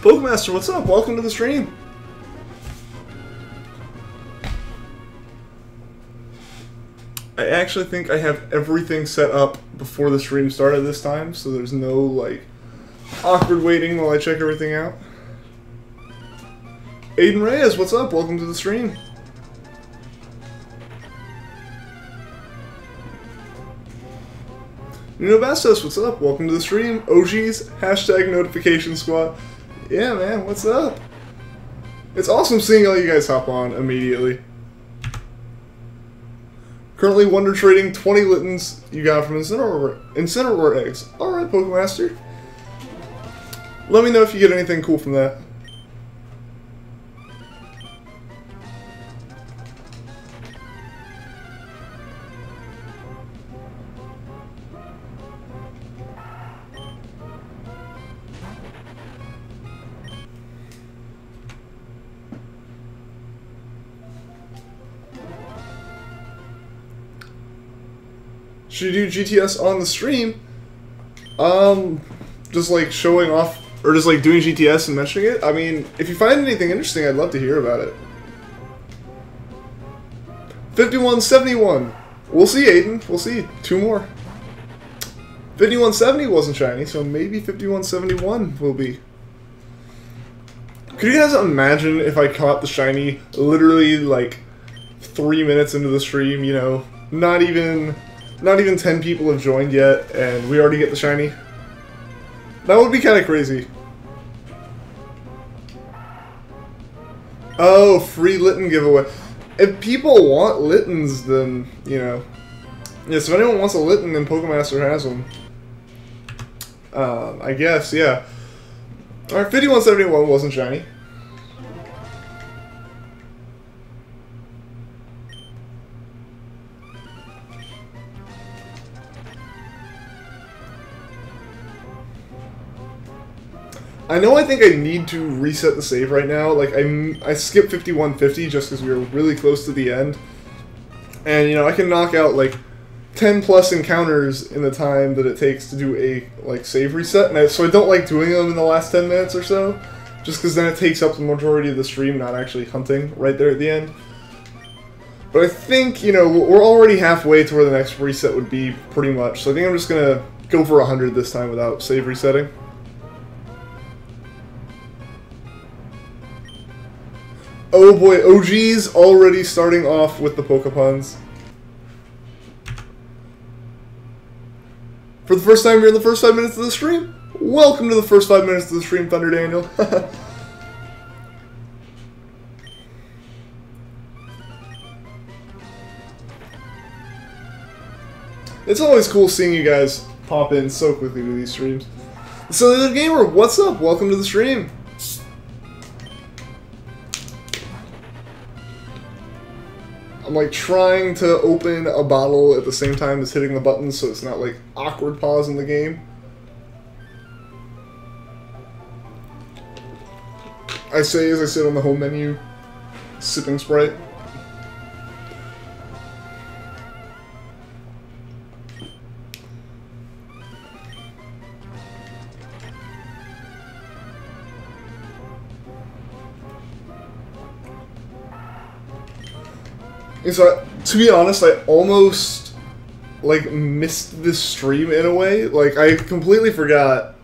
Pokemaster, what's up? Welcome to the stream. I actually think I have everything set up before the stream started this time, so there's no, like, awkward waiting while I check everything out. Aiden Reyes, what's up? Welcome to the stream. Nuno Bastos, what's up? Welcome to the stream. OGs, hashtag notification squad. Yeah, man, what's up? It's awesome seeing all you guys hop on immediately. Currently wonder trading 20 Littens you got from Incineroar eggs. Alright, Pokemaster. Let me know if you get anything cool from that. Should you do GTS on the stream? Just like showing off, or just like doing GTS and mentioning it? I mean, if you find anything interesting, I'd love to hear about it. 5171. We'll see, Aiden. We'll see. 2 more. 5170 wasn't shiny, so maybe 5171 will be. Could you guys imagine if I caught the shiny literally like 3 minutes into the stream, you know, not even 10 people have joined yet, and we already get the shiny? That would be kind of crazy. Oh, free Litten giveaway. If people want Littens, then, you know. Yes, if anyone wants a Litten, then Pokemaster has them. I guess, yeah. Alright, 5171 wasn't shiny. I know I think I need to reset the save right now. Like, I skipped 5150 just because we were really close to the end. And, you know, I can knock out, like, 10 plus encounters in the time that it takes to do a, like, save reset. And so I don't like doing them in the last 10 minutes or so. Just because then it takes up the majority of the stream, not actually hunting right there at the end. But I think, you know, we're already halfway to where the next reset would be, pretty much. So I think I'm just going to go for 100 this time without save resetting. Oh boy, OG's already starting off with the Pokepuns. For the first time, you're in the first 5 minutes of the stream? Welcome to the first 5 minutes of the stream, Thunder Daniel. It's always cool seeing you guys pop in so quickly to these streams. So, the Gamer, what's up? Welcome to the stream. I'm like trying to open a bottle at the same time as hitting the buttons so it's not like awkward pause in the game. I say as I sit on the home menu, sipping Sprite. And so, to be honest, I almost, like, missed this stream in a way. Like, I completely forgot.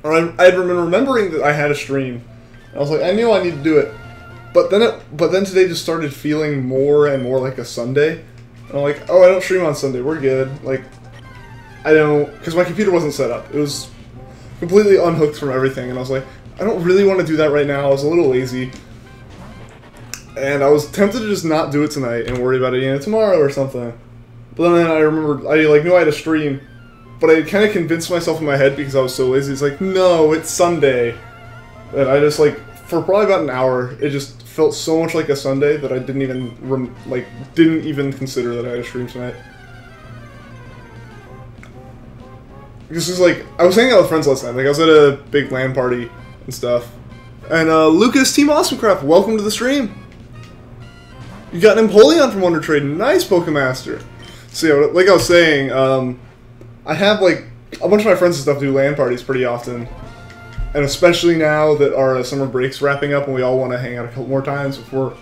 Or I'd been remembering that I had a stream. And I was like, I knew I need to do it. But then today just started feeling more and more like a Sunday. And I'm like, oh, I don't stream on Sunday. We're good. Like, I don't, because my computer wasn't set up. It was completely unhooked from everything. And I was like, I don't really want to do that right now. I was a little lazy. And I was tempted to just not do it tonight and worry about it again tomorrow or something. But then I remembered, I like knew I had a stream, but I kind of convinced myself in my head because I was so lazy. It's like, no, it's Sunday. And I just like, for probably about an hour, it just felt so much like a Sunday that I didn't even consider that I had a stream tonight. This is like, I was hanging out with friends last night. Like I was at a big LAN party and stuff. And Lucas, Team AwesomeCraft, welcome to the stream. You got an Empoleon from Wonder Trade. Nice, Pokemaster. So, yeah, like I was saying, I have, like, a bunch of my friends and stuff do LAN parties pretty often. and especially now that our summer break's wrapping up and we all want to hang out a couple more times before,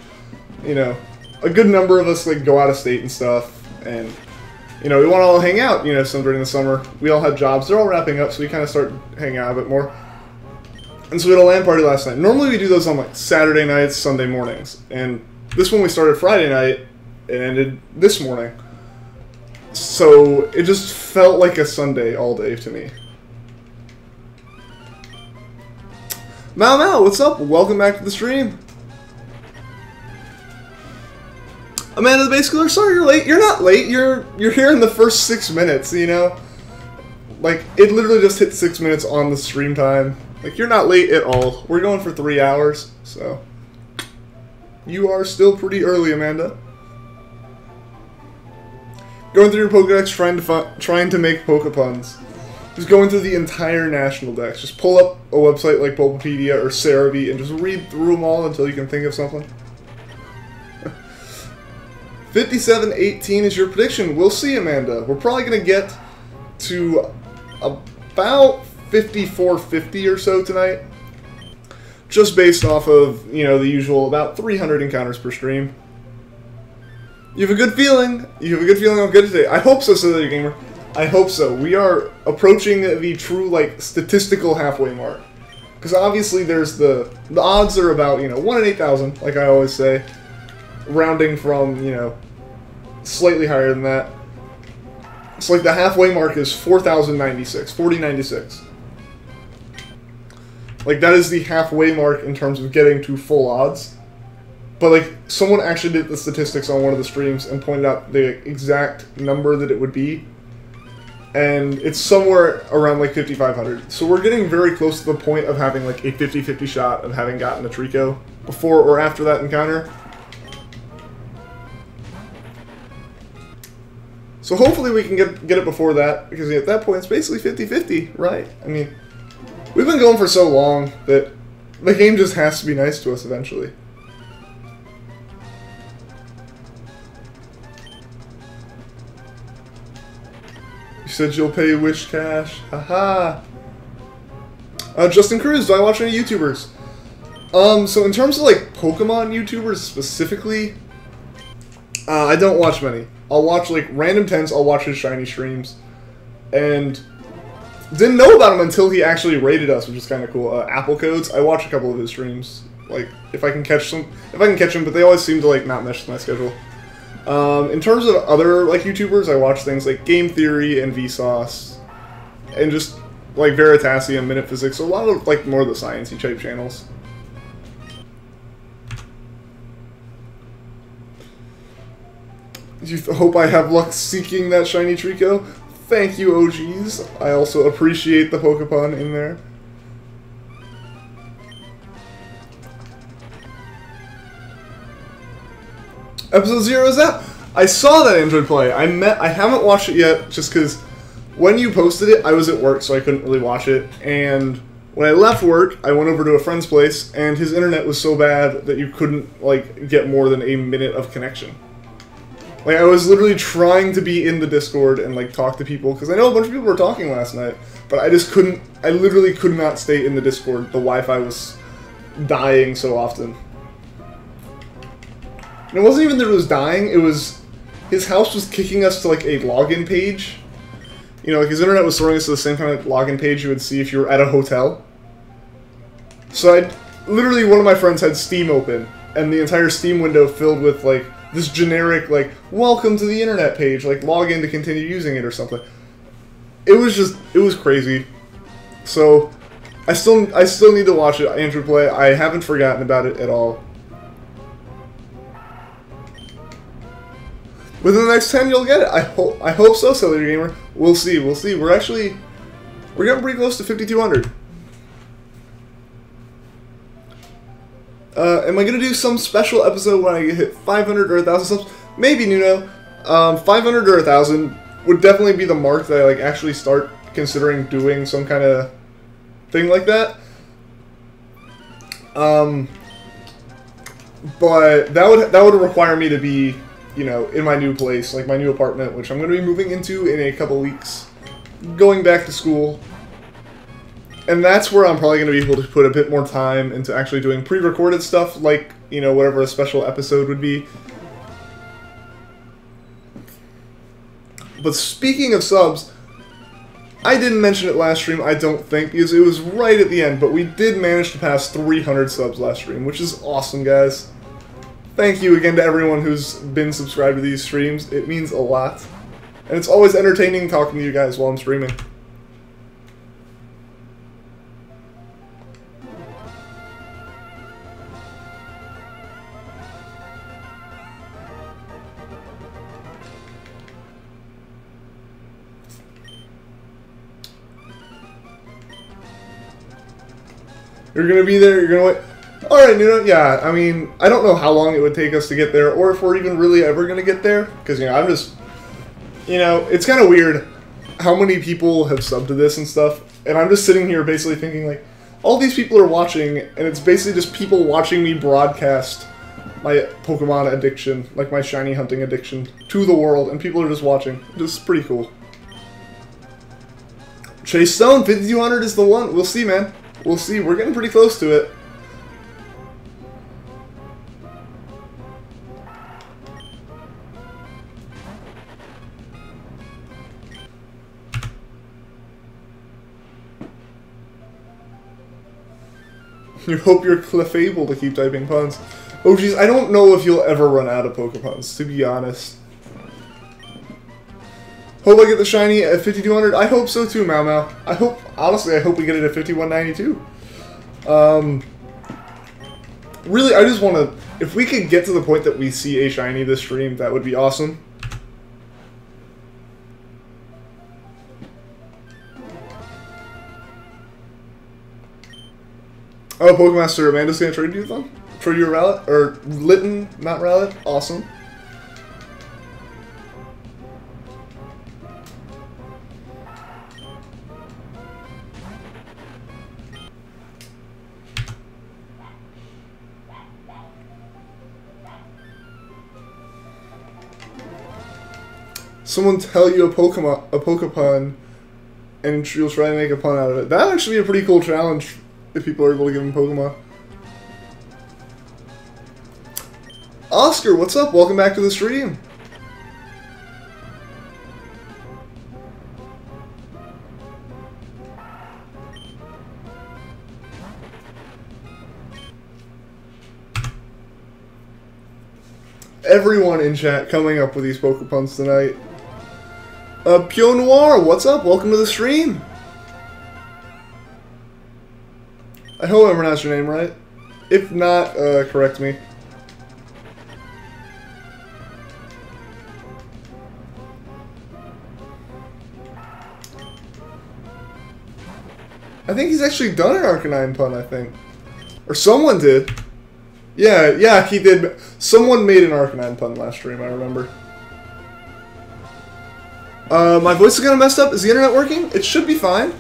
you know, a good number of us like go out of state and stuff, and you know, we want to all hang out, you know, some during the summer. We all have jobs, they're all wrapping up, so we kind of start hanging out a bit more. And so we had a LAN party last night. Normally we do those on like Saturday nights, Sunday mornings, and this one we started Friday night and ended this morning. So it just felt like a Sunday all day to me. Mao, what's up? Welcome back to the stream. Amanda the Base Schooler, sorry you're late. You're not late. You're here in the first 6 minutes, you know? Like, it literally just hit 6 minutes on the stream time. Like, you're not late at all. We're going for 3 hours, so... You are still pretty early, Amanda. Going through your Pokedex, trying to make Pokepuns. Just going through the entire national dex. Just pull up a website like Bulbapedia or Cerebi and just read through them all until you can think of something. 57-18 is your prediction. We'll see, Amanda. We're probably going to get to about 54-50 or so tonight. Just based off of, you know, the usual about 300 encounters per stream. You have a good feeling. You have a good feeling I'll get it today. I hope so, Silly Gamer. I hope so. We are approaching the true, like, statistical halfway mark. Because obviously there's the odds are about, you know, 1 in 8,000, like I always say. Rounding from, you know, slightly higher than that. It's like the halfway mark is 4,096, 4096. Like, that is the halfway mark in terms of getting to full odds. But, like, someone actually did the statistics on one of the streams and pointed out the exact number that it would be. And it's somewhere around, like, 5,500. So we're getting very close to the point of having, like, a 50-50 shot of having gotten a Treecko before or after that encounter. So hopefully we can get it before that, because at that point it's basically 50-50, right? I mean, we've been going for so long that the game just has to be nice to us eventually. You said you'll pay Wish Cash. Haha. Justin Cruz, do I watch any YouTubers? So in terms of like Pokemon YouTubers specifically, I don't watch many. I'll watch like Random Tense, I'll watch his shiny streams. And didn't know about him until he actually rated us, which is kind of cool. Apple Codes, I watch a couple of his streams. Like, if I can catch them, but they always seem to like not mesh with my schedule. In terms of other like YouTubers, I watch things like Game Theory and Vsauce, and just like Veritasium, Minute Physics, so a lot of like more of the sciencey type channels. You hope I have luck seeking that shiny Treecko. Thank you, OGs. I also appreciate the Pokepon in there. Episode 0 is out. I saw that Android Play. I haven't watched it yet, just because when you posted it, I was at work, so I couldn't really watch it. And when I left work, I went over to a friend's place, and his internet was so bad that you couldn't like get more than a minute of connection. Like, I was literally trying to be in the Discord and, like, talk to people, because I know a bunch of people were talking last night, but I just couldn't, I literally could not stay in the Discord. The Wi-Fi was dying so often. And it wasn't even that it was dying, it was, his house was kicking us to, like, a login page. You know, like, his internet was throwing us to the same kind of login page you would see if you were at a hotel. So literally, one of my friends had Steam open, and the entire Steam window filled with, like, this generic, like, welcome to the internet page, like, log in to continue using it or something. It was just, it was crazy. So, I still need to watch it, Andrew Play. I haven't forgotten about it at all. Within the next 10, you'll get it. I hope so, Cellular Gamer. We'll see, we'll see. We're getting pretty close to 5,200. Am I going to do some special episode when I hit 500 or 1,000 subs? Maybe, Nuno. 500 or 1,000 would definitely be the mark that I like actually start considering doing some kind of thing like that. But that would require me to be, you know, in my new place, like my new apartment, which I'm going to be moving into in a couple weeks. Going back to school. And that's where I'm probably going to be able to put a bit more time into actually doing pre-recorded stuff, like, you know, whatever a special episode would be. But speaking of subs, I didn't mention it last stream, I don't think, because it was right at the end, but we did manage to pass 300 subs last stream, which is awesome, guys. Thank you again to everyone who's been subscribed to these streams. It means a lot. And it's always entertaining talking to you guys while I'm streaming. You're gonna be there, you're gonna wait. Alright, Nuno, yeah, I mean, I don't know how long it would take us to get there, or if we're even really ever gonna get there, because, you know, I'm just, you know, it's kind of weird how many people have subbed to this and stuff, and I'm just sitting here basically thinking, like, all these people are watching, and it's basically just people watching me broadcast my Pokemon addiction, like my shiny hunting addiction, to the world, and people are just watching. It's pretty cool. Chase Stone, 5200 is the one. We'll see, man. We'll see. We're getting pretty close to it. You hope you're Clefable to keep typing puns. Oh geez, I don't know if you'll ever run out of Pokepuns, to be honest. Hope I get the shiny at 5200. I hope so too, Mau Mau. I hope, honestly, I hope we get it at 5192. Really, I just want to, if we could get to the point that we see a shiny this stream, that would be awesome. Oh, Pokemaster Amanda's gonna trade you with them? Trade you a Rowlet? Or Litten, not Rowlet? Awesome. Someone tell you a Pokepun, and you'll try to make a pun out of it. That'd actually be a pretty cool challenge if people are able to give him Pokemon. Oscar, what's up? Welcome back to the stream. Everyone in chat coming up with these Pokepuns tonight. Pio Noir, what's up? Welcome to the stream. I hope I pronounced your name right. If not, correct me. I think he's actually done an Arcanine pun, I think. Or someone did. Yeah, he did. Someone made an Arcanine pun last stream, I remember. My voice is kind of messed up. Is the internet working? It should be fine.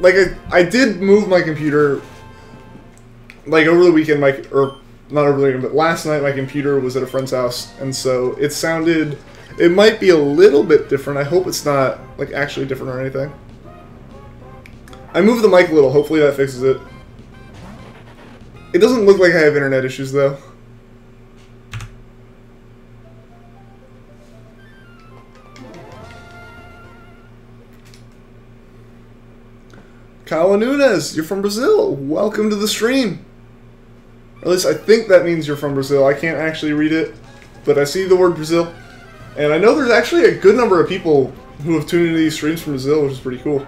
Like, I did move my computer, like, over the weekend, or not over the weekend, but last night my computer was at a friend's house, and so it sounded, it might be a little bit different. I hope it's not, like, actually different or anything. I moved the mic a little. Hopefully that fixes it. It doesn't look like I have internet issues, though. Kyle Nunes, you're from Brazil. Welcome to the stream. Or at least I think that means you're from Brazil. I can't actually read it, but I see the word Brazil. And I know there's actually a good number of people who have tuned into these streams from Brazil, which is pretty cool.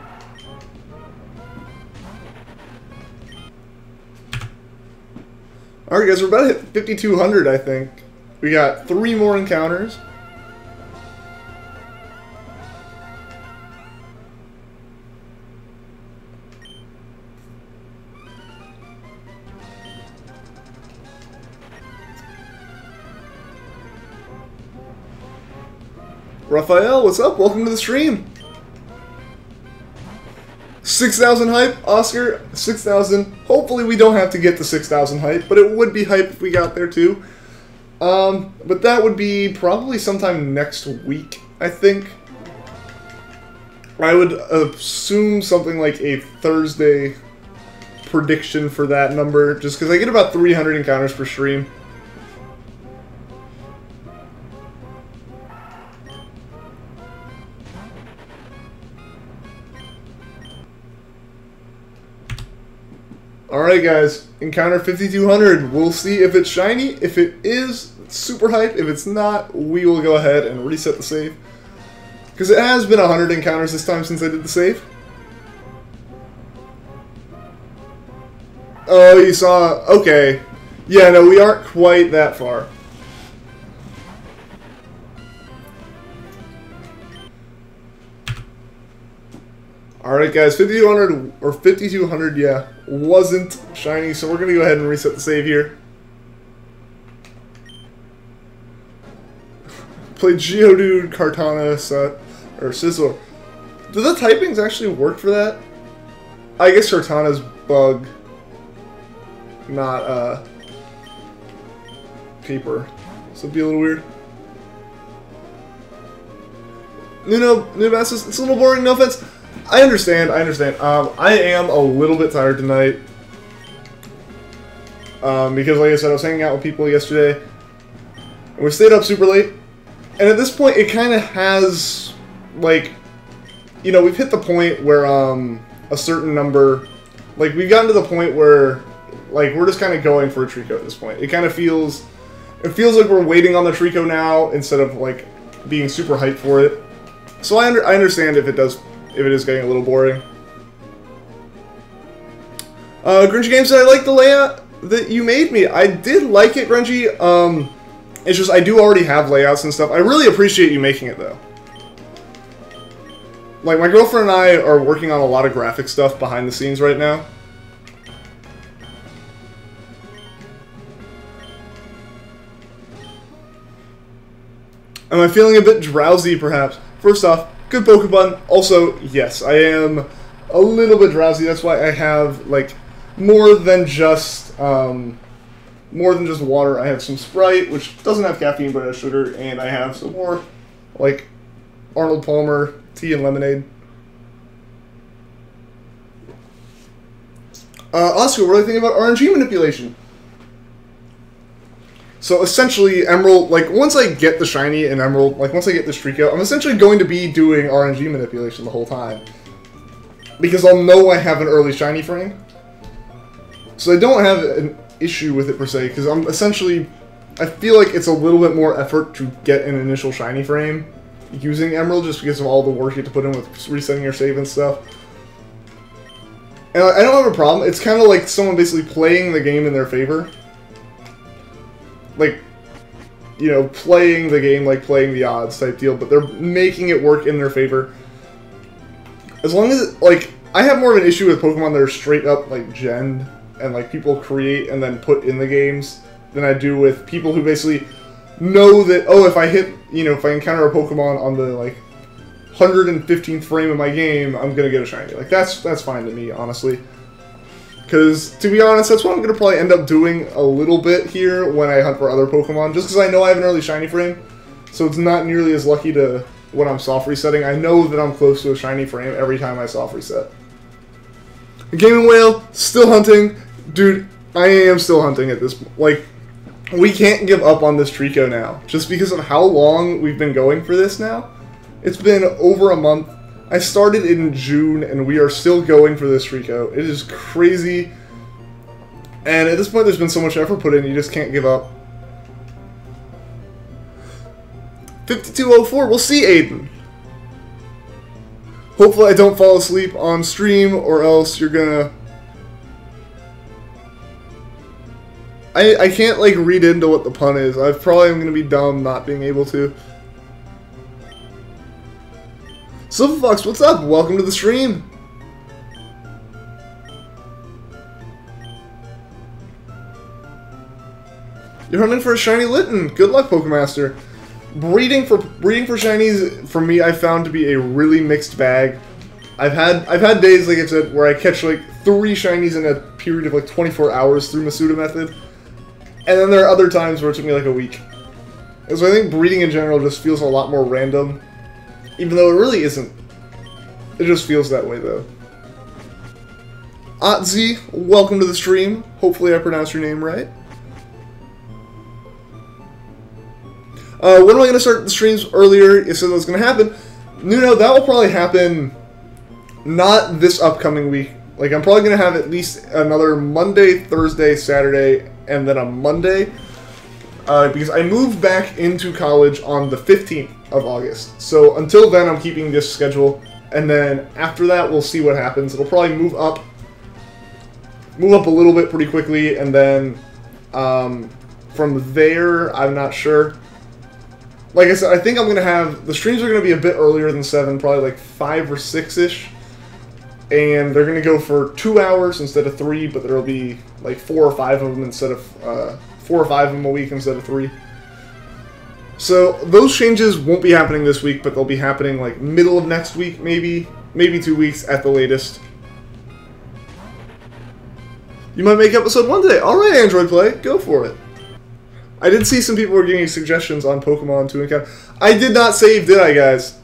Alright guys, we're about to hit 5,200, I think. We got 3 more encounters. Raphael, what's up? Welcome to the stream. 6,000 hype, Oscar. 6,000. Hopefully we don't have to get to 6,000 hype, but it would be hype if we got there too. But that would be probably sometime next week, I think. I would assume something like a Thursday prediction for that number, just because I get about 300 encounters per stream. Alright guys, encounter 5200. We'll see if it's shiny. If it is, it's super hype. If it's not, we will go ahead and reset the save. Because it has been 100 encounters this time since I did the save. Oh, you saw... Okay. Yeah, no, we aren't quite that far. Alright guys, 5200, or 5200, yeah, wasn't shiny, so we're going to go ahead and reset the save here. Play Geodude, Kartana, or Sizzler. Do the typings actually work for that? I guess Kartana's bug, not, paper. So it'd be a little weird. New masses, it's a little boring, no offense. I understand. I am a little bit tired tonight. Because, like I said, I was hanging out with people yesterday. And we stayed up super late. And at this point, it kind of has, like, you know, we've hit the point where, a certain number, like, we've gotten to the point where, like, we're just kind of going for a Treecko at this point. It kind of feels, like we're waiting on the Treecko now instead of, like, being super hyped for it. So I understand if it is getting a little boring. Grinchy Games said, I like the layout that you made me. I did like it, Grinchy. It's just, I do already have layouts and stuff. I really appreciate you making it, though. Like, my girlfriend and I are working on a lot of graphic stuff behind the scenes right now. Am I feeling a bit drowsy, perhaps? First off, good Pokemon. Also, yes, I am a little bit drowsy. That's why I have, like, more than just water. I have some Sprite, which doesn't have caffeine but has sugar, and I have some more, like, Arnold Palmer tea and lemonade. Oscar, what do you think about RNG manipulation? So essentially, Emerald, like, once I get the shiny in Emerald, like, once I get this Treecko, I'm essentially going to be doing RNG manipulation the whole time. Because I'll know I have an early shiny frame. So I don't have an issue with it, per se, because I'm essentially, I feel like it's a little bit more effort to get an initial shiny frame using Emerald, just because of all the work you have to put in with resetting your save and stuff. And I don't have a problem. It's kind of like someone basically playing the game in their favor. Like, you know, playing the game like playing the odds type deal, but they're making it work in their favor. As long as, like, I have more of an issue with Pokemon that are straight up, like, gen, and, like, people create and then put in the games, than I do with people who basically know that, oh, if I hit, you know, if I encounter a Pokemon on the, like, 115th frame of my game, I'm gonna get a shiny. Like, that's fine to me, honestly. Because, to be honest, that's what I'm going to probably end up doing a little bit here when I hunt for other Pokemon. Just because I know I have an early shiny frame, so it's not nearly as lucky to when I'm soft resetting. I know that I'm close to a shiny frame every time I soft reset. Gaming Whale, still hunting. Dude, I am still hunting at this point. Like, we can't give up on this Treecko now. Just because of how long we've been going for this now. It's been over a month. I started in June, and we are still going for this Treecko. It is crazy. And at this point, there's been so much effort put in, you just can't give up. 5204, we'll see, Aiden. Hopefully I don't fall asleep on stream, or else you're gonna... I can't, like, read into what the pun is. I probably am gonna be dumb not being able to. Silverfox, what's up? Welcome to the stream. You're hunting for a shiny Litten. Good luck, Pokemaster. Breeding for shinies for me, I found to be a really mixed bag. I've had days, like I said, where I catch like 3 shinies in a period of like 24 hours through Masuda method, and then there are other times where it took me like a week. And so I think breeding in general just feels a lot more random. Even though it really isn't. It just feels that way, though. Otzi, welcome to the stream. Hopefully I pronounced your name right. When am I going to start the streams earlier? You said that was going to happen. Nuno, that will probably happen not this upcoming week. Like, I'm probably going to have at least another Monday, Thursday, Saturday, and then a Monday. Because I moved back into college on the 15th of August. So until then, I'm keeping this schedule. And then after that, we'll see what happens. It'll probably move up a little bit pretty quickly. And then from there, I'm not sure. Like I said, I think I'm going to have... The streams are going to be a bit earlier than 7, probably like 5 or 6-ish. And they're going to go for 2 hours instead of 3, but there'll be like 4 or 5 of them instead of... 4 or 5 of them a week instead of 3. So those changes won't be happening this week, but they'll be happening like middle of next week, maybe 2 weeks at the latest. You might make episode 1 today. All right, Android Play, go for it. I did see some people were giving suggestions on Pokemon to encounter. I did not save, did I, guys?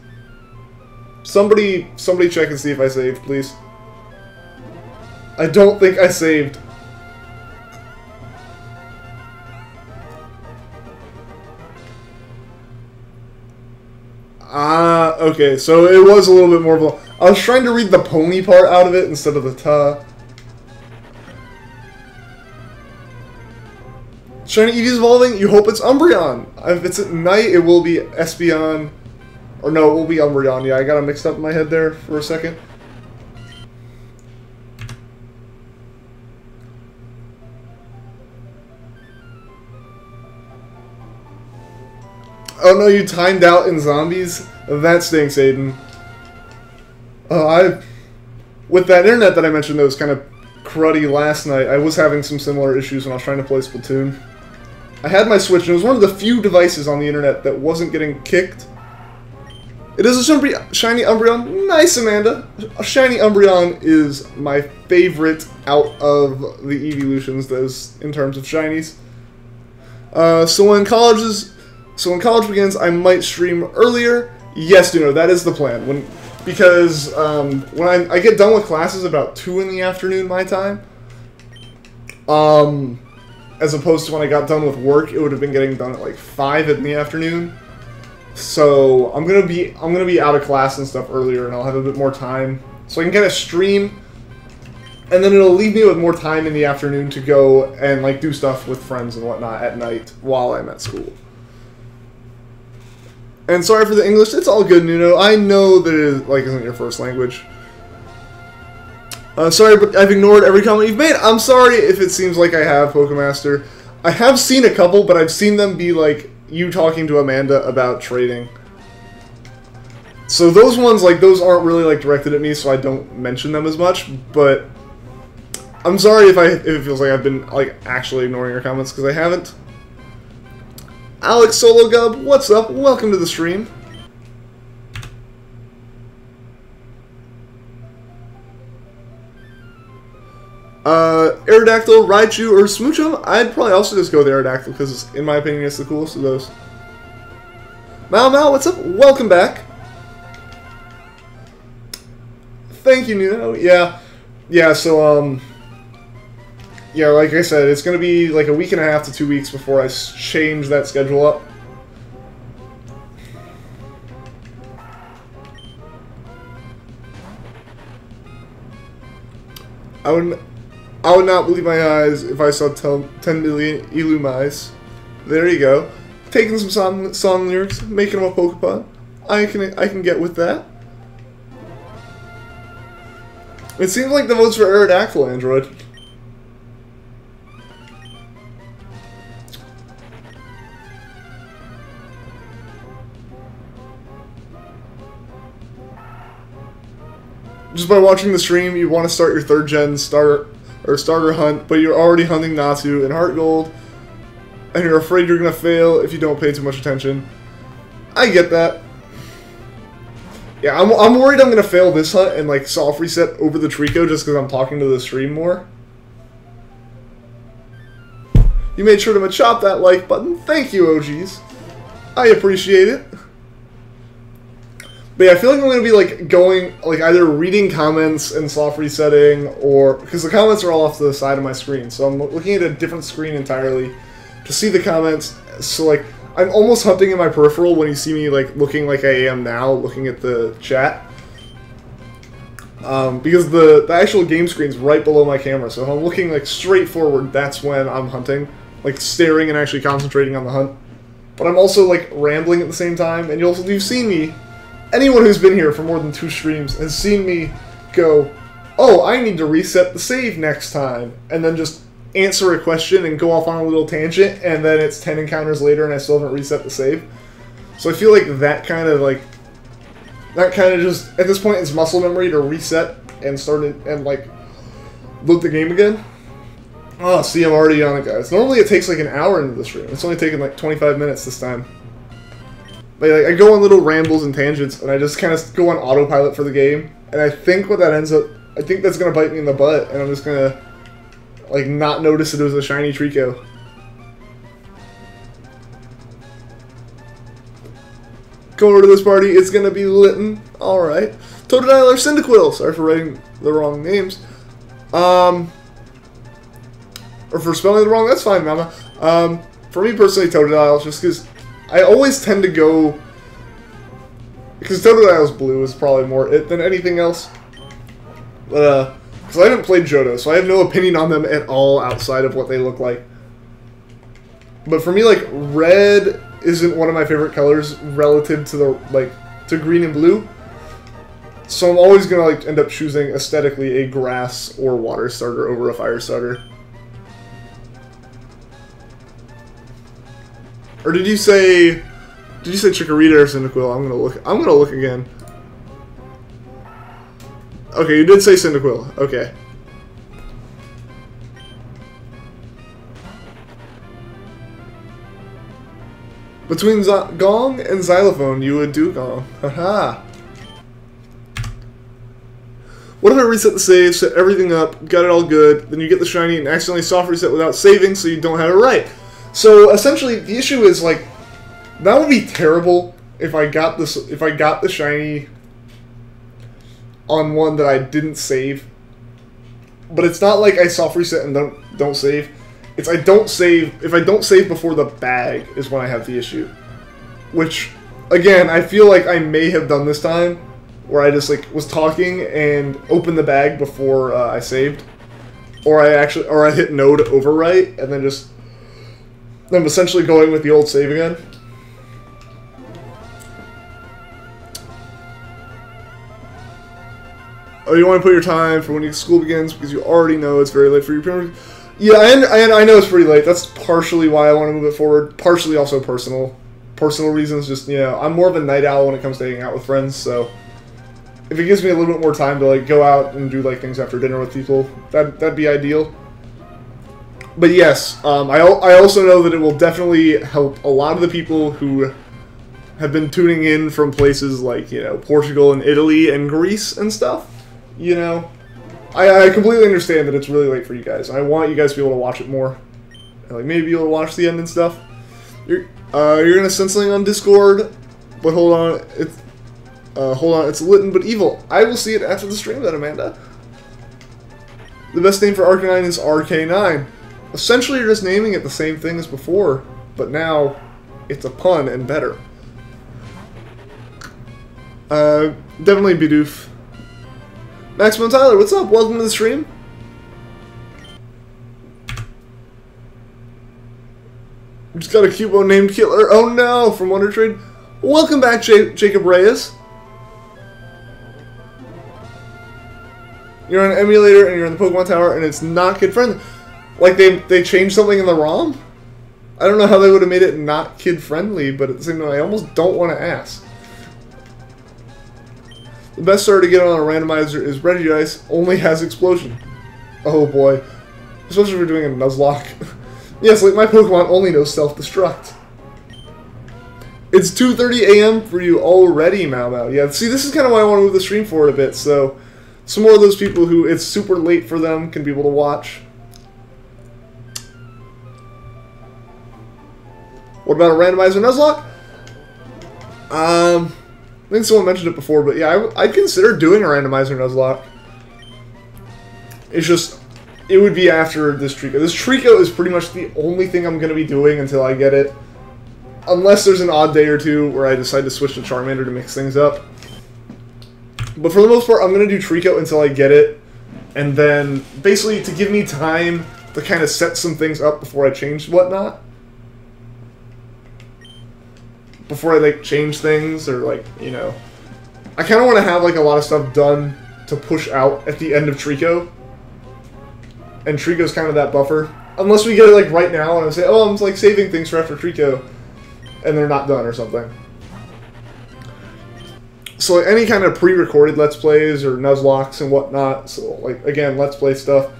Somebody check and see if I saved, please. I don't think I saved. Okay, so it was a little bit more of a... I was trying to read the pony part out of it instead of the ta. Shiny Eevee's evolving, you hope it's Umbreon. If it's at night, it will be Espeon. Or no, it will be Umbreon. Yeah, I got it mixed up in my head there for a second. Oh no, you timed out in zombies? That stinks, Aiden. With that internet that I mentioned that was kind of cruddy last night, I was having some similar issues when I was trying to play Splatoon. I had my Switch, and it was one of the few devices on the internet that wasn't getting kicked. It is a shiny Umbreon. Nice, Amanda. A shiny Umbreon is my favorite out of the evolutions, those in terms of shinies. So when college begins, I might stream earlier. Yes, Duno, that is the plan. Because when I get done with classes about 2 in the afternoon my time, as opposed to when I got done with work, it would have been getting done at like 5 in the afternoon. So I'm gonna be out of class and stuff earlier, and I'll have a bit more time, so I can kind of stream, and then it'll leave me with more time in the afternoon to go and like do stuff with friends and whatnot at night while I'm at school. And sorry for the English, it's all good, Nuno. I know that it isn't your first language. Sorry, but I've ignored every comment you've made. I'm sorry if it seems like I have, Pokemaster. I have seen a couple, but I've seen them be like you talking to Amanda about trading. So those ones, those aren't really directed at me, so I don't mention them as much. But I'm sorry if it feels like I've been actually ignoring your comments, because I haven't. Alex Solo Gub, what's up? Welcome to the stream. Aerodactyl, Raichu, or Smoochum? I'd probably also just go with Aerodactyl, because in my opinion it's the coolest of those. Mal, what's up? Welcome back. Thank you, Nuno. Yeah, so, yeah, like I said, it's going to be like a week and a half to 2 weeks before I change that schedule up. I would not believe my eyes if I saw 10 million Illumais. There you go. Taking some song lyrics, making them a Pokemon. I can get with that. It seems like the votes for Aerodactyl, Android. Just by watching the stream, you want to start your 3rd gen starter hunt, but you're already hunting Natu and Heart Gold, and you're afraid you're gonna fail if you don't pay too much attention. I get that. Yeah, I'm worried I'm gonna fail this hunt and soft reset over the Treecko just because I'm talking to the stream more. You made sure to chop that like button. Thank you, OGs. I appreciate it. But yeah, I feel like I'm going to be like going, like either reading comments and soft resetting, or because the comments are all off to the side of my screen. So I'm looking at a different screen entirely to see the comments. So like I'm almost hunting in my peripheral when you see me like looking like I am now, looking at the chat. Because the actual game screen's right below my camera, so if I'm looking like straight forward, that's when I'm hunting, like staring and actually concentrating on the hunt. But I'm also like rambling at the same time, and you've seen me. Anyone who's been here for more than 2 streams has seen me go, oh, I need to reset the save next time, and then just answer a question and go off on a little tangent, and then it's 10 encounters later and I still haven't reset the save. So I feel like that kind of just, at this point, it's muscle memory to reset and start it and like load the game again. Oh, see, I'm already on it, guys. Normally it takes like an hour into the stream. It's only taken like 25 minutes this time. Like, I go on little rambles and tangents, and I just kind of go on autopilot for the game. And I think what that ends up, I think that's going to bite me in the butt, and I'm just going to, like, not notice that it was a shiny Treecko. Going over to this party, it's going to be Litten. Alright. Totodile or Cyndaquil. Sorry for writing the wrong names. Or for spelling it wrong, that's fine, mama. For me personally, Totodile, just because I always tend to go, because Totodile's blue is probably more it than anything else. But, because I haven't played Johto, so I have no opinion on them at all outside of what they look like. But for me, like, red isn't one of my favorite colors relative to the, like, to green and blue. So I'm always gonna, like, end up choosing aesthetically a grass or water starter over a fire starter. Or did you say Chikorita or Cyndaquil? I'm gonna look again. Okay, you did say Cyndaquil. Okay. Between Gong and Xylophone, you would do Gong. Haha. What if I reset the save, set everything up, got it all good, then you get the shiny and accidentally soft reset without saving, so you don't have it right? So essentially, the issue is like that would be terrible if I got this. If I got the shiny on one that I didn't save. But it's not like I soft reset and don't save. It's I don't save. If I don't save before the bag is when I have the issue. Which, again, I feel like I may have done this time, where I just like was talking and opened the bag before I saved, or I hit no to overwrite and then just. I'm essentially going with the old save again. Oh, you want to put your time for when school begins because you already know it's very late for your parents. Yeah, I know it's pretty late. That's partially why I want to move it forward. Partially also personal reasons. Just, you know, I'm more of a night owl when it comes to hanging out with friends. So if it gives me a little bit more time to like go out and do like things after dinner with people, that'd be ideal. But yes, I also know that it will definitely help a lot of the people who have been tuning in from places like, you know, Portugal and Italy and Greece and stuff. You know, I completely understand that it's really late for you guys. I want you guys to be able to watch it more. And like maybe be able to watch the end and stuff. You're gonna send something on Discord, but hold on, it's Litten but evil. I will see it after the stream then, Amanda. The best name for Arcanine is RK9. Essentially, you're just naming it the same thing as before, but now it's a pun and better. Definitely Bidoof. Maximum Tyler, what's up? Welcome to the stream. Just got a Cubo named Killer. Oh no, from Wonder Trade. Welcome back, Jacob Reyes. You're on an emulator and you're in the Pokemon Tower and it's not kid friendly. Like they changed something in the ROM? I don't know how they would have made it not kid friendly, but at the same time I almost don't want to ask. The best starter to get on a randomizer is Regice, only has Explosion. Oh boy. Especially if we're doing a Nuzlocke. Yes, like my Pokemon only knows self-destruct. It's 2:30 a.m. for you already, Mau. Yeah, see, this is kind of why I want to move the stream forward a bit, so some more of those people who it's super late for them can be able to watch. What about a randomizer Nuzlocke? I think someone mentioned it before, but yeah, I'd consider doing a randomizer Nuzlocke. It's just, it would be after this Treecko. This Treecko is pretty much the only thing I'm going to be doing until I get it. Unless there's an odd day or two where I decide to switch to Charmander to mix things up. But for the most part, I'm going to do Treecko until I get it. And then, basically, to give me time to kind of set some things up before I change whatnot. Before I, like, change things, or, like, you know. I kind of want to have, like, a lot of stuff done to push out at the end of Treecko. And Treecko's kind of that buffer. Unless we get it, like, right now, and I say, oh, I'm, like, saving things for after Treecko. And they're not done or something. So, like, any kind of pre-recorded Let's Plays or Nuzlocks and whatnot, so, like, again, Let's Play stuff,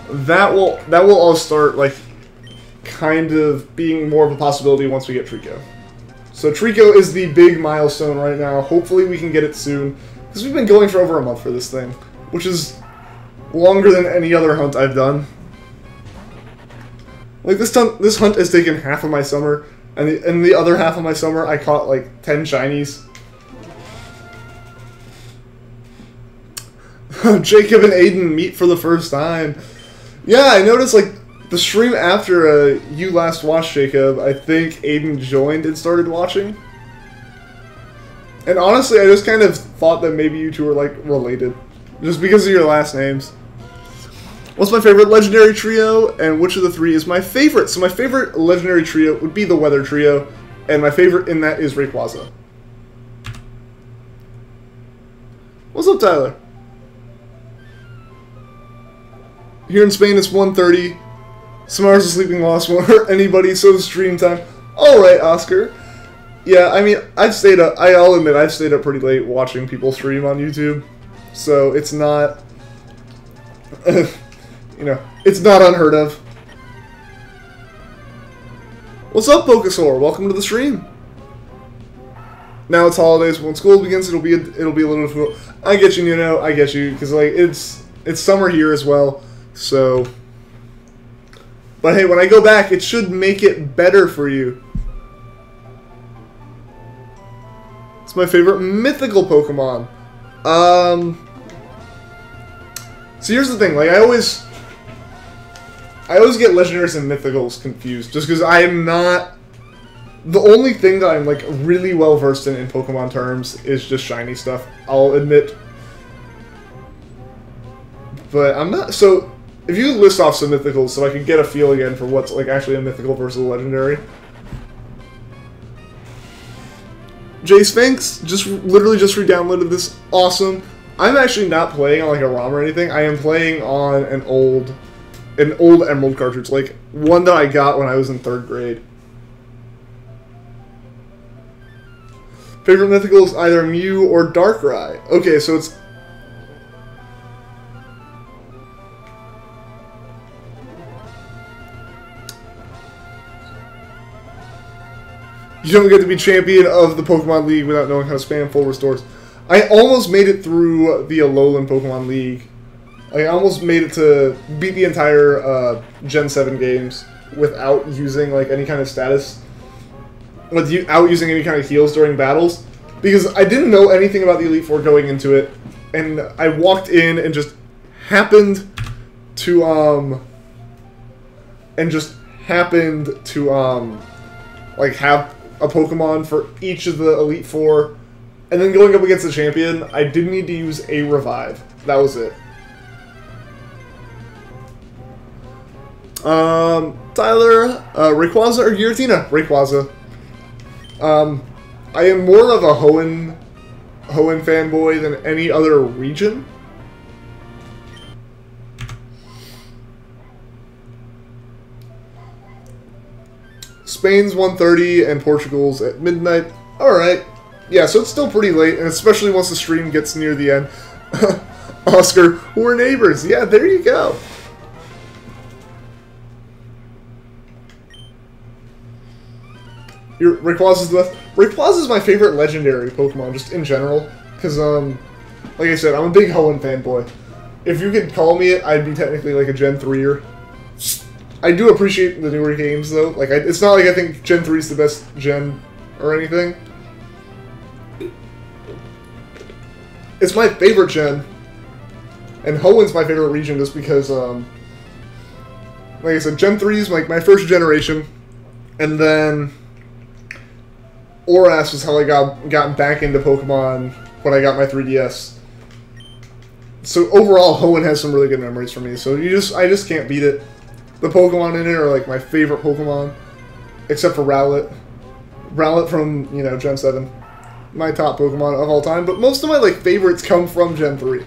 that will all start, like, kind of being more of a possibility once we get Treecko. So Treecko is the big milestone right now. Hopefully we can get it soon, because we've been going for over a month for this thing, which is longer than any other hunt I've done. Like, this hunt has taken half of my summer, and in the other half of my summer I caught, like, 10 shinies. Jacob and Aiden meet for the first time. Yeah, I noticed, like, the stream after you last watched, Jacob, I think Aiden joined and started watching. And honestly, I just kind of thought that maybe you two were, like, related. Just because of your last names. What's my favorite legendary trio, and which of the three is my favorite? So my favorite legendary trio would be the Weather Trio, and my favorite in that is Rayquaza. What's up, Tyler? Here in Spain, it's 1:30. Some hours of sleeping lost won't hurt anybody, so stream time. Alright, Oscar. Yeah, I mean, I'll admit, I've stayed up pretty late watching people stream on YouTube. So, it's not, you know, it's not unheard of. What's up, Pokesaur? Welcome to the stream. Now it's holidays. When school begins, it'll be a little difficult. I get you, you know, I get you, because, like, it's summer here as well. So, but hey, when I go back, it should make it better for you. It's my favorite mythical Pokemon. So here's the thing, like, I always get legendaries and mythicals confused, just because I am not, the only thing that I'm, like, really well versed in Pokemon terms is just shiny stuff, I'll admit. But I'm not, so if you could list off some mythicals so I can get a feel again for what's, like, actually a mythical versus a legendary. J Sphinx literally just re-downloaded this. Awesome. I'm actually not playing on, like, a ROM or anything. I am playing on an old Emerald cartridge, like one that I got when I was in 3rd grade. Favorite mythical is either Mew or Darkrai. Okay, so it's you don't get to be champion of the Pokemon League without knowing how to spam full restores. I almost made it through the Alolan Pokemon League. I almost made it to beat the entire Gen 7 games without using, like, any kind of status. Without using any kind of heals during battles. Because I didn't know anything about the Elite Four going into it. And I walked in and just happened to, like, have a Pokemon for each of the Elite Four, and then going up against the champion, I didn't need to use a revive. That was it. Tyler, Rayquaza or Giratina? Rayquaza. I am more of a Hoenn fanboy than any other region. Spain's 1:30 and Portugal's at midnight. Alright. Yeah, so it's still pretty late, and especially once the stream gets near the end. Oscar, we're neighbors. Yeah, there you go. Rayquaza's the best. Rayquaza's my favorite legendary Pokemon, just in general. Because, like I said, I'm a big Hoenn fanboy. If you could call me it, I'd be technically like a Gen 3-er. I do appreciate the newer games, though. Like, it's not like I think Gen 3 is the best gen or anything. It's my favorite gen. And Hoenn my favorite region just because, like I said, Gen 3 is like my first generation. And then Oras was how I got back into Pokemon when I got my 3DS. So overall, Hoenn has some really good memories for me. So I just can't beat it. The Pokemon in it are like my favorite Pokemon, except for Rowlet. Rowlet from, you know, Gen 7. My top Pokemon of all time, but most of my like favorites come from Gen 3.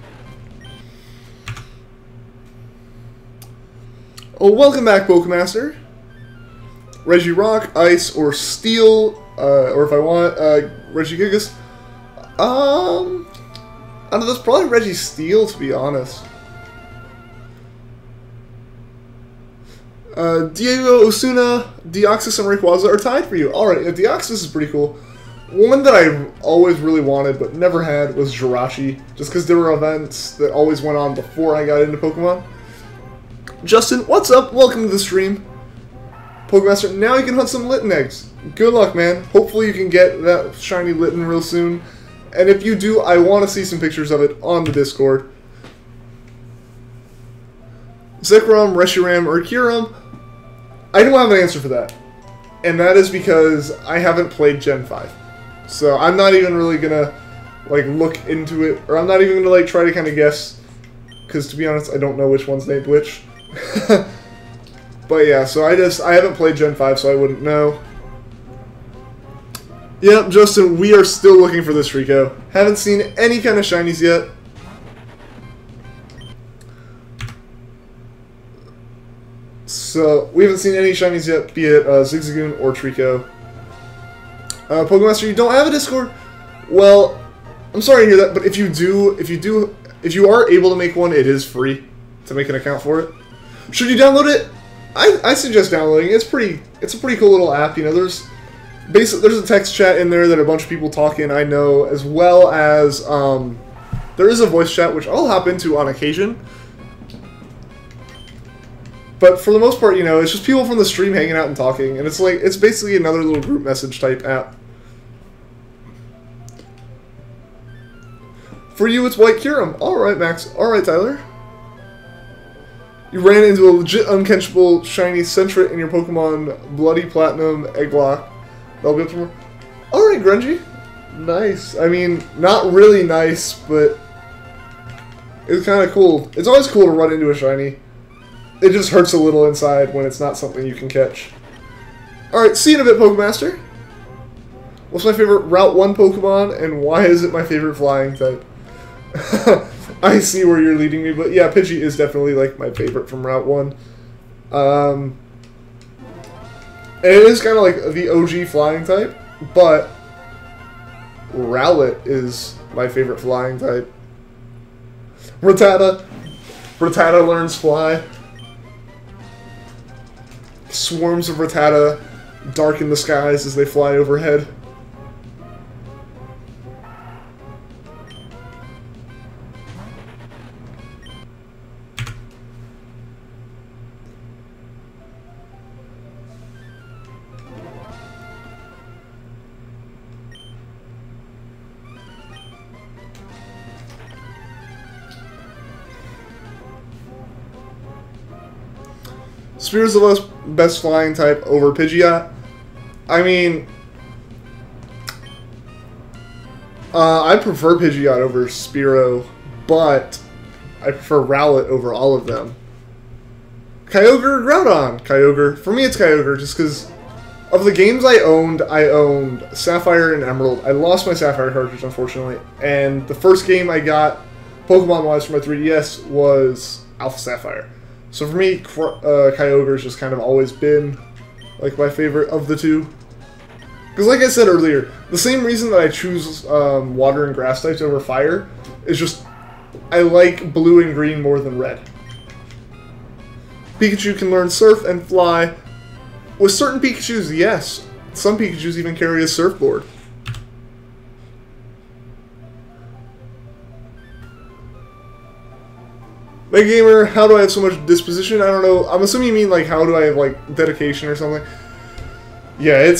Oh, welcome back, Pokemaster. Regirock, Ice, or Steel, or if I want, Regigigas. I don't know, that's probably Registeel, to be honest. Diego, Osuna, Deoxys, and Rayquaza are tied for you. Alright, yeah, Deoxys is pretty cool. One that I always really wanted but never had was Jirachi, just because there were events that always went on before I got into Pokemon. Justin, what's up? Welcome to the stream. Pokemaster, now you can hunt some Litten eggs. Good luck, man. Hopefully you can get that shiny Litten real soon. And if you do, I want to see some pictures of it on the Discord. Zekrom, Reshiram, or Kyurem? I don't have an answer for that. And that is because I haven't played Gen 5. So I'm not even really gonna like look into it, or I'm not even gonna like try to kind of guess, because to be honest, I don't know which one's named which. But yeah, so I haven't played Gen 5, so I wouldn't know. Yep, Justin, we are still looking for this Treecko. Haven't seen any kind of shinies yet. So we haven't seen any shinies yet, be it Zigzagoon or Treecko. Pokemaster, you don't have a Discord? Well, I'm sorry to hear that, but if you are able to make one, it is free to make an account for it. Should you download it? I suggest downloading it. It's a pretty cool little app. You know, there's a text chat in there that a bunch of people talk in, I know, as well as there is a voice chat which I'll hop into on occasion. But for the most part, you know, it's just people from the stream hanging out and talking, and it's basically another little group message type app. For you, it's White Kyurem. Alright, Max. Alright, Tyler. You ran into a legit uncatchable shiny Sentret in your Pokemon Bloody Platinum Egglock. That'll be up to more. Alright, Grungy. Nice. I mean, not really nice, but it's kind of cool. It's always cool to run into a shiny. It just hurts a little inside when it's not something you can catch. Alright, see you in a bit, Pokemaster. What's my favorite Route 1 Pokemon, and why is it my favorite flying type? I see where you're leading me, but yeah, Pidgey is definitely like my favorite from Route 1. And it is kind of like the OG flying type, but Rowlet is my favorite flying type. Rattata learns fly. Swarms of Rattata darken the skies as they fly overhead. Spear's the best flying type over Pidgeot. I mean, I prefer Pidgeot over Spearow, but I prefer Rowlet over all of them. Kyogre or Groudon? Kyogre. For me, it's Kyogre, just because of the games I owned Sapphire and Emerald. I lost my Sapphire cartridge, unfortunately, and the first game I got Pokemon-wise for my 3DS was Alpha Sapphire. So for me, Kyogre's just kind of always been like my favorite of the two. Because like I said earlier, the same reason that I choose water and grass types over fire is just I like blue and green more than red. Pikachu can learn surf and fly. With certain Pikachus, yes. Some Pikachus even carry a surfboard. Mega Gamer, how do I have so much disposition? I don't know. I'm assuming you mean like how do I have like dedication or something. Yeah,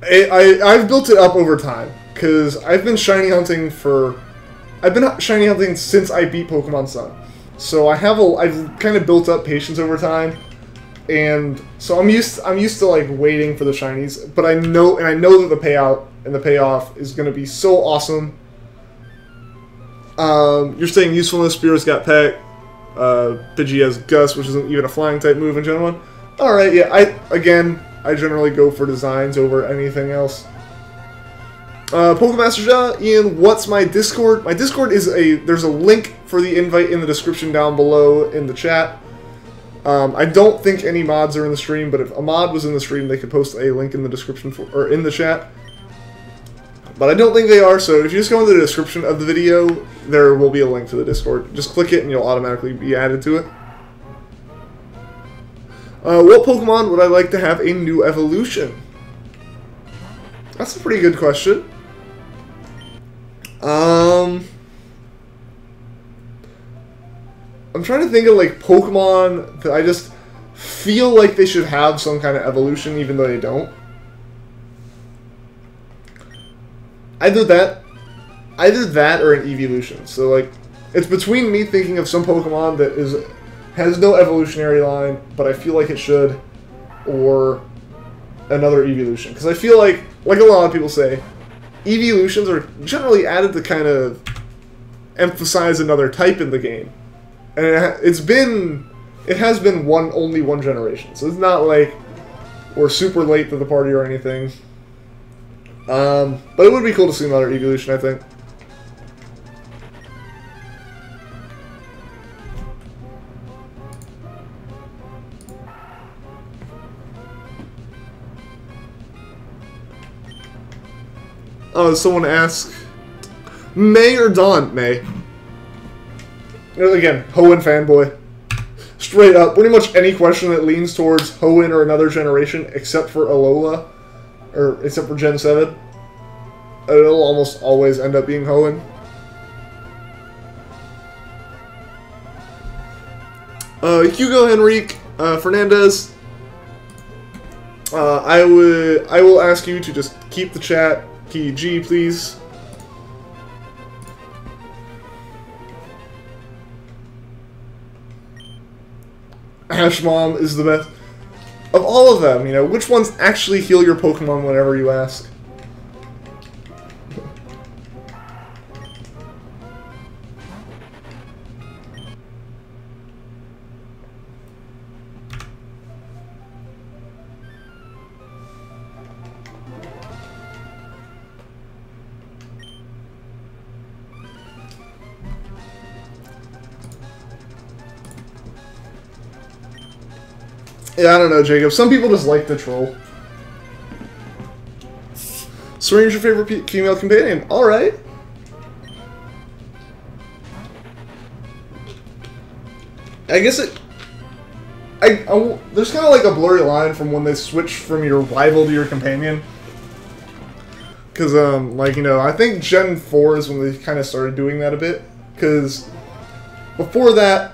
I've built it up over time. because I've been shiny hunting since I beat Pokemon Sun. So I've kind of built up patience over time, and so I'm used to like waiting for the shinies. But I know that the payout and the payoff is going to be so awesome. You're saying usefulness. Spear's got Peck. Pidgey has Gust, which isn't even a flying type move in Gen 1. Alright, yeah, I generally go for designs over anything else. Pokemaster Ja, Ian, what's my Discord? My Discord is there's a link for the invite in the description down below in the chat. I don't think any mods are in the stream, but if a mod was in the stream, they could post a link in the description or in the chat. But I don't think they are, so if you just go into the description of the video, there will be a link to the Discord. Just click it and you'll automatically be added to it. What Pokemon would I like to have a new evolution? That's a pretty good question. I'm trying to think of like Pokemon that I just feel like they should have some kind of evolution even though they don't. Either that or an evolution. So like, it's between me thinking of some Pokemon that has no evolutionary line, but I feel like it should, or another evolution. Because I feel like a lot of people say, evolutions are generally added to kind of emphasize another type in the game, and it has been only one generation. So it's not like we're super late to the party or anything. But it would be cool to see another evolution, I think. Oh, someone asked, May or Dawn? May. Again, Hoenn fanboy. Straight up, pretty much any question that leans towards Hoenn or another generation, except for Alola, or except for Gen 7, it'll almost always end up being Hoenn. Hugo Henrique Fernandez. I will ask you to just keep the chat PG, please. Ash Mom is the best. Of all of them, you know, which ones actually heal your Pokemon whenever you ask? Yeah, I don't know, Jacob. Some people just like the troll. Serene's your favorite female companion. Alright. I guess it... there's kind of like a blurry line from when they switch from your rival to your companion. Because, like, you know, I think Gen 4 is when they kind of started doing that a bit. Because before that,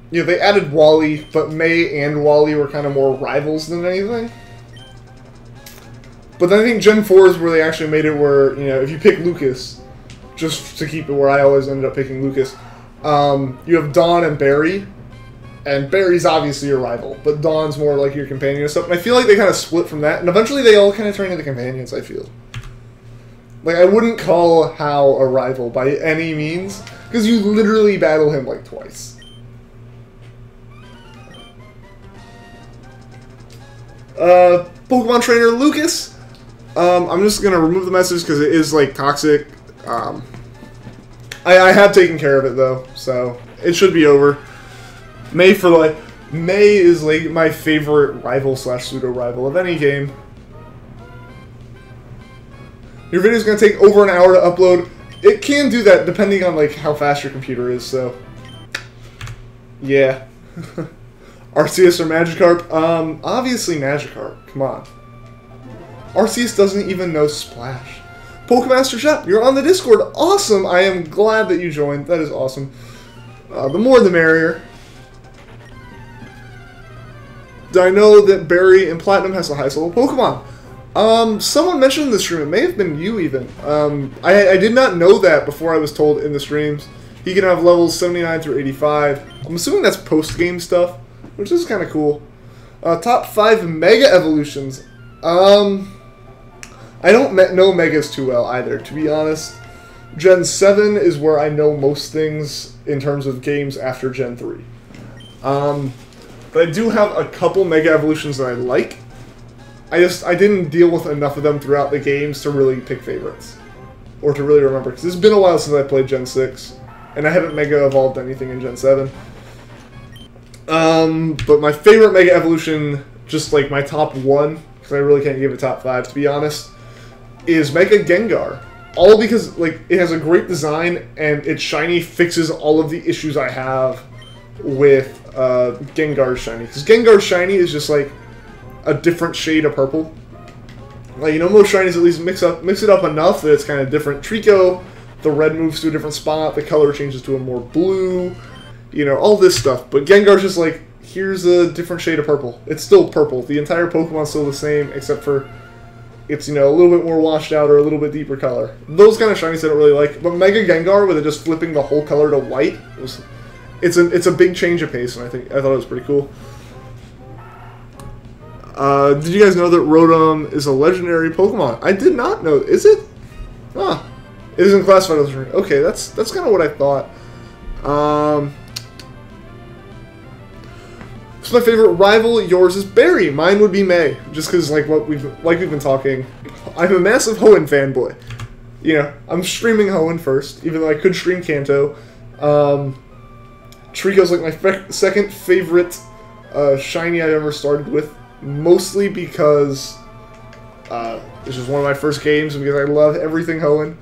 you know, they added Wally, but May and Wally were kind of more rivals than anything. But then I think Gen 4 is where they actually made it where, you know, if you pick Lucas, just to keep it where I always ended up picking Lucas, you have Dawn and Barry, and Barry's obviously your rival, but Dawn's more like your companion and stuff. And I feel like they kind of split from that, and eventually they all kind of turn into companions, I feel. Like, I wouldn't call Hal a rival by any means, because you literally battle him like twice. Pokemon trainer Lucas. I'm just gonna remove the message because it is like toxic. I have taken care of it though, so it should be over. May is like my favorite rival / pseudo rival of any game. Your video is gonna take over an hour to upload. It can do that depending on like how fast your computer is. So yeah. Arceus or Magikarp? Obviously Magikarp. Come on. Arceus doesn't even know Splash. Pokemaster Shop, you're on the Discord. Awesome! I am glad that you joined. That is awesome. The more the merrier. Do I know that Berry and Platinum has the highest level Pokemon? Someone mentioned in the stream, it may have been you even. I did not know that before I was told in the streams. He can have levels 79 through 85. I'm assuming that's post-game stuff, which is kind of cool. Top 5 Mega Evolutions. I don't know Megas too well either, to be honest. Gen 7 is where I know most things in terms of games after Gen 3. But I do have a couple Mega Evolutions that I like. I didn't deal with enough of them throughout the games to really pick favorites. Or to really remember, because it's been a while since I played Gen 6. And I haven't Mega Evolved anything in Gen 7. But my favorite Mega Evolution, just like my top 1, because I really can't give it top 5 to be honest, is Mega Gengar. All because like it has a great design and its shiny fixes all of the issues I have with Gengar's shiny. Because Gengar's shiny is just like a different shade of purple. Like, you know, most shinies at least mix it up enough that it's kind of different. Treecko, the red moves to a different spot, the color changes to a more blue, you know, all this stuff. But Gengar's just like, here's a different shade of purple. It's still purple. The entire Pokemon's still the same, except for it's, you know, a little bit more washed out or a little bit deeper color. Those kind of shinies I don't really like. But Mega Gengar, with it just flipping the whole color to white, it's a big change of pace, and I thought it was pretty cool. Did you guys know that Rotom is a legendary Pokemon? I did not know. Is it? Ah. It isn't classified as legendary. Okay, that's kind of what I thought. So my favorite rival, yours is Barry. Mine would be May, just because like we've been talking. I'm a massive Hoenn fanboy. You know, I'm streaming Hoenn first, even though I could stream Kanto. Treecko's like my second favorite shiny I've ever started with, mostly because this was one of my first games and because I love everything Hoenn.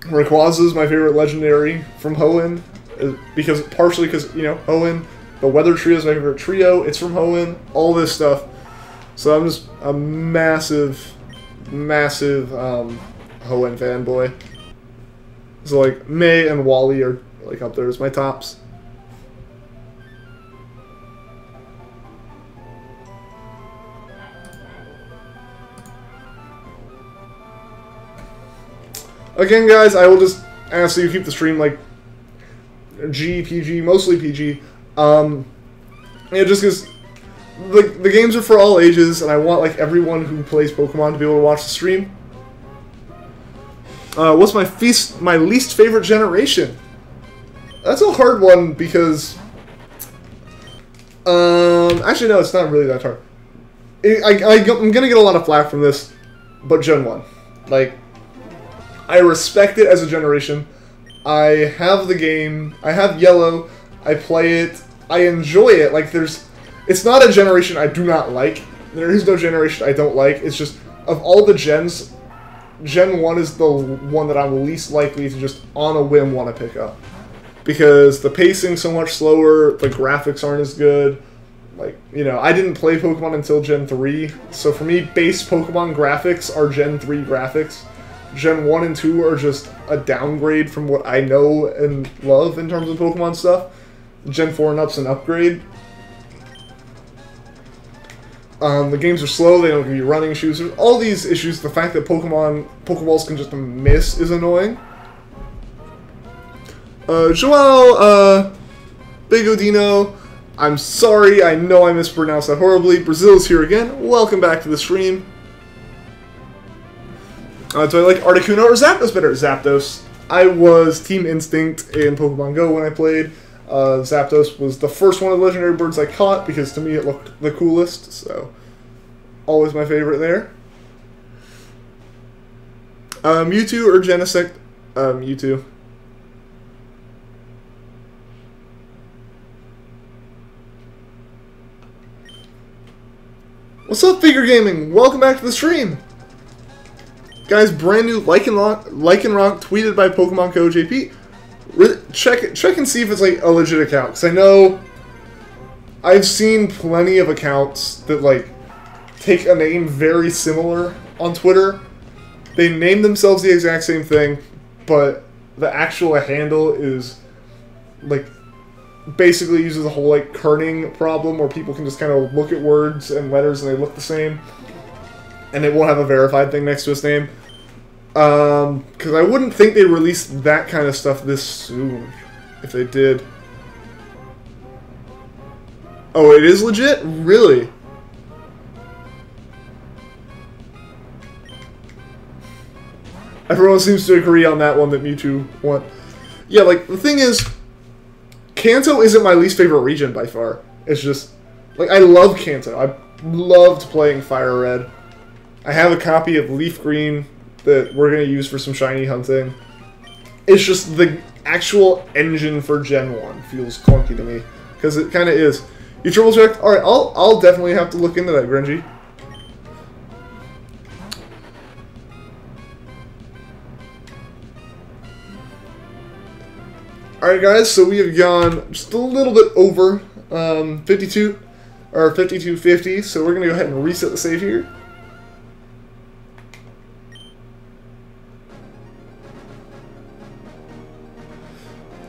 Rayquaza is my favorite legendary from Hoenn, partially because, you know, Hoenn. The Weather Trio is my favorite trio. It's from Hoenn. All this stuff. So I'm just a massive Hoenn fanboy. So like May and Wally are like up there as my tops. Again, guys, I will just ask that you keep the stream like PG, mostly PG. Yeah, just because the games are for all ages, and I want like everyone who plays Pokemon to be able to watch the stream. What's my least favorite generation? That's a hard one because actually no, it's not really that hard. I'm gonna get a lot of flack from this, but Gen 1, like, I respect it as a generation. I have the game. I have Yellow. I play it. I enjoy it. Like, it's not a generation I do not like. There is no generation I don't like. It's just, of all the gens, Gen 1 is the one that I'm least likely to just on a whim want to pick up. Because the pacing's so much slower, the graphics aren't as good. Like, you know, I didn't play Pokemon until Gen 3, so for me, base Pokemon graphics are Gen 3 graphics. Gen 1 and 2 are just a downgrade from what I know and love in terms of Pokemon stuff. Gen 4 and up's an upgrade. The games are slow, they don't give you running shoes. There's all these issues. The fact that Pokeballs can just miss is annoying. Joel, Big Odino, I'm sorry, I know I mispronounced that horribly. Brazil's here again. Welcome back to the stream. Do I like Articuno or Zapdos better? Zapdos. I was Team Instinct in Pokemon Go when I played. Zapdos was the first one of the legendary birds I caught because to me it looked the coolest, so always my favorite there. Mewtwo or Genesect? Mewtwo. What's up, Figure Gaming? Welcome back to the stream! Guys, brand new Lycanroc tweeted by Pokemon Co. JP. Check and see if it's like a legit account, because I know I've seen plenty of accounts that like take a name very similar on Twitter. They name themselves the exact same thing, but the actual handle is like basically uses the whole like kerning problem where people can just kind of look at words and letters and they look the same. and it won't have a verified thing next to its name. Because I wouldn't think they'd release that kind of stuff this soon, if they did. Oh, it is legit? Really? Everyone seems to agree on that one that Mewtwo won. Yeah, like, the thing is, Kanto isn't my least favorite region by far. It's just, like, I love Kanto. I loved playing Fire Red. I have a copy of Leaf Green that we're going to use for some shiny hunting. It's just the actual engine for Gen 1 feels clunky to me. Because it kind of is. You triple checked? Alright, I'll definitely have to look into that, Grungy. Alright guys, so we have gone just a little bit over 52, or 5250, so we're going to go ahead and reset the save here.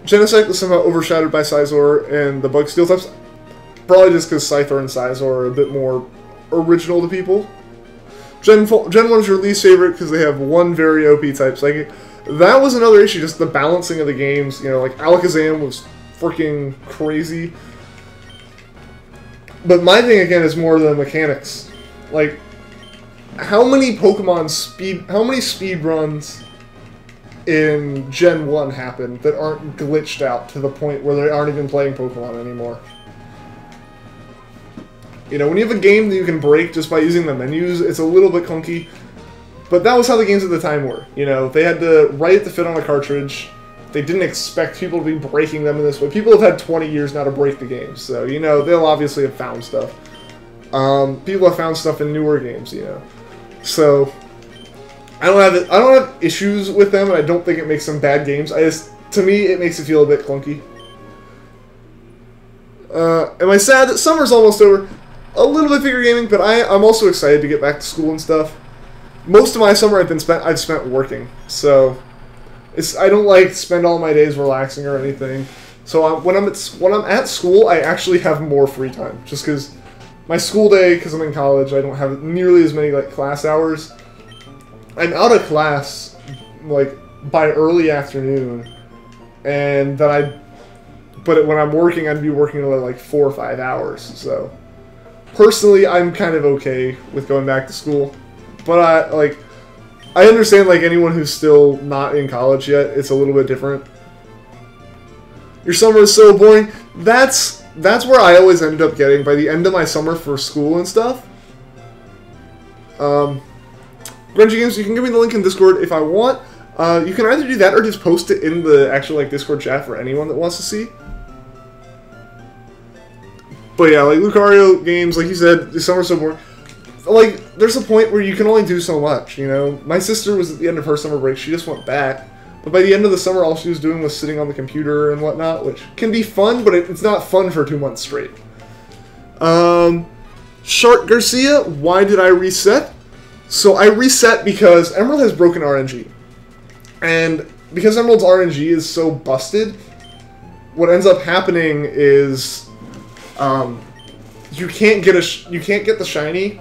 Genesect was somehow overshadowed by Scizor and the Bug Steel types. Probably just because Scyther and Scizor are a bit more original to people. Gen 1 is your least favorite because they have one very OP type psychic. That was another issue, just the balancing of the games. You know, like Alakazam was freaking crazy. But my thing again is more the mechanics. Like, how many speed runs in Gen 1 happen that aren't glitched out to the point where they aren't even playing Pokemon anymore? You know, when you have a game that you can break just by using the menus, it's a little bit clunky. But that was how the games at the time were. You know, they had to write it to fit on a cartridge. They didn't expect people to be breaking them in this way. People have had 20 years now to break the games, so, you know, they'll obviously have found stuff. People have found stuff in newer games, you know. So, I don't have issues with them, and I don't think it makes them bad games. To me, it makes it feel a bit clunky. Am I sad that summer's almost over? A little bit figure gaming, but I'm also excited to get back to school and stuff. Most of my summer I've spent working, so I don't like spend all my days relaxing or anything. So when I'm at school, I actually have more free time, just because my school day, because I'm in college, I don't have nearly as many like class hours. I'm out of class like by early afternoon, and then but when I'm working, I'd be working another like 4 or 5 hours. So personally, I'm kind of okay with going back to school. But I understand, like, anyone who's still not in college yet, it's a little bit different. Your summer is so boring. That's where I always end up getting by the end of my summer for school and stuff. Grungy Games, you can give me the link in Discord if I want. You can either do that or just post it in the actual like Discord chat for anyone that wants to see. But yeah, like Lucario games, like you said, the summer's so boring. Like, there's a point where you can only do so much, you know? My sister was at the end of her summer break, she just went back. But by the end of the summer, all she was doing was sitting on the computer and whatnot, which can be fun, but it's not fun for 2 months straight. Shark Garcia, why did I reset? So I reset because Emerald has broken RNG. And because Emerald's RNG is so busted, what ends up happening is you can't get the shiny.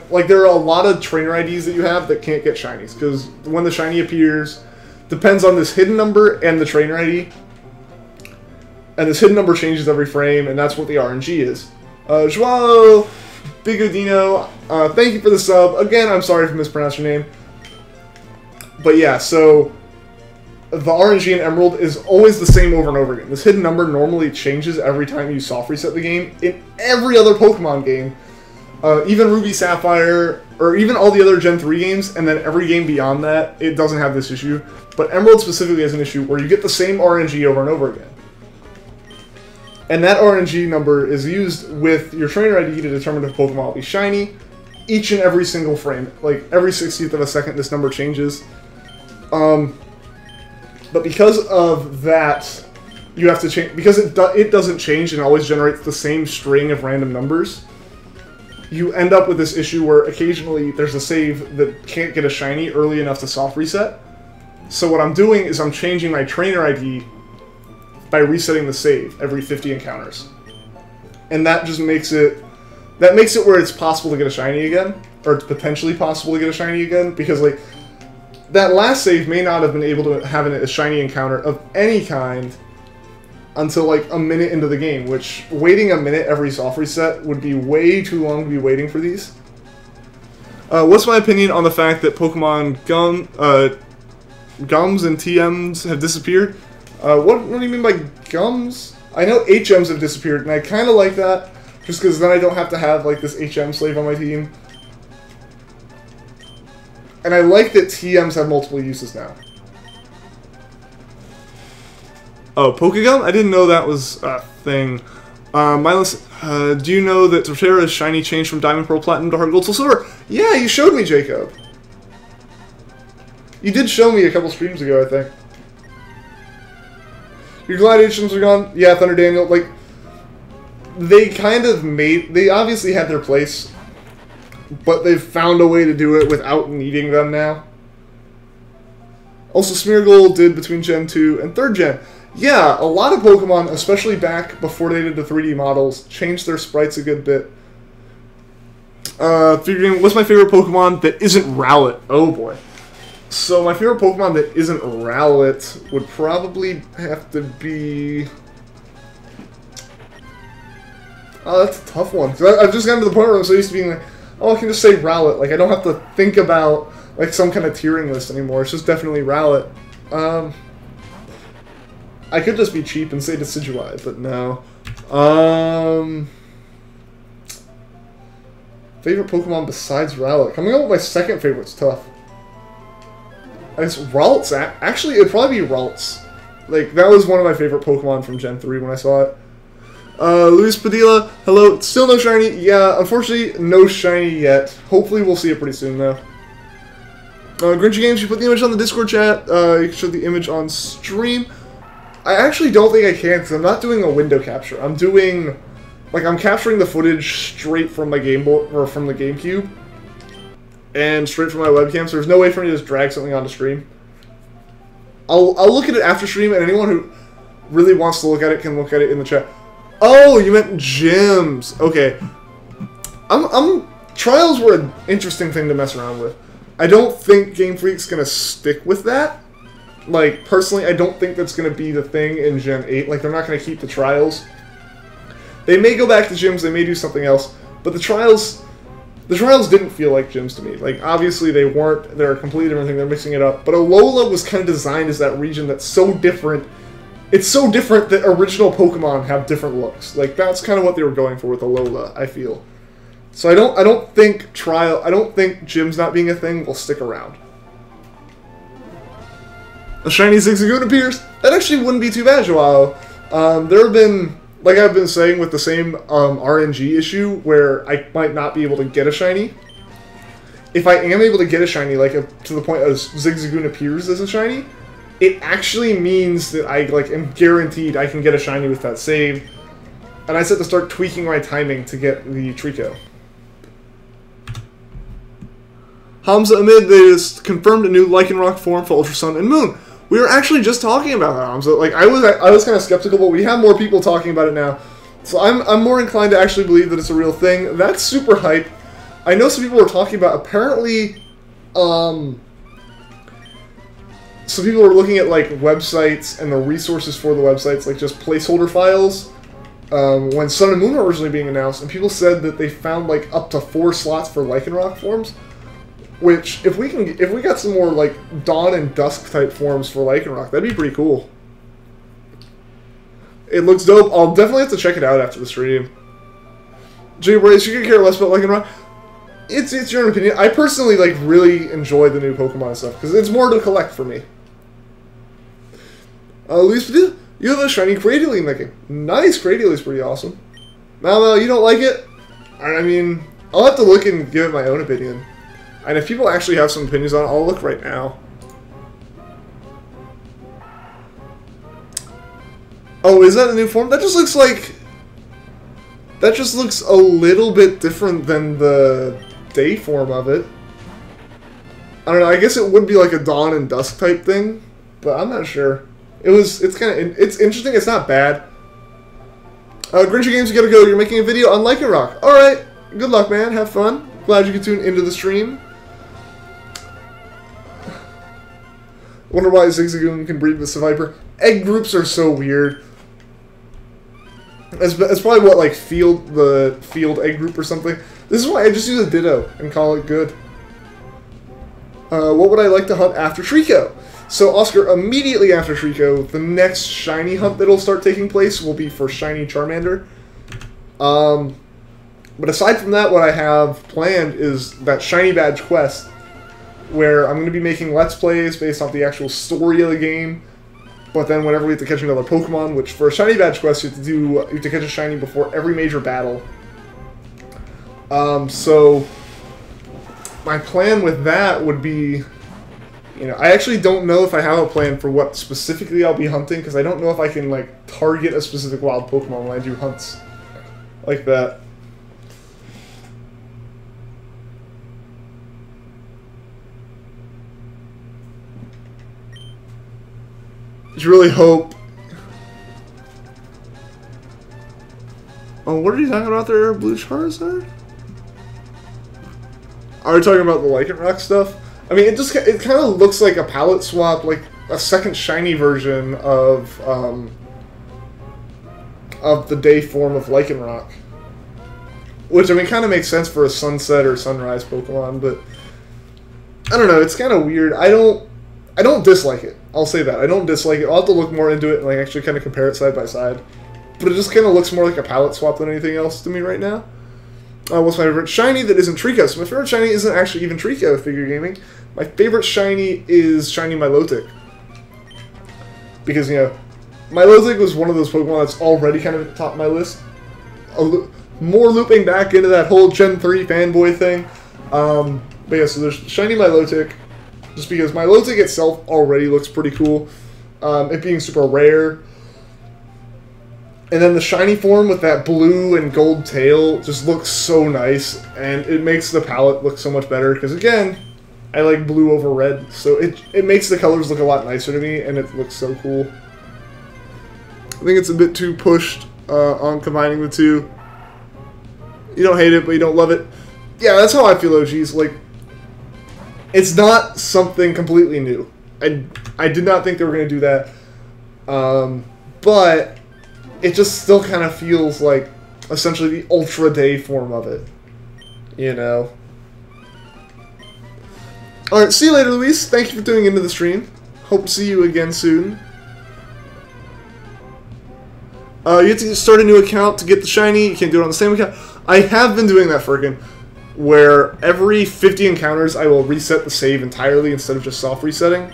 Like, there are a lot of trainer IDs that you have that can't get shinies, because when the shiny appears, depends on this hidden number and the trainer ID. And this hidden number changes every frame, and that's what the RNG is. Joao Bigodino, thank you for the sub. Again, I'm sorry if I mispronounced your name. But yeah, so the RNG in Emerald is always the same over and over again. This hidden number normally changes every time you soft reset the game. In every other Pokemon game, even Ruby Sapphire, or even all the other Gen 3 games, and then every game beyond that, it doesn't have this issue. But Emerald specifically has an issue where you get the same RNG over and over again. And that RNG number is used with your trainer ID to determine if Pokemon will be shiny. Each and every single frame, like every 60th of a second, this number changes. But because of that, you have to change, because it doesn't change and always generates the same string of random numbers. You end up with this issue where occasionally there's a save that can't get a shiny early enough to soft reset. So what I'm doing is I'm changing my trainer ID by resetting the save every 50 encounters. And that just makes it where it's possible to get a shiny again. or it's potentially possible to get a shiny again, because like that last save may not have been able to have a shiny encounter of any kind until like a minute into the game, which waiting a minute every soft reset would be way too long to be waiting for these. What's my opinion on the fact that Pokemon Gums and TMs have disappeared? What do you mean by Gums? I know HMs have disappeared, and I kind of like that, just because then I don't have to have like this HM slave on my team. And I like that TMs have multiple uses now. Oh, Pokegum? I didn't know that was a thing. Mindless, do you know that Torterra's shiny changed from Diamond, Pearl, Platinum to Heart Gold, Soul Silver? Yeah, you showed me, Jacob. You did show me a couple streams ago, I think. Your Gladiations are gone? Yeah, Thunder Daniel, like, they kind of they obviously had their place, but they've found a way to do it without needing them now. Also, Smeargle did between Gen 2 and 3rd Gen. Yeah, a lot of Pokemon, especially back before they did the 3D models, changed their sprites a good bit. Figuring, what's my favorite Pokemon that isn't Rowlet? Oh boy. So my favorite Pokemon that isn't Rowlet would probably have to be... Oh, that's a tough one. I've just gotten to the point where I'm so used to being like, oh, I can just say Rowlet. Like, I don't have to think about like some kind of tiering list anymore. It's just definitely Rowlet. I could just be cheap and say Decidueye, but no. Favorite Pokemon besides Rowlet? Coming up with my second favorite's tough. I guess Ralts, actually, it'd probably be Ralts. Like, that was one of my favorite Pokemon from Gen 3 when I saw it. Luis Padilla, hello. Still no shiny? Yeah, unfortunately, no shiny yet. Hopefully we'll see it pretty soon, though. Grinchy Games, you put the image on the Discord chat. You can show the image on stream. I actually don't think I can, because I'm not doing a window capture. I'm doing... Like, I'm capturing the footage straight from my Game Boy, or from the GameCube. And straight from my webcam, so there's no way for me to just drag something onto stream. I'll look at it after stream, and anyone who really wants to look at it can look at it in the chat. Oh, you meant gyms. Okay. Trials were an interesting thing to mess around with. I don't think Game Freak's gonna stick with that. Like, personally, I don't think that's gonna be the thing in Gen 8. Like, they're not gonna keep the trials. They may go back to gyms, they may do something else, but the trials didn't feel like gyms to me. Like, obviously they weren't, they're a completely different thing, they're mixing it up. But Alola was kind of designed as that region that's so different. It's so different that original Pokemon have different looks. Like, that's kind of what they were going for with Alola, I feel. So I don't think gyms not being a thing will stick around. A shiny Zigzagoon appears? That actually wouldn't be too bad, Joao. There have been, like I've been saying with the same RNG issue, where I might not be able to get a shiny. If I am able to get a shiny, like to the point of Zigzagoon appears as a shiny, it actually means that I am guaranteed I can get a shiny with that save. And I just have to start tweaking my timing to get the Treecko. Hamza Amid, they just confirmed a new Lycanroc form for Ultra Sun and Moon. We were actually just talking about that, Hamza. Like, I was kind of skeptical, but we have more people talking about it now. So I'm more inclined to actually believe that it's a real thing. That's super hype. I know some people were talking about, apparently, some people were looking at, like, websites and the resources for the websites, like just placeholder files, when Sun and Moon were originally being announced, and people said that they found, like, up to 4 slots for Lycanroc forms. Which, if we got some more, like, Dawn and Dusk type forms for Lycanroc, that'd be pretty cool. It looks dope. I'll definitely have to check it out after the stream. Jay Brace, you can care less about Lycanroc. It's your own opinion. I personally, like, really enjoy the new Pokemon stuff, because it's more to collect for me. Luis, you have a shiny Cradily in that game. Nice, Cradylee's pretty awesome. Now, you don't like it? I mean, I'll have to look and give it my own opinion. And if people actually have some opinions on it, I'll look right now. Oh, is that a new form? That just looks like... That just looks a little bit different than the day form of it. I don't know, I guess it would be like a Dawn and Dusk type thing, but I'm not sure. It's interesting, it's not bad. Grinchy Games, you gotta go, you're making a video on Lycanroc. Alright, good luck, man, have fun. Glad you could tune into the stream. Wonder why Zigzagoon can breed with Seviper. Egg groups are so weird. That's probably what, like, the field egg group or something. This is why I just use a Ditto and call it good. What would I like to hunt after Treecko? So, Oscar, immediately after Treecko, the next shiny hunt that'll start taking place will be for shiny Charmander. But aside from that, what I have planned is that shiny badge quest, where I'm going to be making Let's Plays based off the actual story of the game. But then whenever we have to catch another Pokemon, which for a shiny badge quest, you have to catch a shiny before every major battle. So my plan with that would be, you know, I actually don't know if I have a plan for what specifically I'll be hunting, because I don't know if I can, like, target a specific wild Pokemon when I do hunts like that. Just really hope. Oh, what are you talking about there, Blue Charizard? Are we talking about the Lycanroc stuff? I mean, it kind of looks like a palette swap, like a second shiny version of the day form of Lycanroc. Which, I mean, kind of makes sense for a sunset or sunrise Pokemon, but I don't know, it's kind of weird. I don't dislike it. I'll say that. I don't dislike it. I'll have to look more into it and, like, actually kind of compare it side by side. But it just kind of looks more like a palette swap than anything else to me right now. What's my favorite shiny that isn't Treecko? So my favorite shiny isn't actually even Treecko, figure gaming. My favorite shiny is shiny Milotic. Because, you know, Milotic was one of those Pokemon that's already kind of at the top of my list. More looping back into that whole Gen 3 fanboy thing. But yeah, so there's shiny Milotic. Just because Milotic itself already looks pretty cool. It being super rare. And then the shiny form with that blue and gold tail just looks so nice. And it makes the palette look so much better. Because again, I like blue over red. So it makes the colors look a lot nicer to me. And it looks so cool. I think it's a bit too pushed on combining the two. You don't hate it, but you don't love it. Yeah, that's how I feel, OGs. Like, it's not something completely new. I did not think they were going to do that. But it just still kind of feels like essentially the Ultra Day form of it. You know? Alright, see you later, Luis. Thank you for tuning into the stream. Hope to see you again soon. You have to start a new account to get the shiny. You can't do it on the same account. I have been doing that, frickin'. Where every 50 encounters I will reset the save entirely instead of just soft resetting.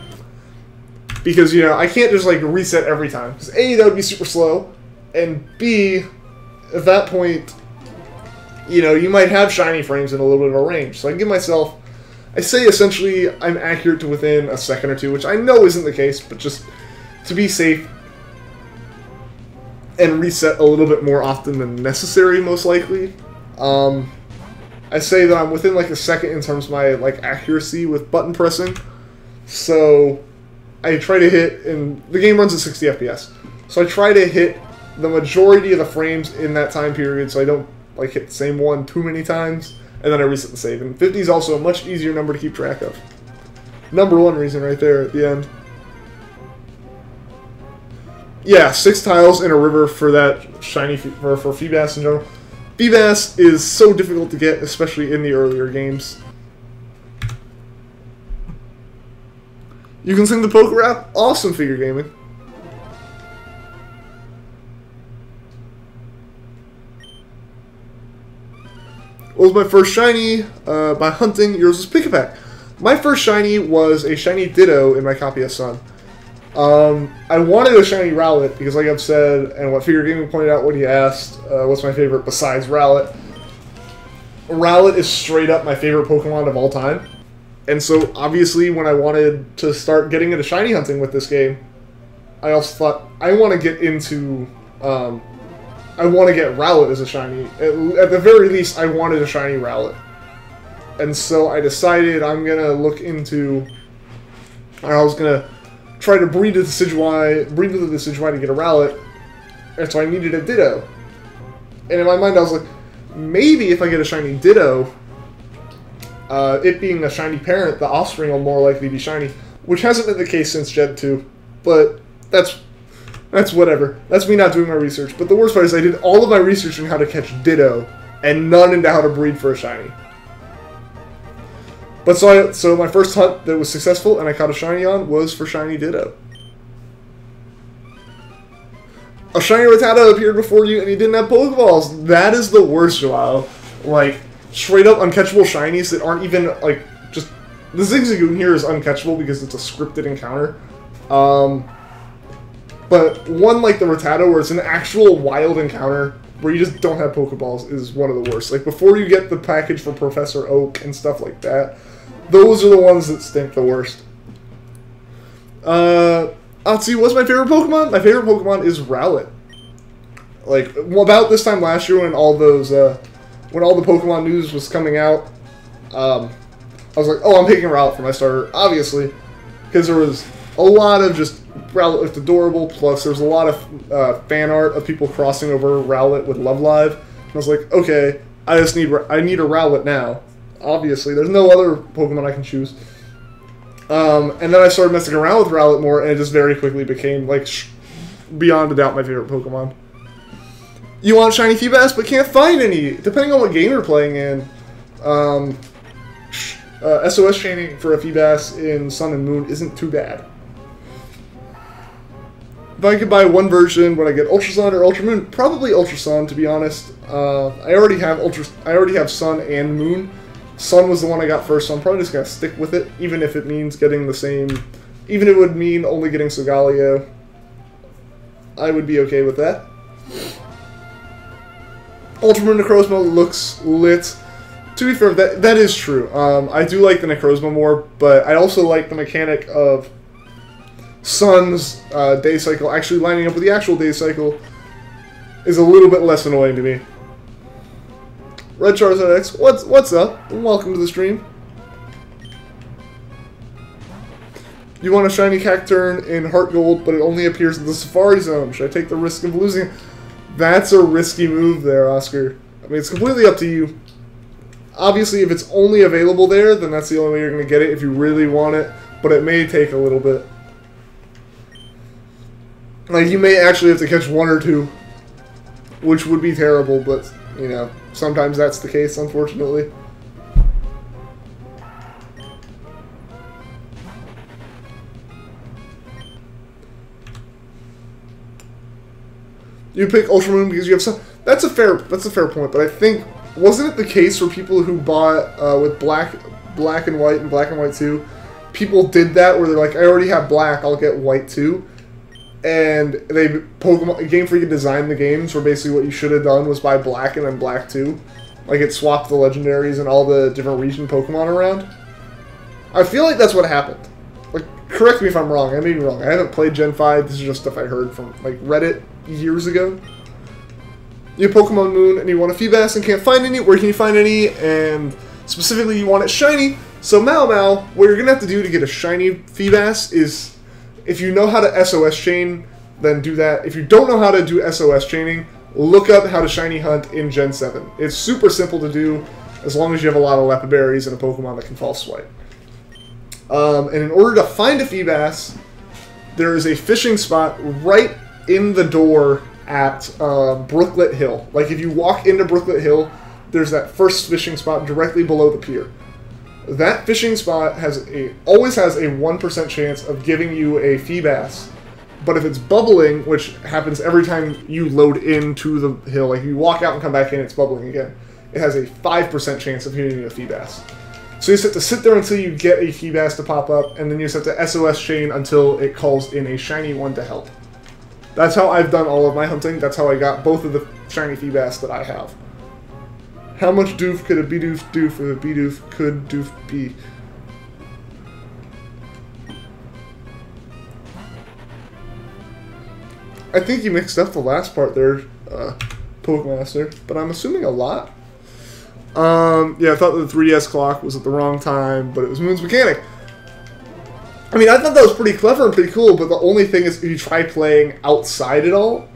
Because, you know, I can't just, like, reset every time. Because A, that would be super slow. And B, at that point, you know, you might have shiny frames in a little bit of a range. So I give myself, I say essentially I'm accurate to within a second or two, which I know isn't the case, but just to be safe and reset a little bit more often than necessary, most likely. I say that I'm within, like, a second in terms of my, like, accuracy with button pressing. So I try to hit, and the game runs at 60 FPS. So I try to hit the majority of the frames in that time period so I don't, like, hit the same one too many times, and then I reset the save. And 50 is also a much easier number to keep track of. Number one reason right there at the end. Yeah, 6 tiles in a river for that shiny, for Feebas in general. Feebas is so difficult to get, especially in the earlier games. You can sing the poker rap? Awesome, figure gaming. What was my first shiny? By hunting, yours was Pick-a-Pack. My first shiny was a shiny Ditto in my copy of Sun. I wanted a shiny Rowlet because, like I've said, and what Figure Gaming pointed out when he asked, what's my favorite besides Rowlet? Rowlet is straight up my favorite Pokemon of all time. And so, obviously, when I wanted to start getting into shiny hunting with this game, I also thought, I want to get into, I want to get Rowlet as a shiny. At the very least, I wanted a shiny Rowlet. And so I decided I'm going to look into, I was going to try to breed with the Decidueye to get a Rowlet, and so I needed a Ditto. And in my mind I was like, maybe if I get a shiny Ditto, it being a shiny parent, the offspring will more likely be shiny, which hasn't been the case since Gen 2, but that's whatever. That's me not doing my research. But the worst part is I did all of my research on how to catch Ditto, and none into how to breed for a shiny. But so my first hunt that was successful and I caught a shiny on was for shiny Ditto. A shiny Rattata appeared before you and you didn't have Pokeballs. That is the worst, Joao. Like, straight up uncatchable shinies that aren't even, like, just... The Zigzagoon here is uncatchable because it's a scripted encounter. But one like the Rattata where it's an actual wild encounter where you just don't have Pokeballs is one of the worst. Like, before you get the package for Professor Oak and stuff like that, those are the ones that stink the worst. Let's see, what's my favorite Pokemon? My favorite Pokemon is Rowlet. Like, about this time last year when all those, when all the Pokemon news was coming out, I was like, oh, I'm picking Rowlet for my starter, obviously, because there was a lot of just Rowlet looked adorable, plus there's a lot of fan art of people crossing over Rowlet with Love Live, and I was like, okay, I need a Rowlet now. Obviously, there's no other Pokemon I can choose. And then I started messing around with Rowlet more, and it just very quickly became, like, beyond a doubt my favorite Pokemon. You want shiny Feebas, but can't find any. Depending on what game you're playing in, SOS chaining for a Feebas in Sun and Moon isn't too bad. If I could buy one version, would I get Ultra Sun or Ultra Moon? Probably Ultra Sun, to be honest. I already have Sun and Moon. Sun was the one I got first, so I'm probably just gonna stick with it, even if it means getting the same. Even if it would mean only getting Solgaleo, I would be okay with that. Ultra Moon Necrozma looks lit. To be fair, that is true. I do like the Necrozma more, but I also like the mechanic of Sun's day cycle actually lining up with the actual day cycle is a little bit less annoying to me. Red Charizard X, what's up? Welcome to the stream. You want a shiny Cacturn in Heart Gold, but it only appears in the Safari Zone. Should I take the risk of losing it? That's a risky move there, Oscar. I mean, it's completely up to you. Obviously, if it's only available there, then that's the only way you're going to get it if you really want it, but it may take a little bit. Like, you may actually have to catch one or two, which would be terrible, but, you know, sometimes that's the case, unfortunately. You pick Ultra Moon because you have some. That's a fair point. But I think, wasn't it the case for people who bought with Black and White and Black and White 2? People did that where they're like, I already have Black, I'll get White too. And Game Freak had designed the games where basically what you should have done was buy Black and then Black 2. Like, it swapped the legendaries and all the different region Pokemon around. I feel like that's what happened. Like, correct me if I'm wrong. I may be wrong. I haven't played Gen 5. This is just stuff I heard from, like, Reddit years ago. You have Pokemon Moon and you want a Feebas and can't find any. Where can you find any? And specifically, you want it shiny. So, Mau, what you're going to have to do to get a shiny Feebas is, if you know how to SOS chain, then do that. If you don't know how to do SOS chaining, look up how to shiny hunt in Gen 7. It's super simple to do, as long as you have a lot of Lepa Berries and a Pokemon that can False Swipe. And in order to find a Feebas, there is a fishing spot right in the door at Brooklet Hill. Like, if you walk into Brooklet Hill, there's that first fishing spot directly below the pier. That fishing spot always has a 1% chance of giving you a Feebas. But if it's bubbling, which happens every time you load into the hill, like you walk out and come back in, it's bubbling again, it has a 5% chance of hitting you a Feebas. So you just have to sit there until you get a Feebas to pop up, and then you just have to SOS chain until it calls in a shiny one to help. That's how I've done all of my hunting. That's how I got both of the shiny Feebas that I have. How much doof could a Bidoof doof if a Bidoof could doof be? I think you mixed up the last part there, Pokemaster, but I'm assuming a lot. Yeah, I thought the 3DS clock was at the wrong time, but it was Moon's mechanic. I mean, I thought that was pretty clever and pretty cool, but the only thing is, if you try playing outside at all,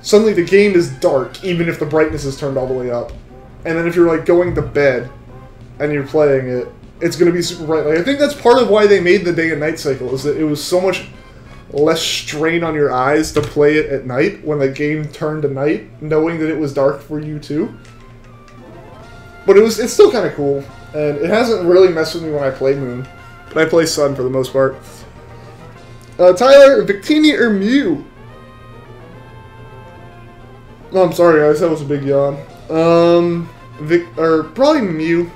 suddenly the game is dark, even if the brightness is turned all the way up. And then if you're, like, going to bed, and you're playing it, it's going to be super bright. Like, I think that's part of why they made the day and night cycle, is that it was so much less strain on your eyes to play it at night when the game turned to night, knowing that it was dark for you too. But it's still kind of cool, and it hasn't really messed with me when I play Moon, but I play Sun for the most part. Tyler, Victini or Mew? No, I'm sorry guys, that was a big yawn. Probably Mew.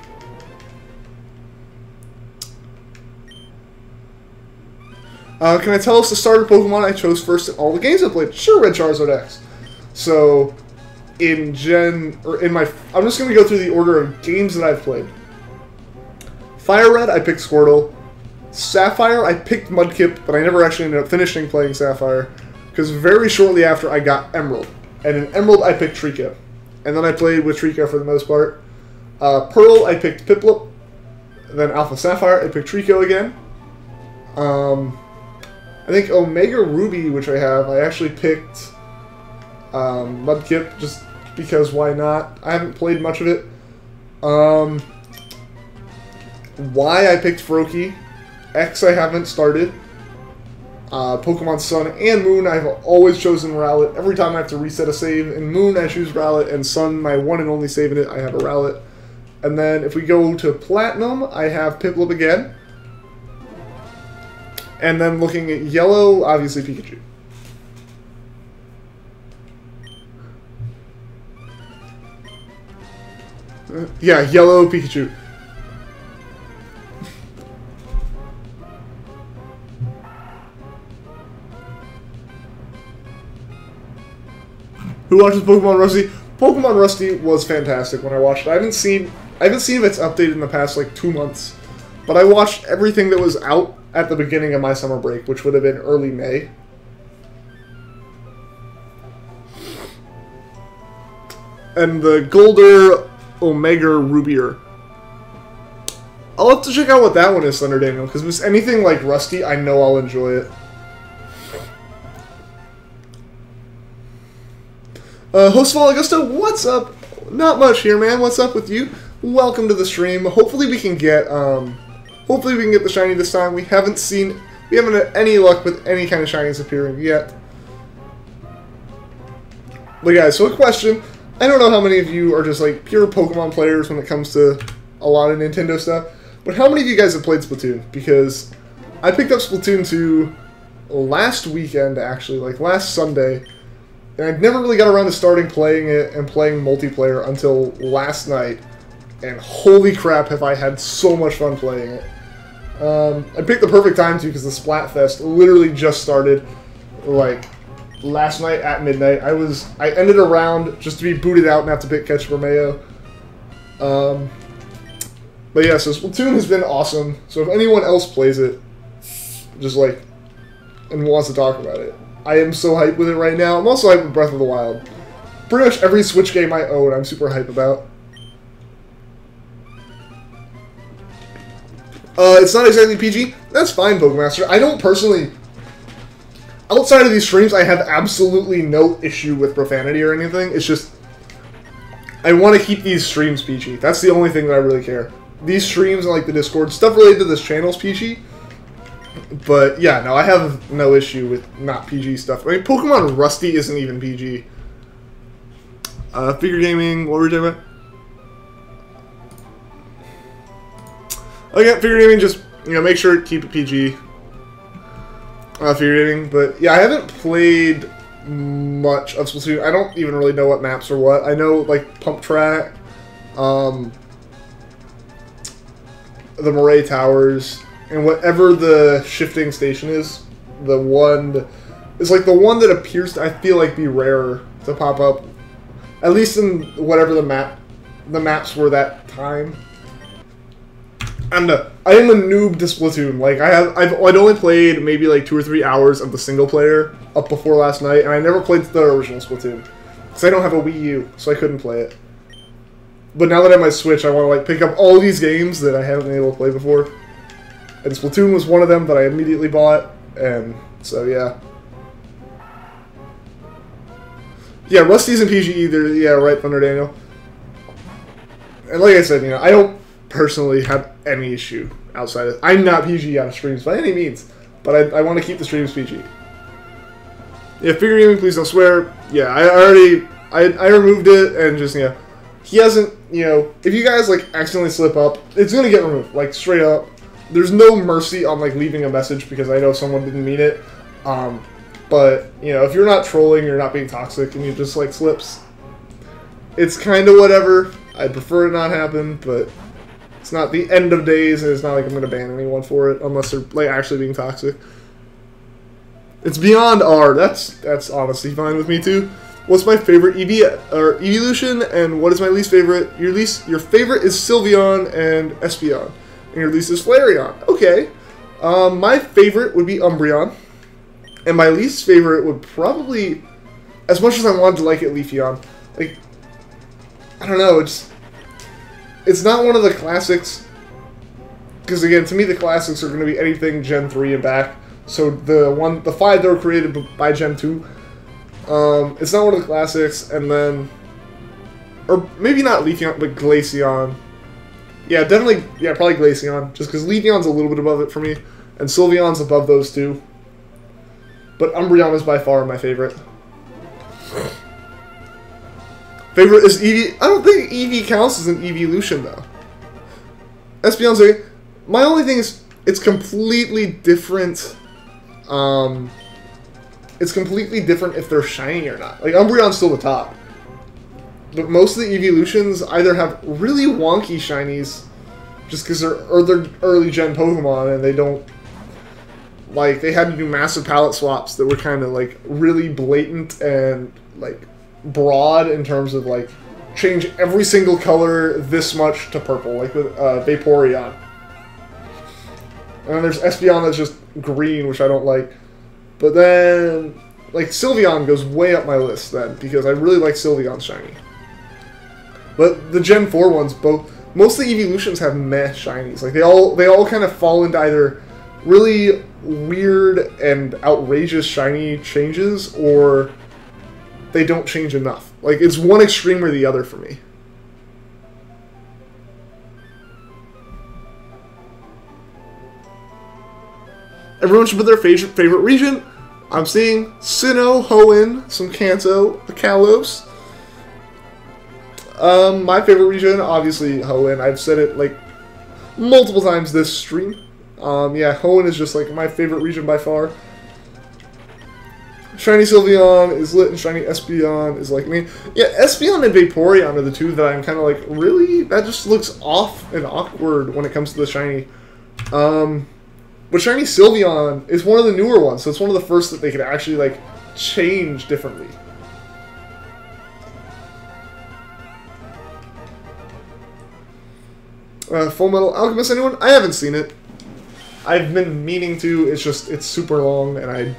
Can I tell us the starter Pokemon I chose first in all the games I played? Sure, Red Charizard X. So, I'm just going to go through the order of games that I've played. Fire Red, I picked Squirtle. Sapphire, I picked Mudkip, but I never actually ended up finishing playing Sapphire, because very shortly after I got Emerald. And in Emerald, I picked Treecko. And then I played with Treecko for the most part. Pearl, I picked Piplup. And then Alpha Sapphire, I picked Treecko again. I think Omega Ruby, which I have, I actually picked Mudkip, just because why not? I haven't played much of it. Y, I picked Froakie. X, I haven't started. Pokemon Sun and Moon, I've always chosen Rowlet. Every time I have to reset a save, in Moon I choose Rowlet, and Sun, my one and only save in it, I have a Rowlet. And then if we go to Platinum, I have Piplup again. And then looking at Yellow, obviously Pikachu. Yeah, Yellow Pikachu. Who watches Pokemon Rusty? Pokemon Rusty was fantastic when I watched it. I haven't seen if it's updated in the past like 2 months, but I watched everything that was out at the beginning of my summer break, which would have been early May. And the Golder Omega Rubier. I'll have to check out what that one is, Thunder Daniel, because if it's anything like Rusty, I know I'll enjoy it. Host of Augusta, what's up? Not much here, man. What's up with you? Welcome to the stream. Hopefully we can get the shiny this time. We haven't had any luck with any kind of shinies appearing yet. But guys, so a question. I don't know how many of you are just like pure Pokemon players when it comes to a lot of Nintendo stuff, but how many of you guys have played Splatoon? Because I picked up Splatoon 2 last weekend, actually, like last Sunday. And I've never really got around to starting playing it and playing multiplayer until last night. And holy crap, have I had so much fun playing it. I picked the perfect time, too, because the Splatfest literally just started, like, last night at midnight. I ended a round just to be booted out and have to pick Ketchup or Mayo. But yeah, so Splatoon has been awesome. So if anyone else plays it, just, like, and wants to talk about it, I am so hyped with it right now. I'm also hyped with Breath of the Wild. Pretty much every Switch game I own, I'm super hyped about. It's not exactly PG. That's fine, Pokemaster. I don't personally... Outside of these streams, I have absolutely no issue with profanity or anything. It's just... I want to keep these streams PG. That's the only thing that I really care. These streams and like the Discord, stuff related to this channel's PG. But yeah, no, I have no issue with not PG stuff. I mean, Pokemon Rusty isn't even PG. Figure gaming, what were we talking about? Okay, figure gaming, just, you know, make sure to keep it PG. Figure gaming, but yeah, I haven't played much of Splatoon. I don't even really know what maps are what. I know, like, Pump Track, the Moray Towers, and whatever the shifting station is, the one... It's like the one that appears to, I feel like, be rarer to pop up. At least in whatever the maps were that time. I am a noob to Splatoon. Like, I'd only played maybe like 2 or 3 hours of the single player up before last night, and I never played the original Splatoon. Because I don't have a Wii U, so I couldn't play it. But now that I have my Switch, I want to like pick up all these games that I haven't been able to play before. And Splatoon was one of them that I immediately bought, and so yeah. Yeah, Rusty's in PG either. Yeah, right, Thunder Daniel. And like I said, you know, I don't personally have any issue outside of... I'm not PG on streams by any means, but I want to keep the streams PG. Yeah, figure gaming, please don't swear. Yeah, I removed it, and just, you know, he hasn't, you know, if you guys, like, accidentally slip up, it's gonna get removed, like, straight up. There's no mercy on, like, leaving a message, because I know someone didn't mean it. But, you know, if you're not trolling, you're not being toxic, and you just, like, slips, it's kind of whatever. I'd prefer it not happen, but it's not the end of days, and it's not like I'm gonna ban anyone for it, unless they're, like, actually being toxic. It's beyond R. That's honestly fine with me too. What's my favorite evolution, and what is my least favorite? Your favorite is Sylveon and Espeon, and your least is Flareon. Okay. My favorite would be Umbreon, and my least favorite would probably, as much as I wanted to like it, Leafeon. Like, I don't know. It's not one of the classics, because again, to me, the classics are going to be anything Gen 3 and back. So the 5 that were created by Gen 2, it's not one of the classics, and then, or maybe not Leafeon, but Glaceon. Yeah, definitely, yeah, probably Glaceon, just because Leafeon's a little bit above it for me, and Sylveon's above those two. But Umbreon is by far my favorite. Favorite is Eevee. I don't think Eevee counts as an evolution, though. Espeon's a... My only thing is, it's completely different... it's completely different if they're shiny or not. Like, Umbreon's still the top. But most of the evolutions either have really wonky shinies, just because they're early gen Pokemon, and they don't... Like, they had to do massive palette swaps that were kind of, like, really blatant and, like, broad in terms of, like, change every single color this much to purple, like with Vaporeon. And then there's Espeon that's just green, which I don't like. But then, like, Sylveon goes way up my list then, because I really like Sylveon's shiny. But the Gen 4 ones, most of the evolutions have meh shinies. Like, they all kind of fall into either really weird and outrageous shiny changes, or they don't change enough. Like, it's one extreme or the other for me. Everyone should put their favorite region. I'm seeing Sinnoh, Hoenn, some Kanto, a Kalos. My favorite region, obviously Hoenn. I've said it like multiple times this stream. Yeah, Hoenn is just like my favorite region by far. Shiny Sylveon is lit, and Shiny Espeon is like me. Yeah, Espeon and Vaporeon are the two that I'm kind of like, really? That just looks off and awkward when it comes to the shiny. But Shiny Sylveon is one of the newer ones, so it's one of the first that they could actually, like, change differently. Full Metal Alchemist, anyone? I haven't seen it. I've been meaning to, it's just, it's super long, and I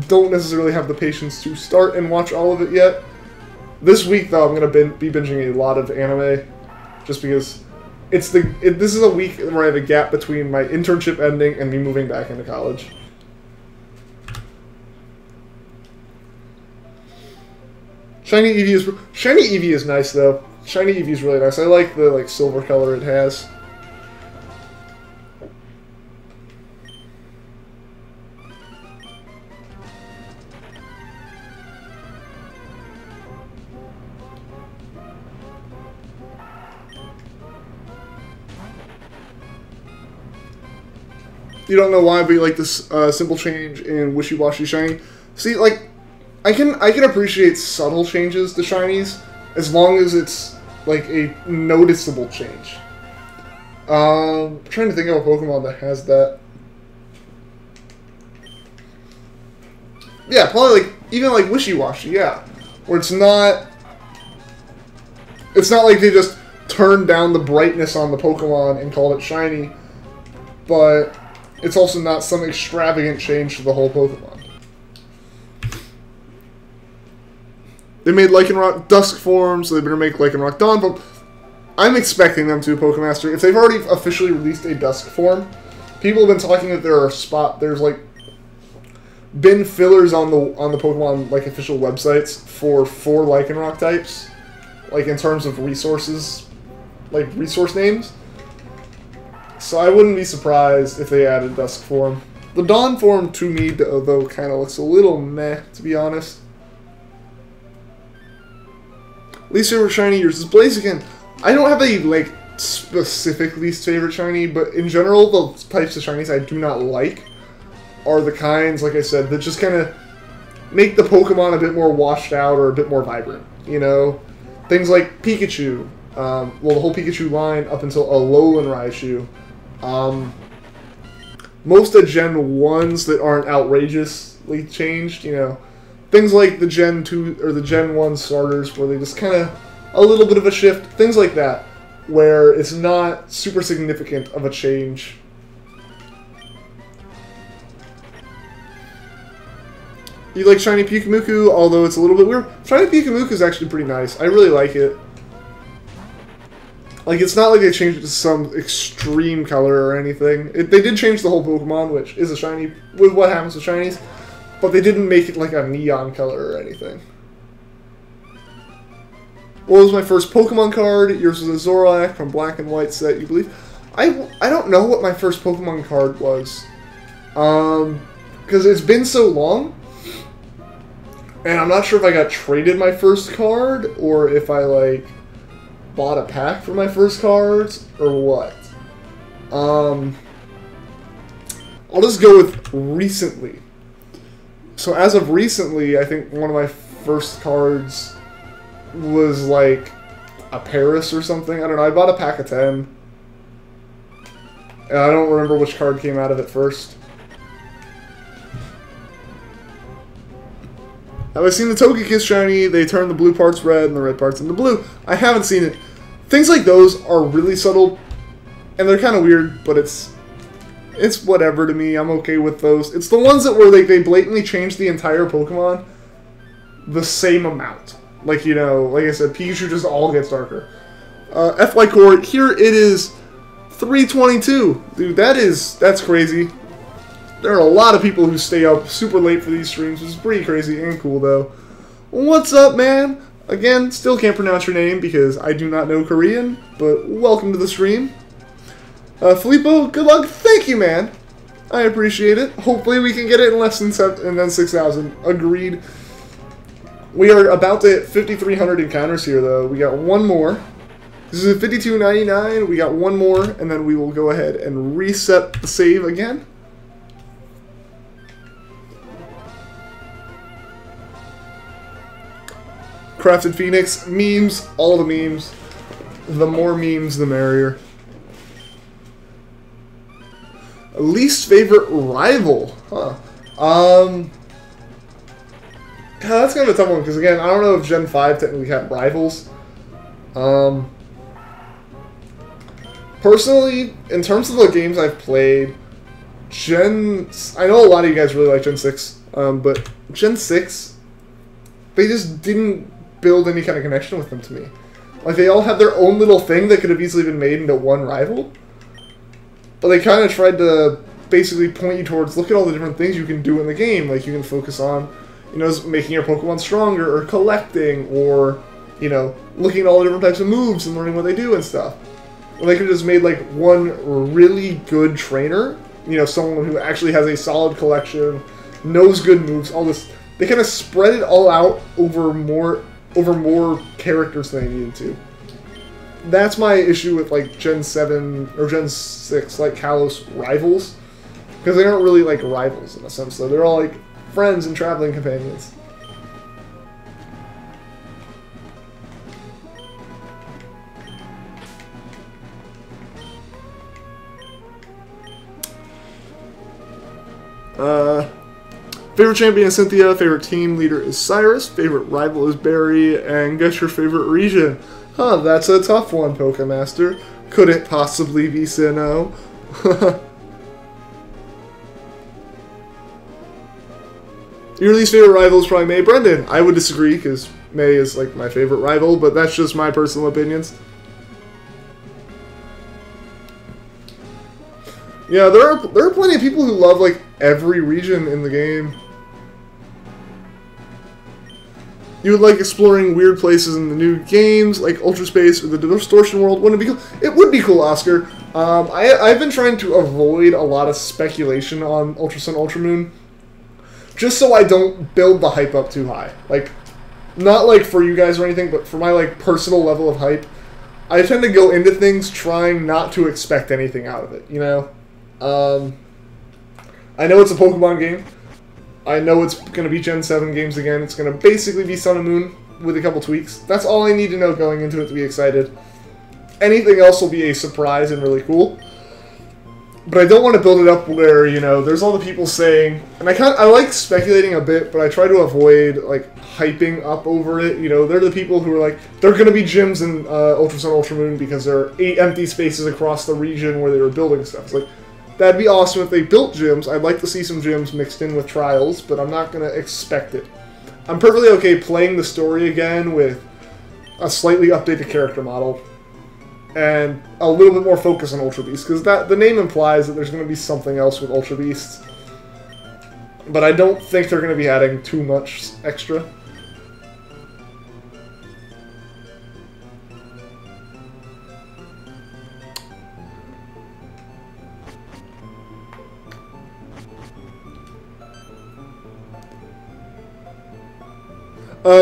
don't necessarily have the patience to start and watch all of it yet. This week, though, I'm going to be binging a lot of anime, just because this is a week where I have a gap between my internship ending and me moving back into college. Shiny Eevee is nice, though. Shiny Eevee is really nice. I like the silver color it has. You don't know why, but you like this simple change in Wishy-Washy Shiny. See, like, I can appreciate subtle changes to Shinies as long as it's like a noticeable change. I'm trying to think of a Pokemon that has that. Yeah, probably like even like Wishy-Washy, yeah, where it's not like they just turned down the brightness on the Pokemon and called it shiny, but it's also not some extravagant change to the whole Pokemon. They made Lycanroc Dusk form, so they better make Lycanroc Dawn form. I'm expecting them to, Pokemaster. If they've already officially released a Dusk form, people have been talking that there's like been fillers on the Pokemon like official websites for 4 Lycanroc types, like in terms of resources, like resource names. So I wouldn't be surprised if they added Dusk form. The Dawn form to me, though, kind of looks a little meh, to be honest. Least favorite shiny, yours is Blaziken. I don't have a, like, specific least favorite shiny, but in general, the types of shinies I do not like are the kinds, like I said, that just kind of make the Pokemon a bit more washed out or a bit more vibrant, you know? Things like Pikachu, well, the whole Pikachu line up until Alolan Raichu. Most of Gen 1s that aren't outrageously changed, you know? Things like the Gen 2 or the Gen 1 starters where they just kind of a little bit of a shift, things like that, where it's not super significant of a change. You like Shiny Pikamuku, although it's a little bit weird. Shiny Pikamuku is actually pretty nice. I really like it. Like, it's not like they changed it to some extreme color or anything. They did change the whole Pokemon, which is a shiny, with what happens with shinies, but they didn't make it like a neon color or anything. What was my first Pokemon card? Yours was a Zoroark from Black and White set, you believe? I don't know what my first Pokemon card was. Because it's been so long. And I'm not sure if I got traded my first card, or if I, like, bought a pack for my first cards, or what. I'll just go with recently. So as of recently, I think one of my first cards was, like, a Paris or something. I don't know, I bought a pack of 10. And I don't remember which card came out of it first. Have I seen the Togekiss shiny? They turn the blue parts red and the red parts into blue. I haven't seen it. Things like those are really subtle, and they're kind of weird, but it's whatever to me. I'm okay with those. It's the ones that were like they blatantly changed the entire Pokemon the same amount. Like, you know, like I said, Pikachu just all gets darker. FY Core, here it is 3:22. Dude, that's crazy. There are a lot of people who stay up super late for these streams, which is pretty crazy and cool, though. What's up, man? Again, still can't pronounce your name because I do not know Korean, but welcome to the stream. Filippo, good luck. Thank you, man. I appreciate it. Hopefully we can get it in less than 6,000. Agreed. We are about to hit 5,300 encounters here, though. We got one more. This is a 52.99. We got one more, and then we will go ahead and reset the save again. Crafted Phoenix, memes, all the memes. The more memes, the merrier. Least favorite rival? Huh. God, that's kind of a tough one, because again, I don't know if Gen 5 technically had rivals. Personally, in terms of the games I've played, I know a lot of you guys really like Gen 6, but Gen 6, they just didn't build any kind of connection with them to me. Like, they all had their own little thing that could have easily been made into one rival. But they kind of tried to basically point you towards, look at all the different things you can do in the game. Like, you can focus on, you know, making your Pokemon stronger, or collecting, or, you know, looking at all the different types of moves and learning what they do and stuff. And they could have just made, like, one really good trainer, you know, someone who actually has a solid collection, knows good moves, all this. They kind of spread it all out over more characters than they needed to. That's my issue with, like, Gen 7 or Gen 6, like, Kalos rivals. Because they aren't really, like, rivals in a sense, though. They're all, like, friends and traveling companions. Favorite champion is Cynthia, favorite team leader is Cyrus, favorite rival is Barry, and guess your favorite region? Huh, that's a tough one, Pokemaster. Could it possibly be Sinnoh? Your least favorite rival is probably May. Brendan, I would disagree, because May is, like, my favorite rival, but that's just my personal opinions. Yeah, there are plenty of people who love, like, every region in the game. You would like exploring weird places in the new games, like Ultra Space or the Distortion World. Wouldn't it be cool? It would be cool, Oscar. I've been trying to avoid a lot of speculation on Ultra Sun, Ultra Moon, just so I don't build the hype up too high. Like, not like for you guys or anything, but for my like personal level of hype, I tend to go into things trying not to expect anything out of it, you know? I know it's a Pokemon game. I know it's going to be Gen 7 games again. It's going to basically be Sun and Moon with a couple tweaks. That's all I need to know going into it to be excited. Anything else will be a surprise and really cool. But I don't want to build it up where, you know, there's all the people saying, and I like speculating a bit, but I try to avoid, like, hyping up over it. You know, they're the people who are like, there are going to be gyms in Ultra Sun, Ultra Moon because there are 8 empty spaces across the region where they were building stuff. It's like, that'd be awesome if they built gyms. I'd like to see some gyms mixed in with trials, but I'm not going to expect it. I'm perfectly okay playing the story again with a slightly updated character model and a little bit more focus on Ultra Beasts, because the name implies that there's going to be something else with Ultra Beasts. But I don't think they're going to be adding too much extra.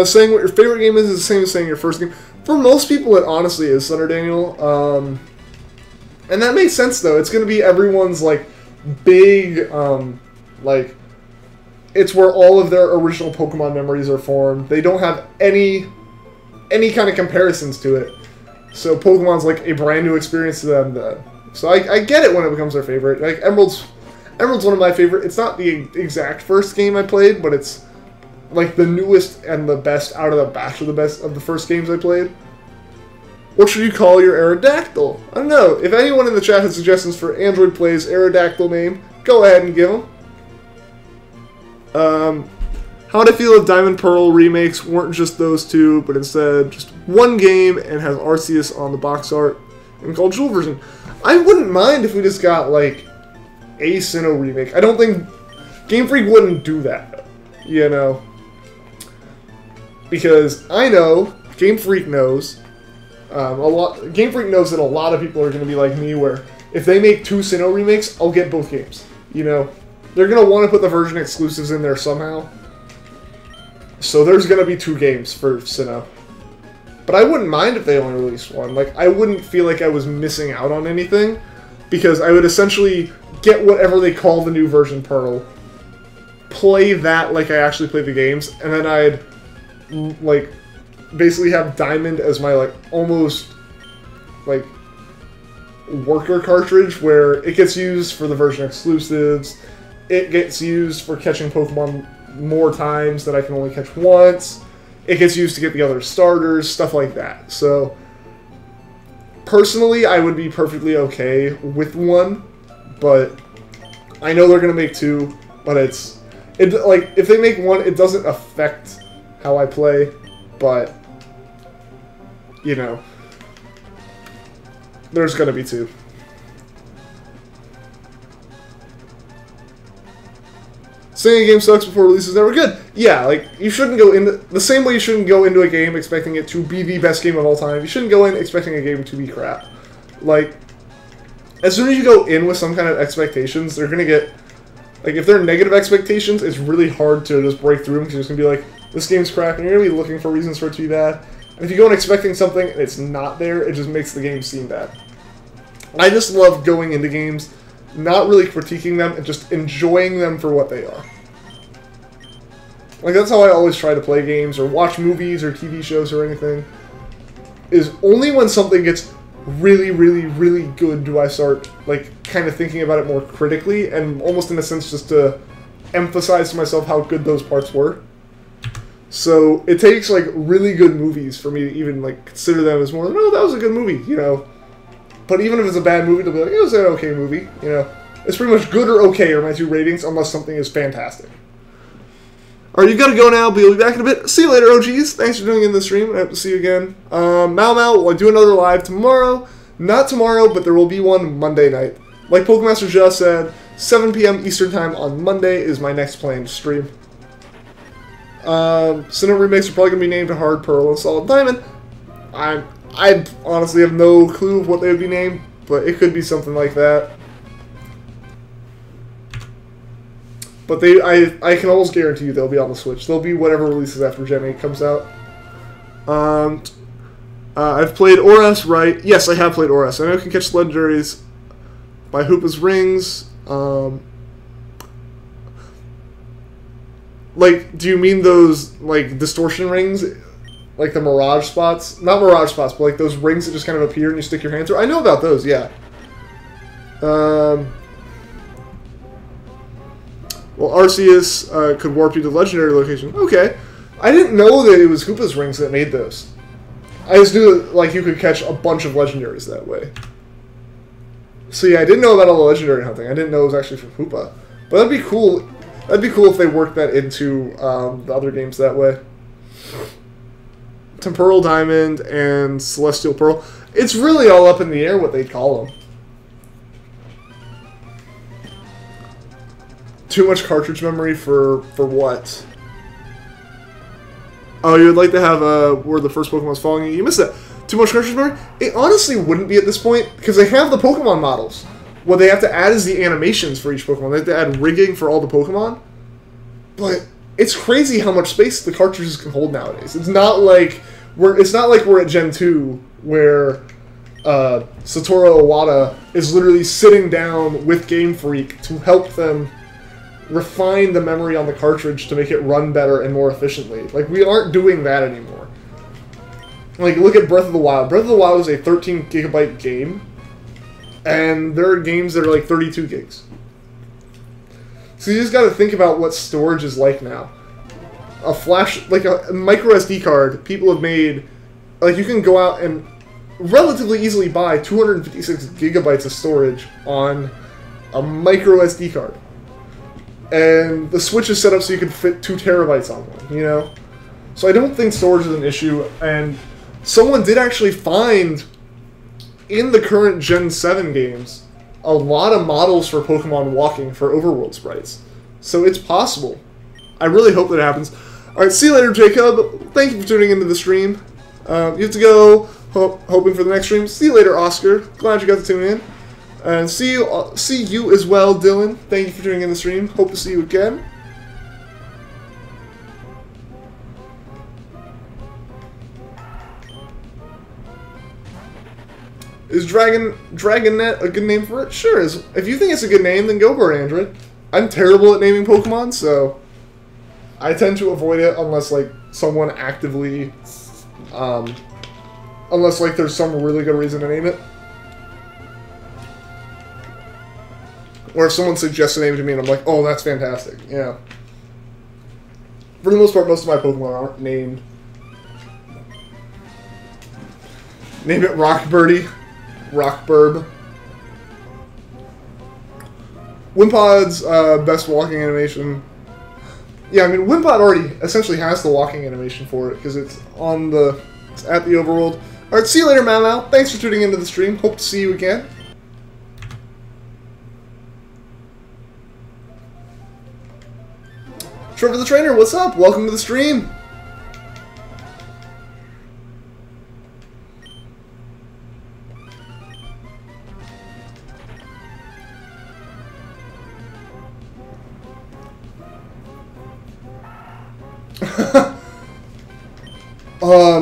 Saying what your favorite game is the same as saying your first game. For most people, it honestly is Thunder Daniel. And that makes sense, though. It's going to be everyone's, like, big, like, it's where all of their original Pokemon memories are formed. They don't have any kind of comparisons to it. So Pokemon's, like, a brand new experience to them. So I get it when it becomes their favorite. Like, Emerald's one of my favorite. It's not the exact first game I played, but it's like the newest and the best out of the batch of the best of the first games I played. What should you call your Aerodactyl? I don't know. If anyone in the chat has suggestions for Android Play's Aerodactyl name, go ahead and give them. How would I feel if Diamond Pearl remakes weren't just those two, but instead just one game and has Arceus on the box art and called Jewel version? I wouldn't mind if we just got like a Sinnoh remake. I don't think Game Freak wouldn't do that, you know. Because I know, Game Freak knows, Game Freak knows that a lot of people are going to be like me, where if they make 2 Sinnoh remakes, I'll get both games. You know, they're going to want to put the version exclusives in there somehow. So there's going to be 2 games for Sinnoh. But I wouldn't mind if they only released one. Like, I wouldn't feel like I was missing out on anything, because I would essentially get whatever they call the new version Pearl, play that like I actually played the games, and then I'd like basically have Diamond as my like almost like worker cartridge, where it gets used for the version exclusives, it gets used for catching Pokemon more times that I can only catch once, it gets used to get the other starters, stuff like that. So personally I would be perfectly okay with one, but I know they're gonna make 2, but like if they make 1, it doesn't affect how I play, but, you know, there's gonna be 2. Saying a game sucks before release is never good. Yeah, like, you shouldn't go into, the same way you shouldn't go into a game expecting it to be the best game of all time, you shouldn't go in expecting a game to be crap. Like, as soon as you go in with some kind of expectations, they're gonna get, like, if they're negative expectations, it's really hard to just break through them, because it's gonna be like, this game's crap, and you're going to be looking for reasons for it to be bad. And if you go in expecting something and it's not there, it just makes the game seem bad. I just love going into games, not really critiquing them, and just enjoying them for what they are. Like, that's how I always try to play games, or watch movies, or TV shows, or anything. Is only when something gets really, really, really good do I start, like, kind of thinking about it more critically, and almost in a sense just to emphasize to myself how good those parts were. So it takes like really good movies for me to even like consider them as more, no, that was a good movie, you know. But even if it's a bad movie, they'll be like, it was an okay movie, you know. It's pretty much good or okay are my 2 ratings, unless something is fantastic. Alright, you gotta go now, but you'll be back in a bit. See you later, OGs. Thanks for doing it in the stream. I hope to see you again. Mau, will I do another live tomorrow? Not tomorrow, but there will be one Monday night. Like Pokemaster just said, 7 p.m. Eastern Time on Monday is my next planned stream. Sinnoh remakes are probably going to be named Hard Pearl and Solid Diamond. I honestly have no clue of what they would be named, but it could be something like that. But I can almost guarantee you they'll be on the Switch. They'll be whatever releases after Gen 8 comes out. I've played Oras, right? Yes, I have played Oras. I know you can catch legendaries by Hoopa's rings. Like, do you mean those, like, distortion rings? Like the mirage spots? Not mirage spots, but like those rings that just kind of appear and you stick your hand through? I know about those, yeah. Well, Arceus could warp you to legendary location. Okay. I didn't know that it was Hoopa's rings that made those. I just knew that, like, you could catch a bunch of legendaries that way. So yeah, I didn't know about all the legendary hunting. I didn't know it was actually from Hoopa. But that'd be cool. That'd be cool if they worked that into the other games that way. Temporal Diamond and Celestial Pearl. It's really all up in the air what they'd call them. Too much cartridge memory for what? Oh, you would like to have where the first Pokemon's following you? You missed that. Too much cartridge memory? It honestly wouldn't be at this point, because they have the Pokemon models. What they have to add is the animations for each Pokemon. They have to add rigging for all the Pokemon. But it's crazy how much space the cartridges can hold nowadays. It's not like we're at Gen 2, where Satoru Iwata is literally sitting down with Game Freak to help them refine the memory on the cartridge to make it run better and more efficiently. Like, we aren't doing that anymore. Like, look at Breath of the Wild. Breath of the Wild is a 13 gigabyte game, and there are games that are like 32 gigs. So you just gotta think about what storage is like now. A flash, like a micro SD card, people have made, like, you can go out and relatively easily buy 256 gigabytes of storage on a micro SD card. And the Switch is set up so you can fit 2 terabytes on one, you know? So I don't think storage is an issue, and someone did actually find, in the current Gen 7 games, a lot of models for Pokemon walking for overworld sprites. So it's possible. I really hope that happens. Alright, see you later, Jacob. Thank you for tuning into the stream. You have to go, hoping for the next stream. See you later, Oscar. Glad you got to tune in. And see you as well, Dylan. Thank you for tuning in the stream. Hope to see you again. Is Dragonnet a good name for it? Sure. If you think it's a good name, then go for it, Android. I'm terrible at naming Pokemon, so I tend to avoid it unless, like, someone actively, unless, like, there's some really good reason to name it. Or if someone suggests a name to me and I'm like, oh, that's fantastic. Yeah. For the most part, most of my Pokemon aren't named. Name it Rockbirdie. Rockburb. Wimpod's best walking animation. Yeah, I mean, Wimpod already essentially has the walking animation for it because it's at the overworld. Alright, see you later, Mau. Thanks for tuning into the stream. Hope to see you again. Trevor the Trainer, what's up? Welcome to the stream.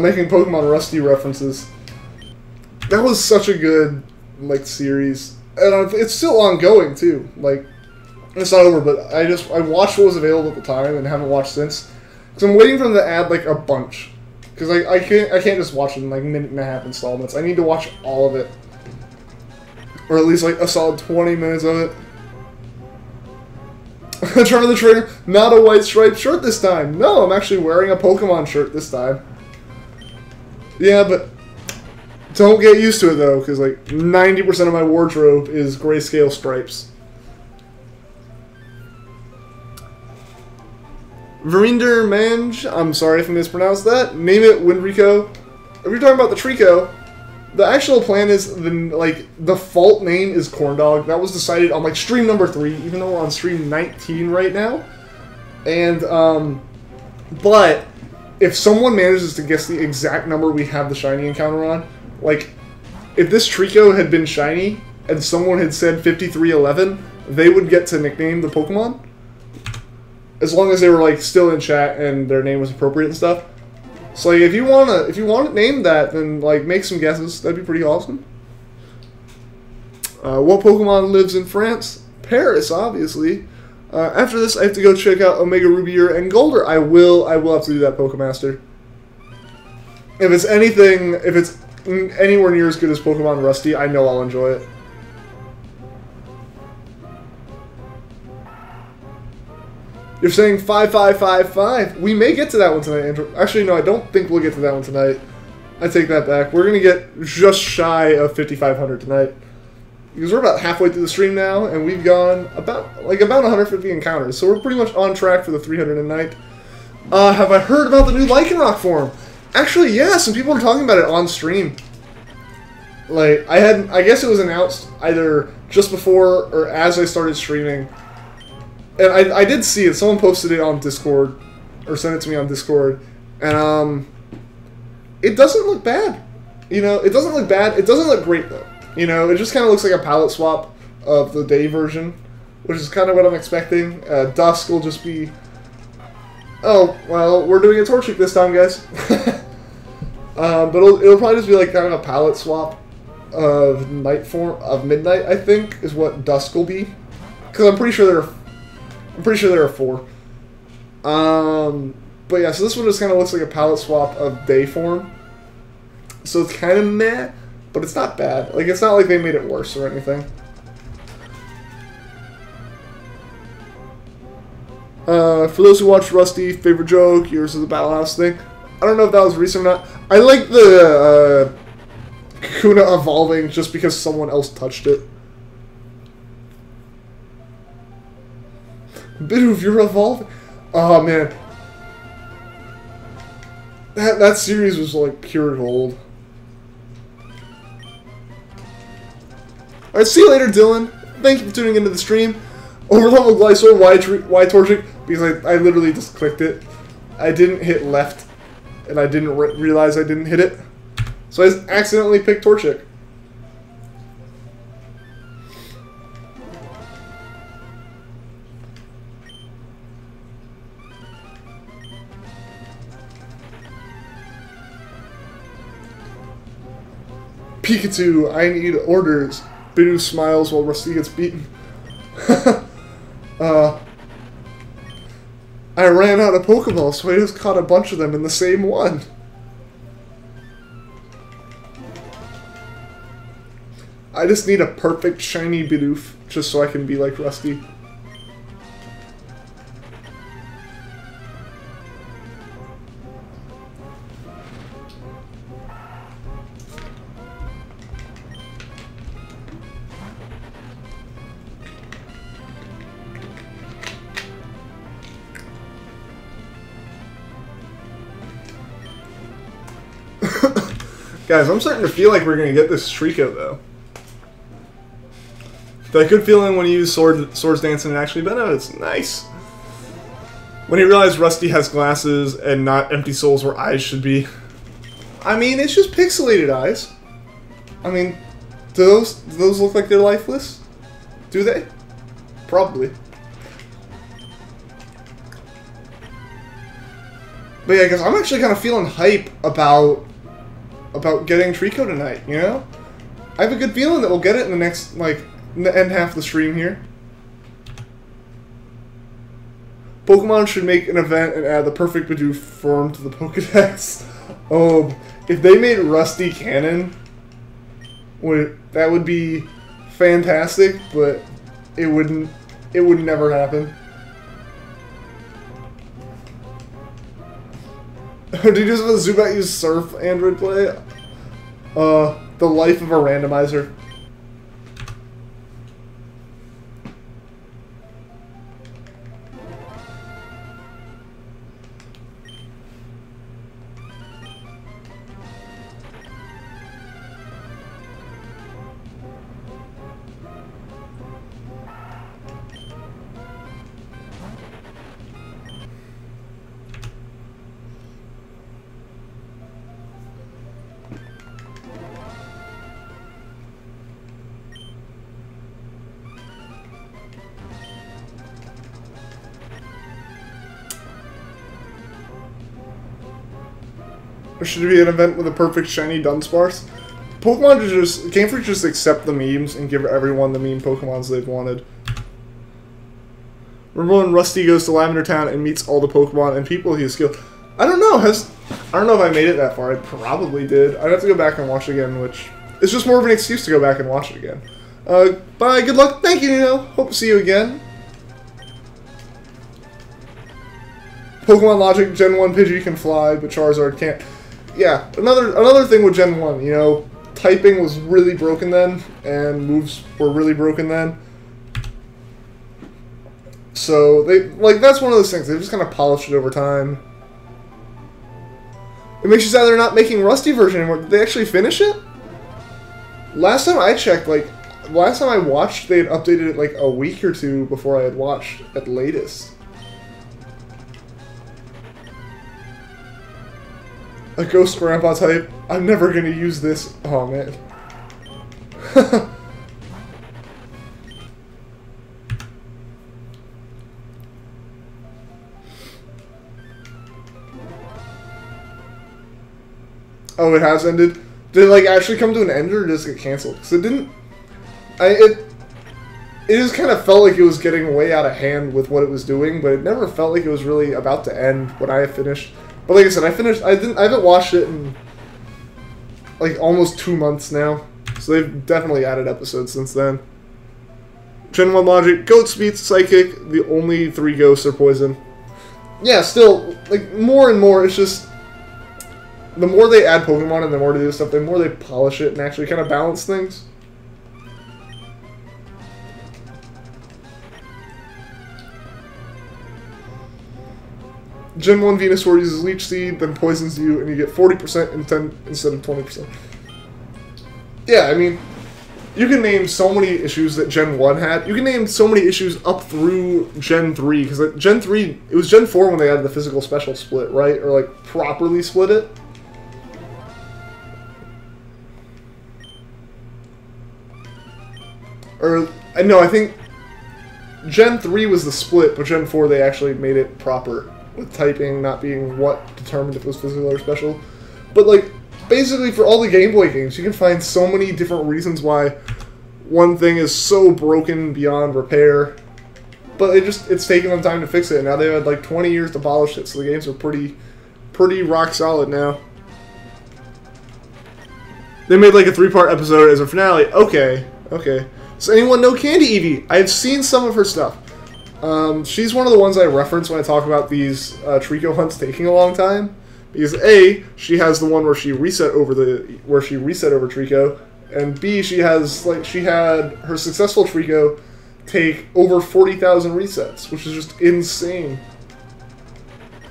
Making Pokemon Rusty references. That was such a good, like, series. And it's still ongoing, too. Like, it's not over, but I watched what was available at the time and haven't watched since. Because I'm waiting for them to add, like, a bunch. Because I can't just watch it in, like, minute and a half installments. I need to watch all of it. Or at least, like, a solid 20 minutes of it. Trevor the Trainer, not a white striped shirt this time. No, I'm actually wearing a Pokemon shirt this time. Yeah, but don't get used to it, though, because, like, 90% of my wardrobe is grayscale stripes. Verinder Mange, I'm sorry if I mispronounced that. Name it Winrico. If you're talking about the Treecko, the actual plan is, the default name is Corndog. That was decided on, like, stream number 3, even though we're on stream 19 right now. And, but if someone manages to guess the exact number we have the shiny encounter on, like, if this Treecko had been shiny and someone had said 5311, they would get to nickname the Pokemon. As long as they were like still in chat and their name was appropriate and stuff. So like, if you wanna name that, then like make some guesses. That'd be pretty awesome. What Pokemon lives in France? Paris, obviously. After this, I have to go check out Omega Rubier and Golder. I will have to do that, Pokemaster. If it's anywhere near as good as Pokemon Rusty, I know I'll enjoy it. You're saying 5555. We may get to that one tonight, Andrew. Actually, no, I don't think we'll get to that one tonight. I take that back. We're going to get just shy of 5,500 tonight. Because we're about halfway through the stream now, and we've gone about 150 encounters. So we're pretty much on track for the 300 a night. Have I heard about the new Lycanroc form? Actually, yeah, some people were talking about it on stream. Like, I guess it was announced either just before or as I started streaming. And I did see it. Someone posted it on Discord, or sent it to me on Discord, and it doesn't look bad. You know, it doesn't look bad. It doesn't look great though. You know, it just kind of looks like a palette swap of the day version, which is kind of what I'm expecting. Dusk will just be. Oh well, we're doing a Torchic this time, guys. But it'll probably just be like kind of a palette swap of midnight. I think is what Dusk will be, because I'm pretty sure there are 4. But yeah, so this one just kind of looks like a palette swap of day form. So it's kind of meh, but it's not bad. Like, it's not like they made it worse or anything. For those who watched Rusty, favorite joke, yours is the Battle House thing. I don't know if that was recent or not. I like the Kakuna evolving just because someone else touched it. Bidoof, you're evolving. Oh man, that series was like pure gold. All right, see you later, Dylan. Thank you for tuning into the stream. Overlevel Glysaur, why Torchic? Because I literally just clicked it. I didn't hit left, and I didn't realize I didn't hit it, so I accidentally picked Torchic. Pikachu, I need orders. Bidoof smiles while Rusty gets beaten. I ran out of Pokeballs, so I just caught a bunch of them in the same one. I just need a perfect shiny Bidoof, just so I can be like Rusty. Guys, I'm starting to feel like we're going to get this Treecko, though. That good feeling when you use Swords Dance and it actually benefits. Nice. When he realized Rusty has glasses and not empty souls where eyes should be. I mean, it's just pixelated eyes. I mean, do those look like they're lifeless? Do they? Probably. But yeah, because I'm actually kind of feeling hype about getting Treecko tonight, you know? I have a good feeling that we'll get it in the next, like, in the end half of the stream here. Pokemon should make an event and add the perfect Bidoof form to the Pokedex. Oh, if they made Rusty canon, that would be fantastic, but it would never happen. Did you just zoom out use Surf Android play? The life of a randomizer. There should be an event with a perfect shiny Dunsparce. Pokemon Game Freak just accept the memes and give everyone the meme Pokemons they've wanted. Remember when Rusty goes to Lavender Town and meets all the Pokemon and people he has killed? I don't know. I don't know if I made it that far. I probably did. I'd have to go back and watch it again, which is just more of an excuse to go back and watch it again. Bye. Good luck. Thank you, Nino. Hope to see you again. Pokemon Logic, Gen 1 Pidgey can fly, but Charizard can't. Yeah, another thing with Gen 1, you know, typing was really broken then, and moves were really broken then. So, that's one of those things. They just kind of polished it over time. It makes you sad they're not making Rusty version anymore. Did they actually finish it? Last time I checked, last time I watched, they had updated it like a week or two before I had watched at the latest. A Ghost Grandpa type. I'm never gonna use this. Oh, man. Oh, it has ended? Did it, actually come to an end, or does it get canceled? Because it didn't... It just kind of felt like it was getting way out of hand with what it was doing, but it never felt like it was really about to end when I finished. But like I said, I haven't watched it in almost 2 months now. So they've definitely added episodes since then. Gen 1 Logic, Goat Speed, Psychic, the only 3 ghosts are poison. Yeah, still, more and more, it's just... The more they add Pokemon and the more they do stuff, the more they polish it and actually kind of balance things. Gen 1 Venusaur uses Leech Seed, then poisons you, and you get 40% instead of 20%. Yeah, I mean, you can name so many issues that Gen 1 had. You can name so many issues up through Gen 3, because Gen 3, it was Gen 4 when they added the physical special split, right? Or, properly split it. Or, no, I think Gen 3 was the split, but Gen 4 they actually made it proper. With typing not being what determined if it was physical or special. But, basically for all the Game Boy games, you can find so many different reasons why one thing is so broken beyond repair. But it's taken them time to fix it, and now they've had, 20 years to polish it, so the games are pretty rock solid now. They made, a 3-part episode as a finale. Okay. Does anyone know Candy Eevee? I've seen some of her stuff. She's one of the ones I reference when I talk about these Treecko hunts taking a long time, because A, she has the one where she reset over Treecko, and B, she had her successful Treecko take over 40,000 resets, which is just insane.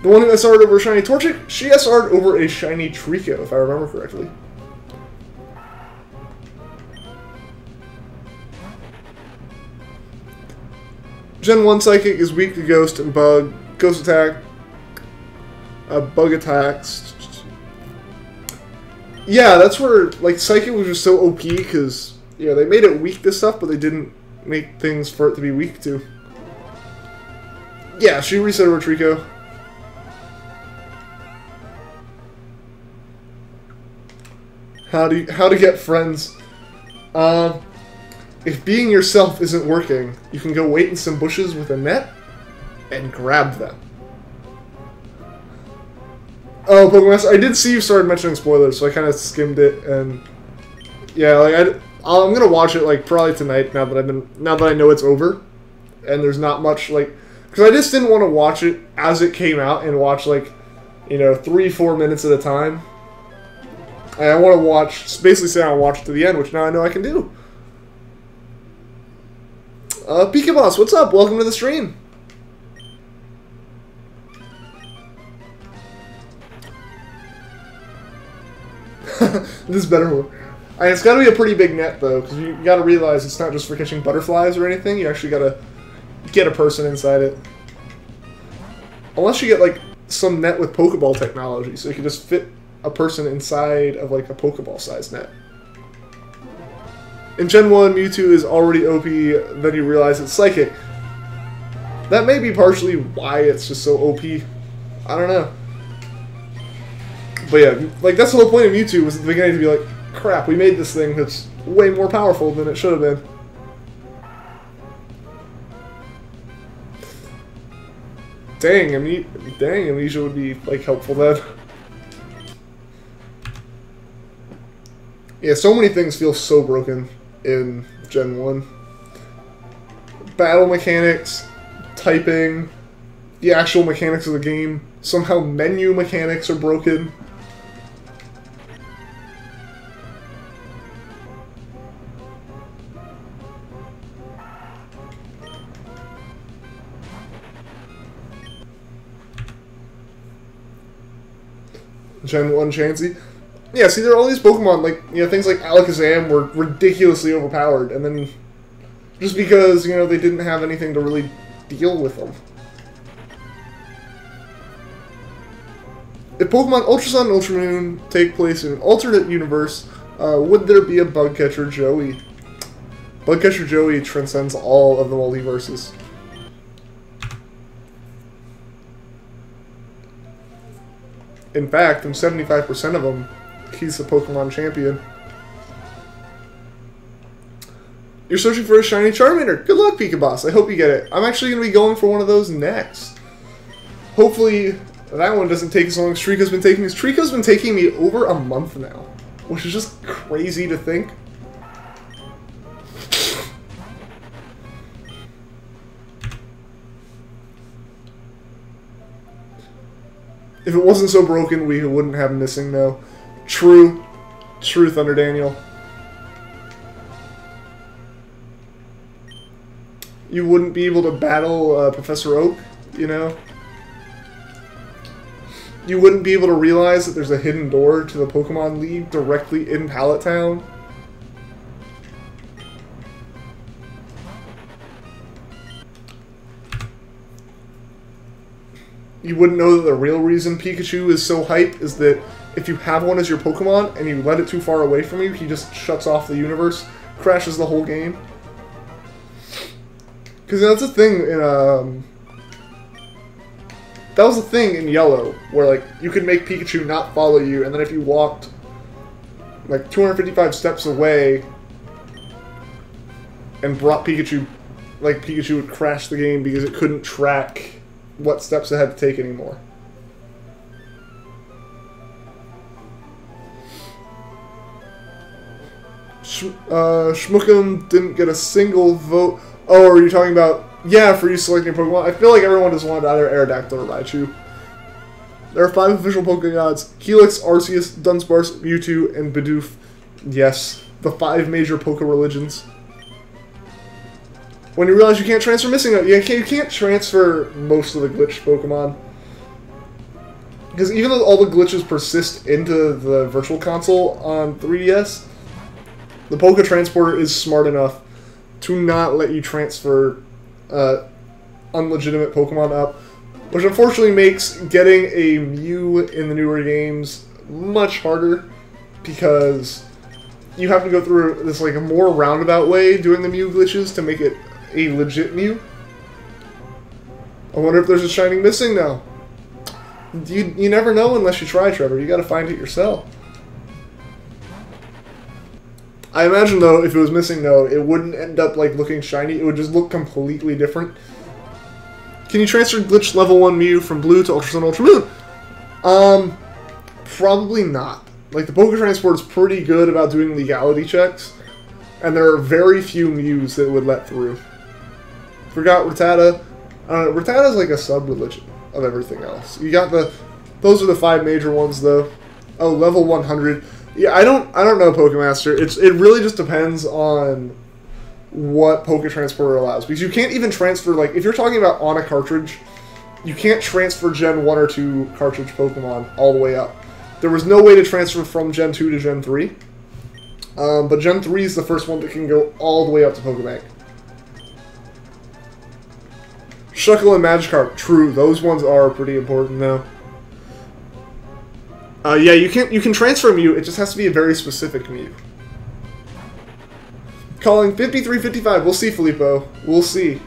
The one who SR'd over a shiny Torchic, she SR'd over a shiny Treecko, if I remember correctly. Gen 1 Psychic is weak to Ghost and Bug. Ghost attack. Bug attacks. Yeah, that's where, Psychic was just so OP, because, they made it weak to stuff, but they didn't make things for it to be weak to. Yeah, she reset over Treecko. How to get friends. If being yourself isn't working, you can go wait in some bushes with a net and grab them. Oh, Pokemon Master, I did see you started mentioning spoilers, so I kind of skimmed it, and yeah, I'm gonna watch it probably tonight now that I know it's over, and there's not much because I just didn't want to watch it as it came out and watch 3-4 minutes at a time. And I want to basically say I'll watch it to the end, which now I know I can do. Pika Boss, what's up? Welcome to the stream. This better work. It's got to be a pretty big net, though, because you got to realize it's not just for catching butterflies or anything. You actually got to get a person inside it. Unless you get, some net with Pokeball technology, so you can just fit a person inside of, a Pokeball-sized net. In Gen 1, Mewtwo is already OP, then you realize it's Psychic. That may be partially why it's just so OP. I don't know. But yeah, like, that's the whole point of Mewtwo, was at the beginning to be like, crap, we made this thing that's way more powerful than it should have been. Dang, Amnesia would be, like, helpful then. Yeah, so many things feel so broken in Gen 1. Battle mechanics, typing, the actual mechanics of the game. Somehow menu mechanics are broken. Gen 1 Chansey. Yeah, see, there are all these Pokemon, like, you know, things like Alakazam were ridiculously overpowered, and then just because, you know, they didn't have anything to really deal with them. If Pokemon Ultra Sun and Ultra Moon take place in an alternate universe, would there be a Bugcatcher Joey? Bugcatcher Joey transcends all of the multiverses. In fact, in 75% of them, he's the Pokemon champion. You're searching for a shiny Charmander. Good luck, Pikaboss. I hope you get it. I'm actually going to be going for one of those next. Hopefully, that one doesn't take as long as Treecko's been taking. Treecko's been taking me over a month now, which is just crazy to think. If it wasn't so broken, we wouldn't have Missing No. True. True, Thunder Daniel. You wouldn't be able to battle Professor Oak, you know? You wouldn't be able to realize that there's a hidden door to the Pokemon League directly in Pallet Town. You wouldn't know that the real reason Pikachu is so hype is that if you have one as your Pokemon and you let it too far away from you, he just shuts off the universe, crashes the whole game. Because that's a thing in, that was a thing in Yellow, where, like, you could make Pikachu not follow you, and then if you walked, like, 255 steps away and brought Pikachu, like, Pikachu would crash the game because it couldn't track what steps it had to take anymore. Schmookum didn't get a single vote. Oh, are you talking about... Yeah, for you selecting Pokemon. I feel like everyone just wanted either Aerodactyl or Raichu. There are 5 official Pokegods. Helix, Arceus, Dunsparce, Mewtwo, and Bidoof. Yes, the 5 major Poke religions. When you realize you can't transfer Missing No, you can't transfer most of the glitched Pokemon. Because even though all the glitches persist into the Virtual Console on 3DS, the Poke Transporter is smart enough to not let you transfer unlegitimate Pokemon up, which unfortunately makes getting a Mew in the newer games much harder, because you have to go through this, like, a more roundabout way doing the Mew glitches to make it a legit Mew. I wonder if there's a shiny Missing No. You never know unless you try, Trevor. You gotta find it yourself. I imagine, though, if it was Missing No, it wouldn't end up, like, looking shiny. It would just look completely different. Can you transfer glitch level 1 Mew from Blue to Ultra Sun, Ultra Moon? Probably not. Like, the Poke Transport is pretty good about doing legality checks, and there are very few Mews that it would let through. Forgot Rattata. Rattata's like a sub-religion of everything else. You got the... Those are the 5 major ones, though. Oh, level 100... Yeah, I don't know, Pokemaster. It really just depends on what Poke Transporter allows. Because you can't even transfer, like, if you're talking about on a cartridge, you can't transfer Gen 1 or 2 cartridge Pokemon all the way up. There was no way to transfer from Gen 2 to Gen 3. But Gen 3 is the first one that can go all the way up to Pokebank. Shuckle and Magikarp, true. Those ones are pretty important, though. Yeah, you can transfer Mew, it just has to be a very specific Mew. Calling 53-55, we'll see, Filippo. We'll see.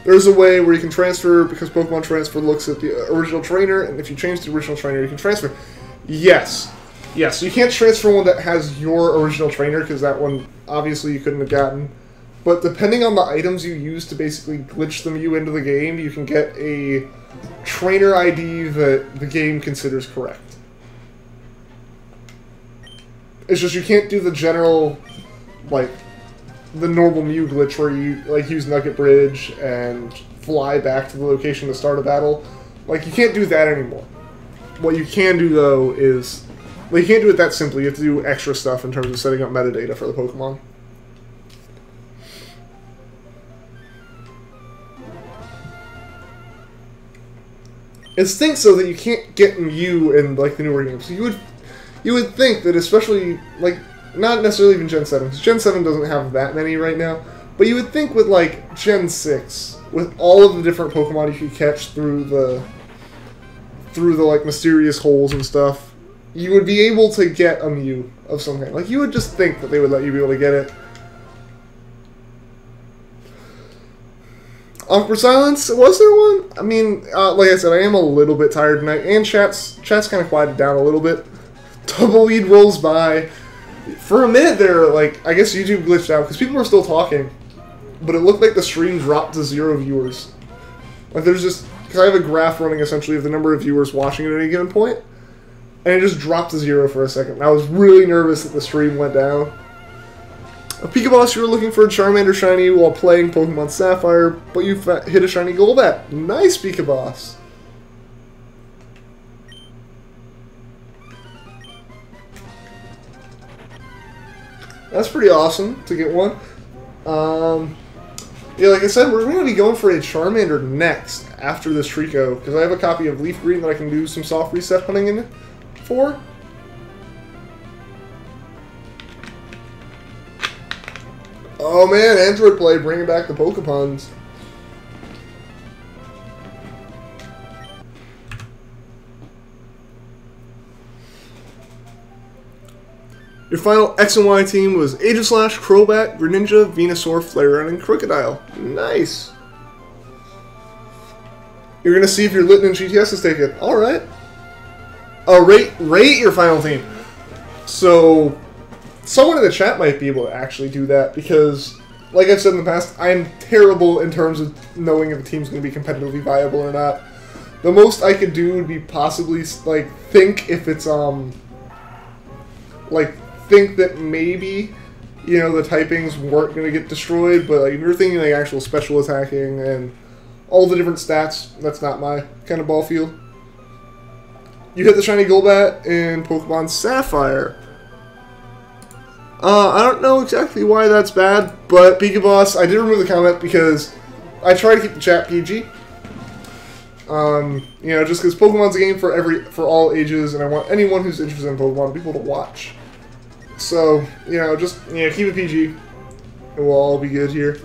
there's a way where you can transfer because Pokemon Transfer looks at the original trainer, and if you change the original trainer, you can transfer. Yes. Yes, so you can't transfer one that has your original trainer because that one, obviously, you couldn't have gotten. But depending on the items you use to basically glitch them you into the game, you can get a trainer ID that the game considers correct. It's just you can't do the general, like, the normal Mew glitch where you, like, use Nugget Bridge and fly back to the location to start a battle. Like, you can't do that anymore. What you can do, though, is... Well, you can't do it that simply. You have to do extra stuff in terms of setting up metadata for the Pokemon. It stinks though that you can't get Mew in like the newer games. So you would think that, especially like not necessarily even Gen 7, because Gen 7 doesn't have that many right now. But you would think with like Gen 6, with all of the different Pokemon you could catch through the like mysterious holes and stuff, you would be able to get a Mew of some kind. Like, you would just think that they would let you be able to get it. Awkward silence? Was there one? I mean, like I said, I am a little bit tired tonight, and chat's kind of quieted down a little bit. Tumbleweed rolls by. For a minute there, like, I guess YouTube glitched out, because people were still talking, but it looked like the stream dropped to 0 viewers. Like, there's just... Because I have a graph running, essentially, of the number of viewers watching at any given point. And it just dropped to 0 for a second. I was really nervous that the stream went down. A Pikaboss, you were looking for a Charmander shiny while playing Pokemon Sapphire, but you hit a shiny Golbat. Nice, Pikaboss. That's pretty awesome to get one. Yeah, like I said, we're going to be going for a Charmander next after this Treecko, because I have a copy of Leaf Green that I can do some soft reset hunting in for. Oh man, Android Play, bringing back the Pokepuns. Your final X and Y team was Aegislash, Crobat, Greninja, Venusaur, Flareon, and Crocodile. Nice. You're gonna see if your Litten and GTS is taken. Alright. Rate your final team. So, someone in the chat might be able to actually do that, because, like I've said in the past, I'm terrible in terms of knowing if a team's going to be competitively viable or not. The most I could do would be possibly, like, think if it's, like, think that maybe, you know, the typings weren't going to get destroyed, but, like, if you're thinking, like, actual special attacking and all the different stats, that's not my kind of ball field. You hit the shiny Golbat in Pokemon Sapphire. I don't know exactly why that's bad, but Pikaboss, I did remove the comment because I try to keep the chat PG. You know, just because Pokemon's a game for all ages, and I want anyone who's interested in Pokemon to be able to watch. So, you know, just keep it PG, and we'll all be good here.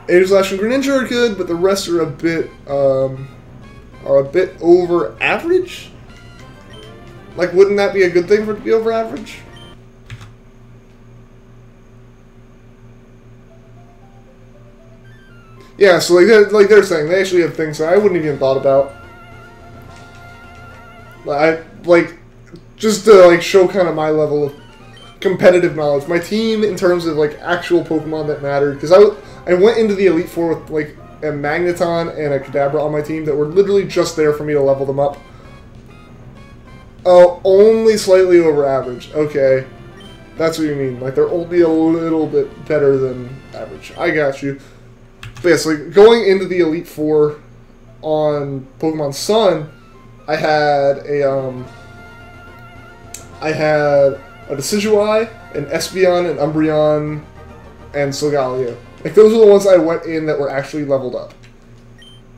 Aegislash and Greninja are good, but the rest are a bit over average. Like, wouldn't that be a good thing for it to be over average? Yeah, so like they're saying, they actually have things that I wouldn't even thought about. Just to like show kind of my level of competitive knowledge. My team, in terms of like actual Pokemon that mattered, because I went into the Elite Four with like a Magneton and a Kadabra on my team that were literally just there for me to level them up. Oh, only slightly over average. Okay, that's what you mean. Like they're only a little bit better than average. I got you. But yeah, so like, going into the Elite Four on Pokemon Sun, I had a Decidueye, an Espeon, an Umbreon, and Solgaleo. Like those are the ones I went in that were actually leveled up.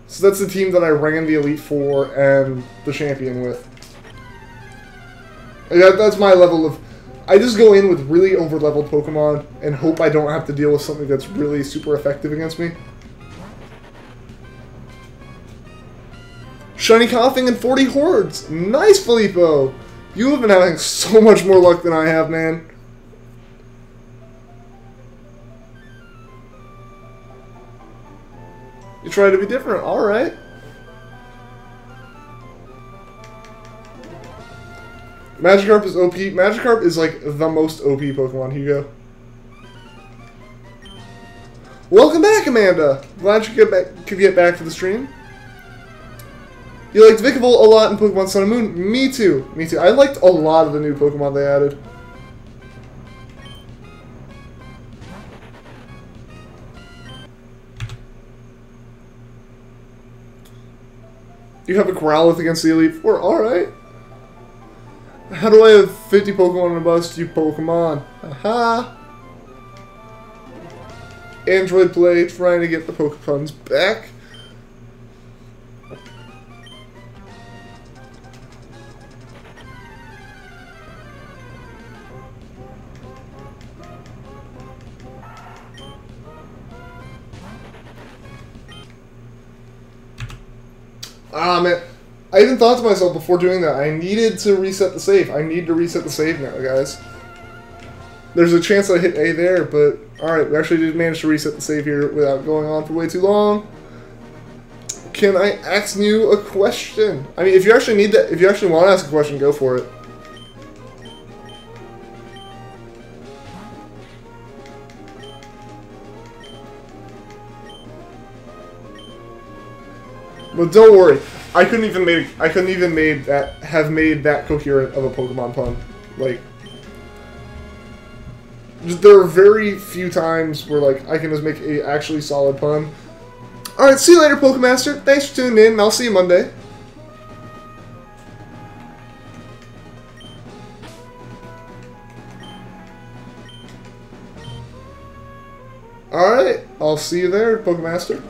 So that's the team that I ran the Elite Four and the Champion with. That's my level of... I just go in with really over-leveled Pokemon and hope I don't have to deal with something that's really super effective against me. Shiny Coughing and 40 Hordes! Nice, Filippo! You have been having so much more luck than I have, man. try to be different. Alright. Magikarp is OP. Magikarp is like the most OP Pokemon. Hugo. Welcome back, Amanda. Glad you could get back to the stream. You liked Vikavolt a lot in Pokemon Sun and Moon. Me too. Me too. I liked a lot of the new Pokemon they added. You have a Growlithe against the Elite Four. Alright. How do I have 50 Pokemon on a bus? You Pokemon. Aha. Android Play trying to get the Pokepuns back. Ah, man. I even thought to myself before doing that, I needed to reset the save. I need to reset the save now, guys. There's a chance I hit A there, but alright, we actually did manage to reset the save here without going on for way too long. Can I ask you a question? I mean, if you actually need that, if you actually want to ask a question, go for it. But don't worry, I couldn't even have made that coherent of a Pokemon pun. Like, there are very few times where like I can just make a actually solid pun. All right, see you later, Pokemaster. Thanks for tuning in, and I'll see you Monday. All right, I'll see you there, Pokemaster.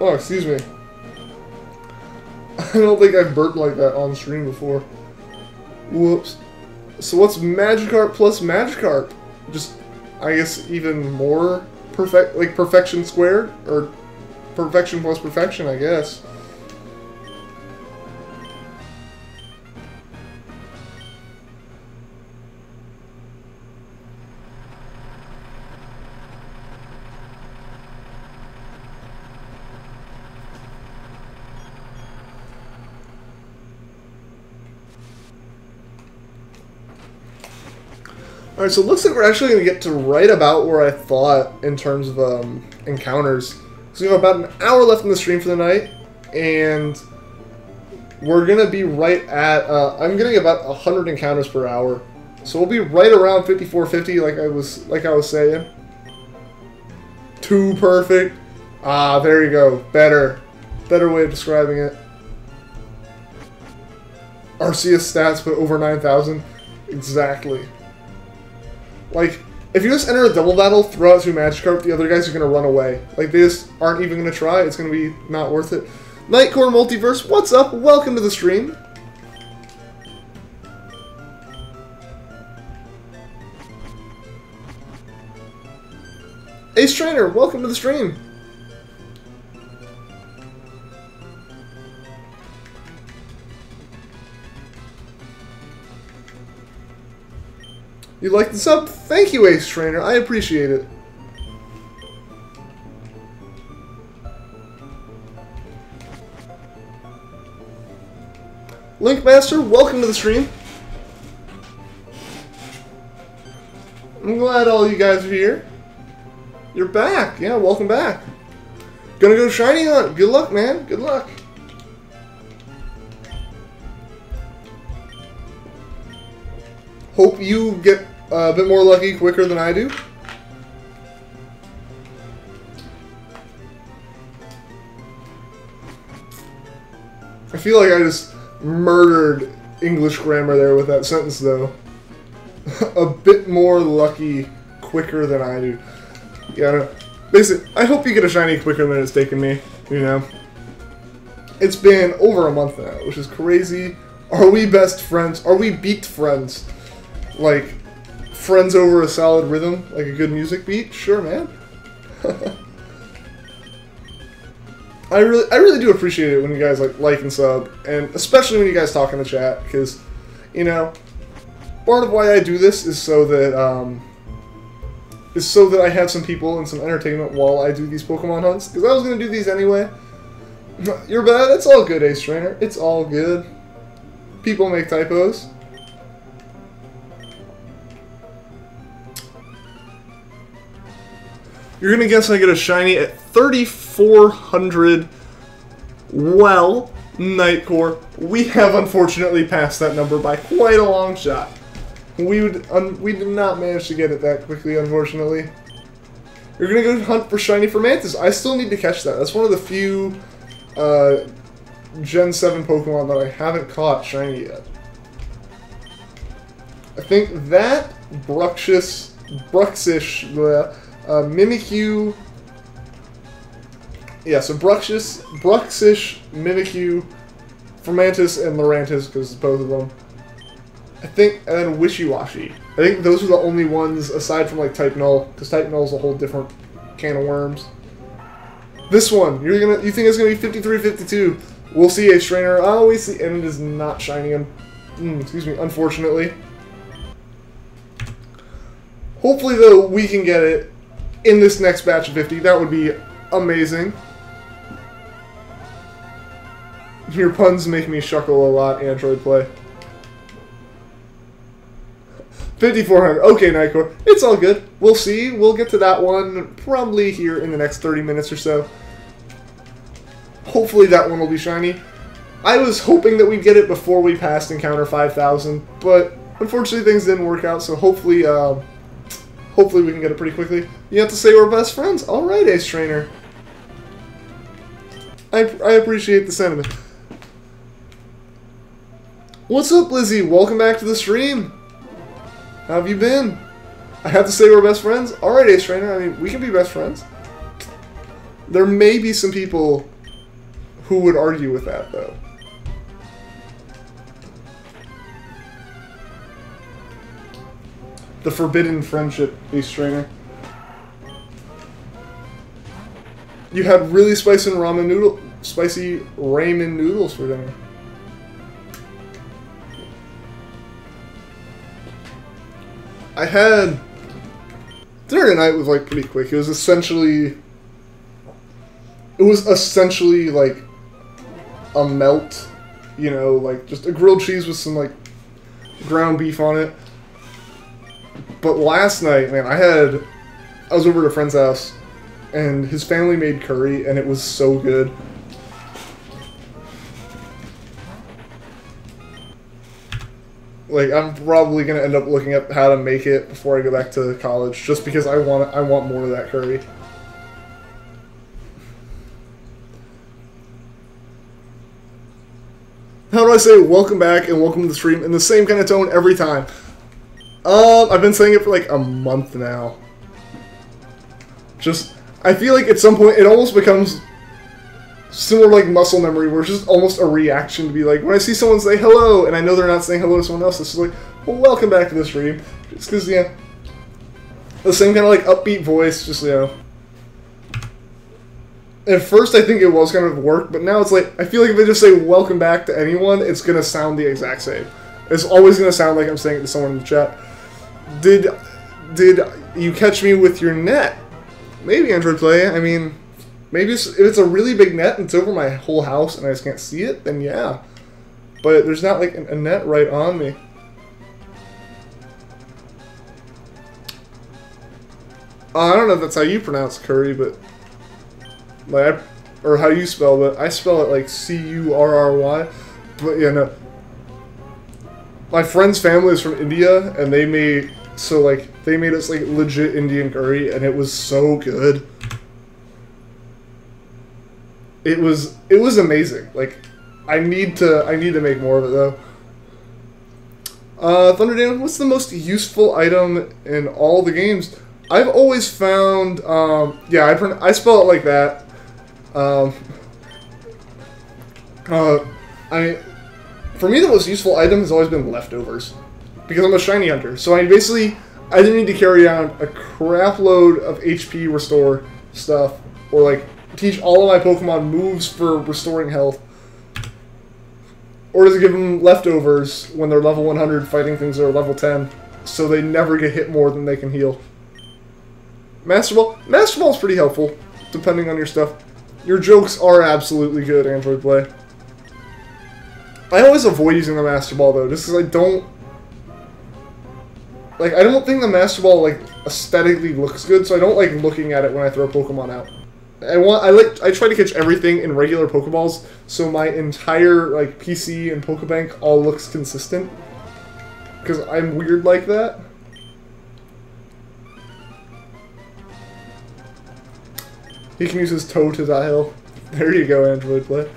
Oh, excuse me. I don't think I've burped like that on stream before. Whoops. So what's Magikarp plus Magikarp? Just, I guess, even more perfection squared? Or perfection plus perfection, I guess. Alright, so it looks like we're actually going to get to right about where I thought in terms of encounters. So we have about an hour left in the stream for the night, and we're going to be right at, I'm getting about 100 encounters per hour. So we'll be right around 5450 like I was saying. Too perfect. Ah, there you go. Better way of describing it. Arceus stats put over 9,000. Exactly. Like, if you just enter a double battle, throw out through Magikarp, the other guys are going to run away. Like, they just aren't even going to try. It's going to be not worth it. Nightcore Multiverse, what's up? Welcome to the stream. Ace Trainer, welcome to the stream. You like the sub? Thank you, Ace Trainer. I appreciate it. Linkmaster, welcome to the stream. I'm glad all you guys are here. You're back. Yeah, welcome back. Gonna go shiny hunt. Good luck, man. Good luck. Hope you get a bit more lucky quicker than I do. I feel like I just murdered English grammar there with that sentence, though. A bit more lucky quicker than I do. Yeah, basically, I hope you get a shiny quicker than it's taken me, you know. It's been over a month now, which is crazy. Are we best friends? Are we beat friends? Like, friends over a solid rhythm, like a good music beat? Sure, man. I really do appreciate it when you guys like and sub, and especially when you guys talk in the chat, because, you know, part of why I do this is so that I have some people and some entertainment while I do these Pokemon hunts, because I was going to do these anyway, You're bad. It's all good, Ace Trainer. It's all good. People make typos. You're gonna guess I get a shiny at 3,400. Well, Nightcore, we have unfortunately passed that number by quite a long shot. We did not manage to get it that quickly, unfortunately. You're gonna go hunt for shiny for Mantis. I still need to catch that. That's one of the few Gen 7 Pokemon that I haven't caught shiny yet. I think that Bruxish, Mimikyu. Yeah, so Bruxish, Mimikyu, Fermantis, and Lurantis, because both of them. I think, and then Wishy-Washy. I think those are the only ones, aside from, like, Type Null, because Type Null is a whole different can of worms. This one, you think it's going to be 53-52. We'll see, Ace Trainer. Oh, we see, and it is not shiny, excuse me, unfortunately. Hopefully, though, we can get it in this next batch of 50. That would be amazing. Your puns make me chuckle a lot, Android Play. 5,400. Okay, Nightcore. It's all good. We'll see. We'll get to that one probably here in the next 30 minutes or so. Hopefully that one will be shiny. I was hoping that we'd get it before we passed Encounter 5,000, but unfortunately things didn't work out, so hopefully hopefully we can get it pretty quickly. You have to say we're best friends. Alright, Ace Trainer. I appreciate the sentiment. What's up, Lizzie? Welcome back to the stream. How have you been? I have to say we're best friends? Alright, Ace Trainer. I mean, we can be best friends. There may be some people who would argue with that, though. The forbidden friendship, Ace Trainer. You had really spicy ramen noodles for dinner. I had dinner tonight was like pretty quick. It was essentially like a melt, you know, like just a grilled cheese with some like ground beef on it. But last night, man, I was over at a friend's house and his family made curry and it was so good. Like, I'm probably gonna end up looking up how to make it before I go back to college, just because I want more of that curry. How do I say welcome back and welcome to the stream in the same kind of tone every time? I've been saying it for like a month now. Just, I feel like at some point it almost becomes similar like muscle memory, where it's just almost a reaction to be like, when I see someone say hello, and I know they're not saying hello to someone else, it's just like, well, welcome back to the stream. Just because, yeah, the same kind of like upbeat voice, just, you know. At first I think it was going to work, but now it's like, I feel like if I just say welcome back to anyone, it's going to sound the exact same. It's always going to sound like I'm saying it to someone in the chat. Did you catch me with your net? Maybe, Android Play. I mean, maybe if it's a really big net and it's over my whole house and I just can't see it, then yeah. But there's not like a net right on me. I don't know if that's how you pronounce curry, but like, or how you spell it. I spell it like C-U-R-R-Y. But yeah, no. My friend's family is from India, and they made us like legit Indian curry, and it was so good. It was amazing. Like, I need to make more of it though. Thunderdale, what's the most useful item in all the games? I've always found, yeah, I spell it like that. For me, the most useful item has always been leftovers, because I'm a shiny hunter. So I didn't need to carry around a crap load of HP restore stuff, or like teach all of my Pokemon moves for restoring health, or to give them leftovers when they're level 100 fighting things that are level 10, so they never get hit more than they can heal. Master Ball is pretty helpful, depending on your stuff. Your jokes are absolutely good, Android Play. I always avoid using the Master Ball, though, just because I don't... Like, I don't think the Master Ball, like, aesthetically looks good, so I don't like looking at it when I throw Pokemon out. I try to catch everything in regular Pokeballs, so my entire, like, PC and Pokebank all looks consistent. Because I'm weird like that. He can use his Totodile. There you go, Android Play.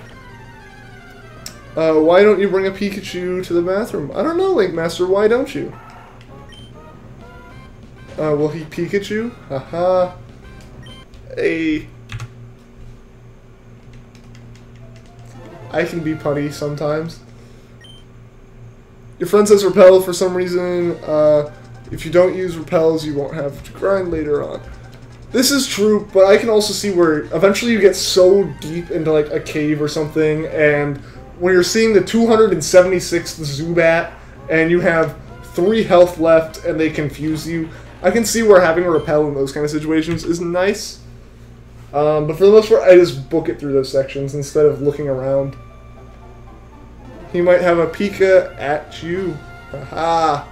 Why don't you bring a Pikachu to the bathroom? I don't know, Link Master, why don't you? Will he Pikachu? Haha. Hey. I can be punny sometimes. Your friend says repel for some reason. If you don't use repels, you won't have to grind later on. This is true, but I can also see where eventually you get so deep into like a cave or something, and when you're seeing the 276th Zubat, and you have 3 health left, and they confuse you, I can see where having a repel in those kind of situations is nice. But for the most part, I just book it through those sections instead of looking around. He might have a Pika at you. Haha.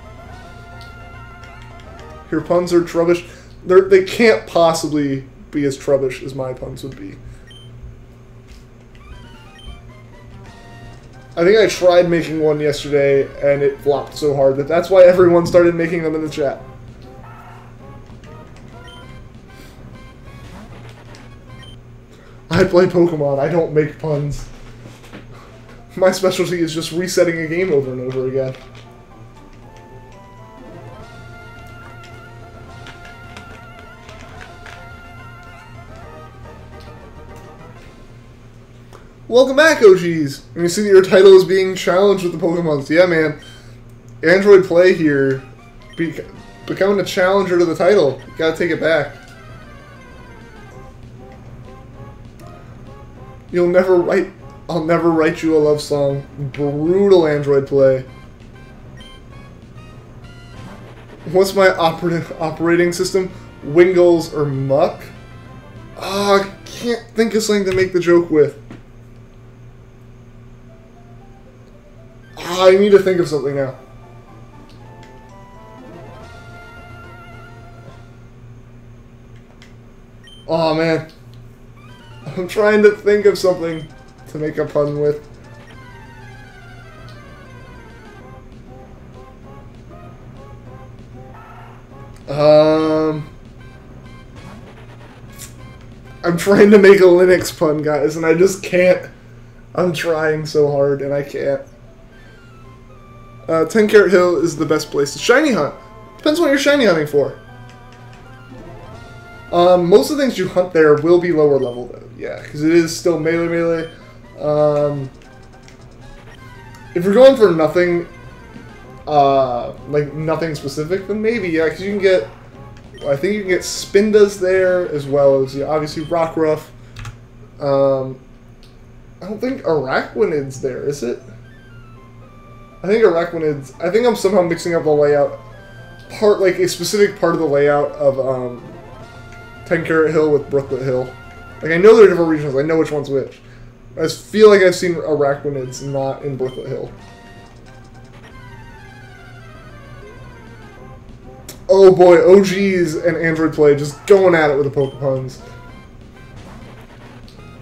Your puns are trubbish. They can't possibly be as trubbish as my puns would be. I think I tried making one yesterday, and it flopped so hard that that's why everyone started making them in the chat. I play Pokemon, I don't make puns. My specialty is just resetting a game over and over again. Welcome back, OGs! And you see that your title is being challenged with the Pokemons. Yeah, man. Android Play here. Becoming a challenger to the title. You gotta take it back. I'll never write you a love song. Brutal Android Play. What's my operating system? Wingles or Muck? I can't think of something to make the joke with. I need to think of something now. Oh man. I'm trying to think of something to make a pun with. I'm trying to make a Linux pun, guys, and I just can't. I'm trying so hard, and I can't. 10 Carat Hill is the best place to shiny hunt. Depends what you're shiny hunting for. Most of the things you hunt there will be lower level, though. Yeah, because it is still melee. If you're going for nothing, like nothing specific, then maybe, yeah, because you can get, I think you can get Spindas there, as well as, yeah, obviously Rockruff. I don't think Araquanid's there, is it? I think Araquanid's, I think I'm somehow mixing up the layout, like a specific part of the layout of, 10 Carat Hill with Brooklet Hill. Like, I know they're different regions, I know which one's which. I just feel like I've seen Araquanids not in Brooklet Hill. Oh boy, OGs and Android Play just going at it with the Pokepuns.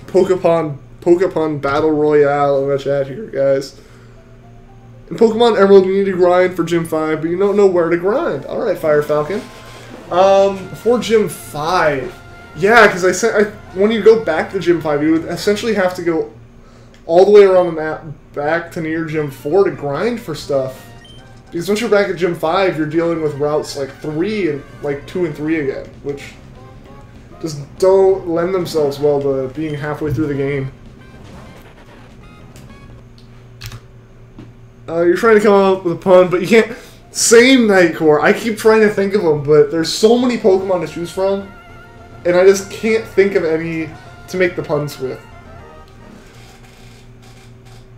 Pokepun Battle Royale in the chat here, guys. In Pokemon Emerald, you need to grind for Gym 5, but you don't know where to grind. Alright, Fire Falcon. For Gym 5. Yeah, because when you go back to Gym 5, you would essentially have to go all the way around the map back to near Gym 4 to grind for stuff. Because once you're back at Gym 5, you're dealing with routes like 3 and like 2 and 3 again, which just don't lend themselves well to being halfway through the game. You're trying to come up with a pun, but you can't. Same Nightcore. I keep trying to think of them, but there's so many Pokemon to choose from, and I just can't think of any to make the puns with.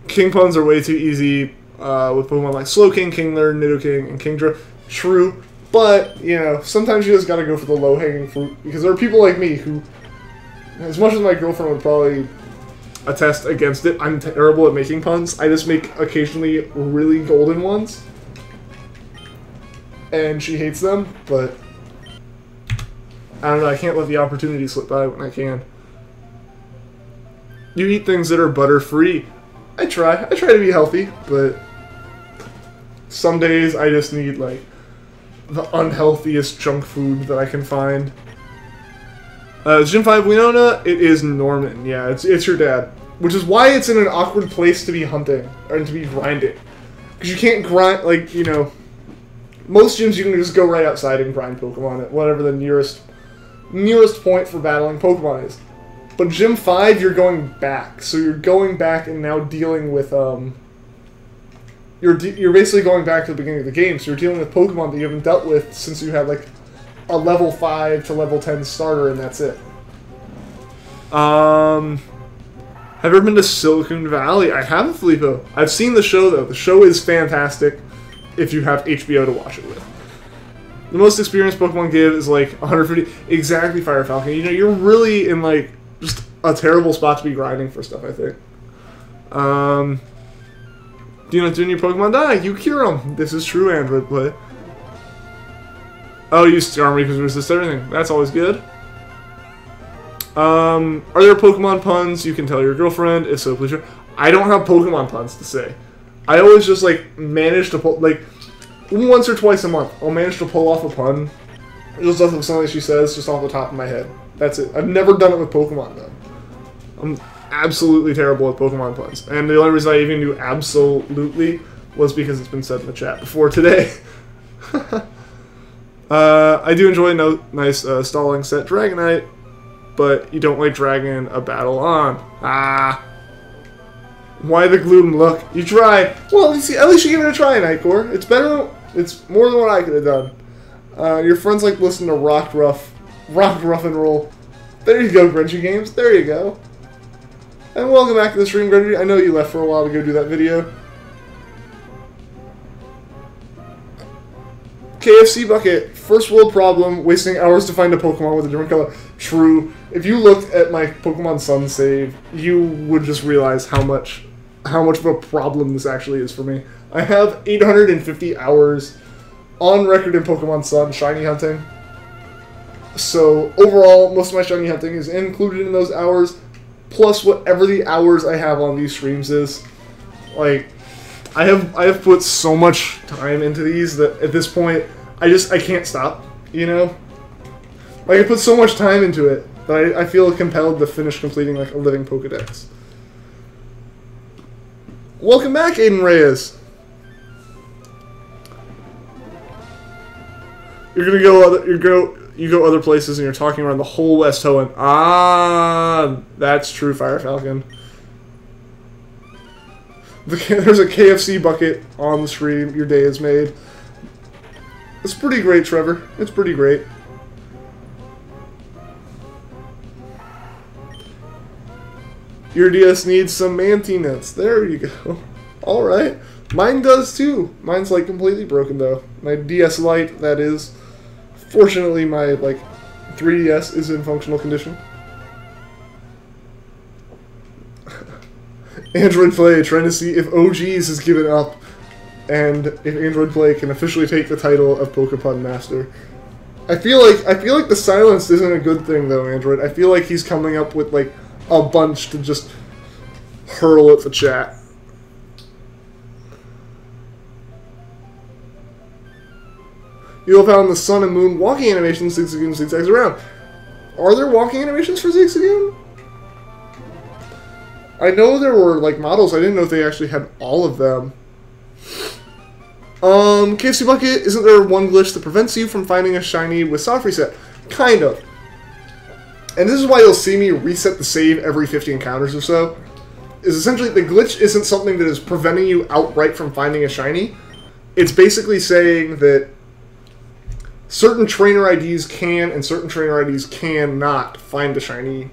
King puns are way too easy with Pokemon like Slowking, Kingler, Nidoking, and Kingdra. True, but, you know, sometimes you just gotta go for the low-hanging fruit, because there are people like me who As much as my girlfriend would probably attest against it, I'm terrible at making puns. I just make occasionally really golden ones. And she hates them, but I don't know, I can't let the opportunity slip by when I can. You eat things that are butter-free. I try to be healthy, but some days I just need, like, the unhealthiest junk food that I can find. Gym 5 Winona, it is Norman. Yeah, it's your dad. Which is why it's in an awkward place to be hunting, or to be grinding. Because you can't grind, like, you know, most gyms you can just go right outside and grind Pokemon at whatever the nearest point for battling Pokemon is. But Gym 5, you're going back. So you're going back and now dealing with, you're basically going back to the beginning of the game. So you're dealing with Pokemon that you haven't dealt with since you had, like, a level 5 to level 10 starter, and that's it. Have you ever been to Silicon Valley? I haven't, Filippo. I've seen the show, though. The show is fantastic if you have HBO to watch it with. The most experienced Pokemon give is, like, 150. Exactly, Fire Falcon. You know, you're really in, like, just a terrible spot to be grinding for stuff, I think. Do you know, when your Pokemon die, you cure them. This is true Android play. Oh, you Starmie because resist everything. That's always good. Are there Pokemon puns you can tell your girlfriend? If so, please share. I don't have Pokemon puns to say. I always just, like, manage to pull, like, once or twice a month, I'll manage to pull off a pun. Just off of something she says, just off the top of my head. That's it. I've never done it with Pokemon, though. I'm absolutely terrible at Pokemon puns. And the only reason I even knew absolutely was because it's been said in the chat before today. I do enjoy a nice stalling set Dragonite, but you don't like dragging a battle on. Ah. Why the gloom look? You tried. Well, at least you gave it a try, Nightcore. It's better. It's more than what I could have done. Your friends like listen to Rock Rough and Roll. There you go, Grinchy Games. There you go. And welcome back to the stream, Grinchy. I know you left for a while to go do that video. KFC Bucket. First world problem, wasting hours to find a Pokemon with a different color. True. If you looked at my Pokemon Sun save, you would just realize how much of a problem this actually is for me. I have 850 hours on record in Pokemon Sun shiny hunting. So overall, most of my shiny hunting is included in those hours, plus whatever the hours I have on these streams is. Like, I have put so much time into these that at this point, I can't stop, you know? Like, I put so much time into it that I feel compelled to finish completing, like, a living Pokedex. Welcome back, Aiden Reyes! You go other places and you're talking around the whole West Hoenn. Ah, that's true, Fire Falcon. There's a KFC bucket on the stream. Your day is made. It's pretty great, Trevor. It's pretty great. Your DS needs some Mantinets. There you go. Alright. Mine does too. Mine's like completely broken though. My DS Lite, that is. Fortunately, my like 3DS is in functional condition. Android Play trying to see if OGs has given up and if Android Play can officially take the title of Pokepun Master. I feel like the silence isn't a good thing though, Android. I feel like he's coming up with like a bunch to just hurl at the chat. You'll have found the Sun and Moon walking animations Zigzagoon zigzags around. Are there walking animations for Zigzagoon? I know there were like models. I didn't know if they actually had all of them. KFC Bucket, isn't there one glitch that prevents you from finding a shiny with soft reset? Kind of. And this is why you'll see me reset the save every 50 encounters or so. Is essentially the glitch isn't something that is preventing you outright from finding a shiny. It's basically saying that certain trainer IDs can and certain trainer IDs cannot find a shiny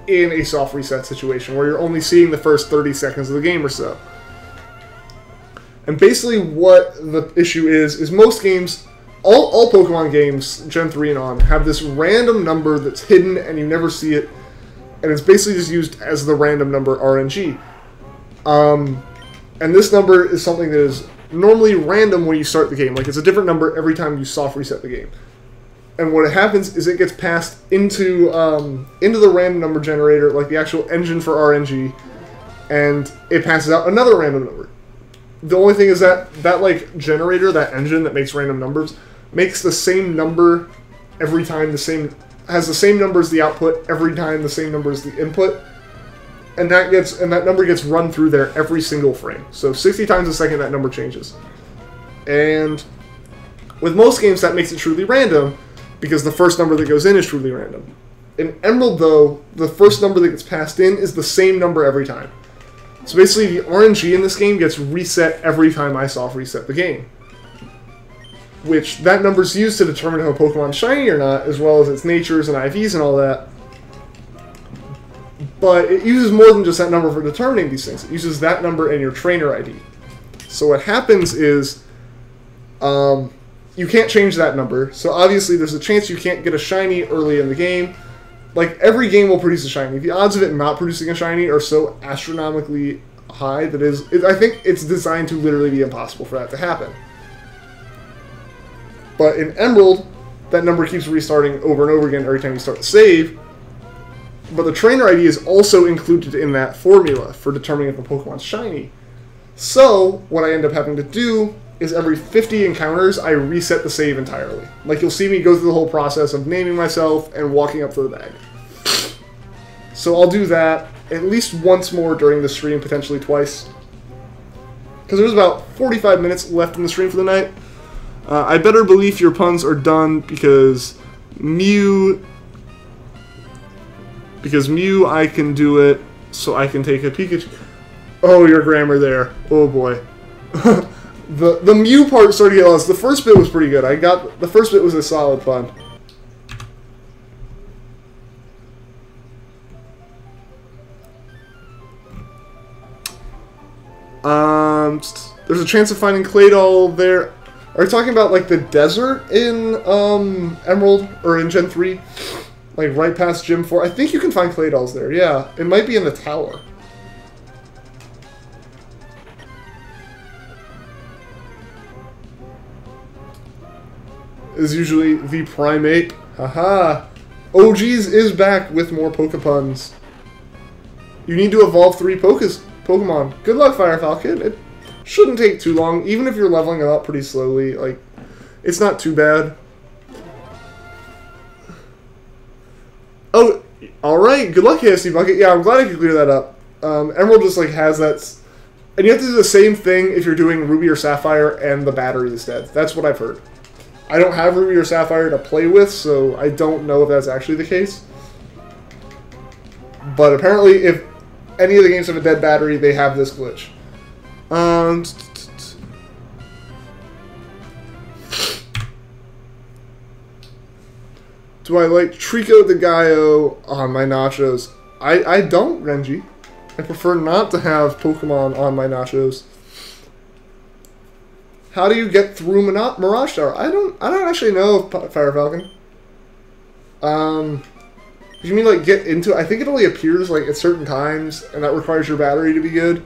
in a soft reset situation where you're only seeing the first 30 seconds of the game or so. And basically what the issue is most games, all Pokemon games, Gen 3 and on, have this random number that's hidden and you never see it and it's basically just used as the random number RNG. And this number is something that is normally random when you start the game. Like, it's a different number every time you soft reset the game. And what happens is it gets passed into the random number generator, like the actual engine for RNG, and it passes out another random number. The only thing is that like generator, that engine that makes random numbers, makes the same number every time, has the same number as the output every time, the same number as the input. And that number gets run through there every single frame. So 60 times a second that number changes. And with most games that makes it truly random, because the first number that goes in is truly random. In Emerald though, the first number that gets passed in is the same number every time. So basically the RNG in this game gets reset every time I soft reset the game. Which that number is used to determine how a Pokemon is shiny or not, as well as its natures and IVs and all that. But it uses more than just that number for determining these things. It uses that number and your trainer ID. So what happens is, you can't change that number. So obviously there's a chance you can't get a shiny early in the game. Like, every game will produce a shiny. The odds of it not producing a shiny are so astronomically high that I think it's designed to literally be impossible for that to happen. But in Emerald, that number keeps restarting over and over again every time you start the save. But the trainer ID is also included in that formula for determining if a Pokemon's shiny. So, what I end up having to do is every 50 encounters, I reset the save entirely. Like, you'll see me go through the whole process of naming myself and walking up to the bag. So I'll do that at least once more during the stream, potentially twice. Because there's about 45 minutes left in the stream for the night. I better believe your puns are done because Mew, I can do it, so I can take a Pikachu. Oh, your grammar there. Oh boy. The Mew part started to get lost. The first bit was pretty good. The first bit was a solid pun. There's a chance of finding Claydol there. Are you talking about like the desert in Emerald or in Gen 3? Like right past Gym 4? I think you can find Claydols there, yeah. It might be in the tower. Is usually the Primate. Haha. OG's is back with more Pokepuns. You need to evolve 3 Pokemon. Good luck, Fire Falcon. It shouldn't take too long, even if you're leveling them up pretty slowly. Like, it's not too bad. Oh, alright. Good luck, KSC Bucket. Yeah, I'm glad I could clear that up. Emerald just, like, has that... And you have to do the same thing if you're doing Ruby or Sapphire and the battery instead. That's what I've heard. I don't have Ruby or Sapphire to play with, so I don't know if that's actually the case. But apparently, if any of the games have a dead battery, they have this glitch. Do I like Treecko the Gaio on my nachos? I don't, Renji. I prefer not to have Pokemon on my nachos. How do you get through Mirage Tower? I don't actually know, Fire Falcon. You mean like get into it? I think it only appears like at certain times, and that requires your battery to be good.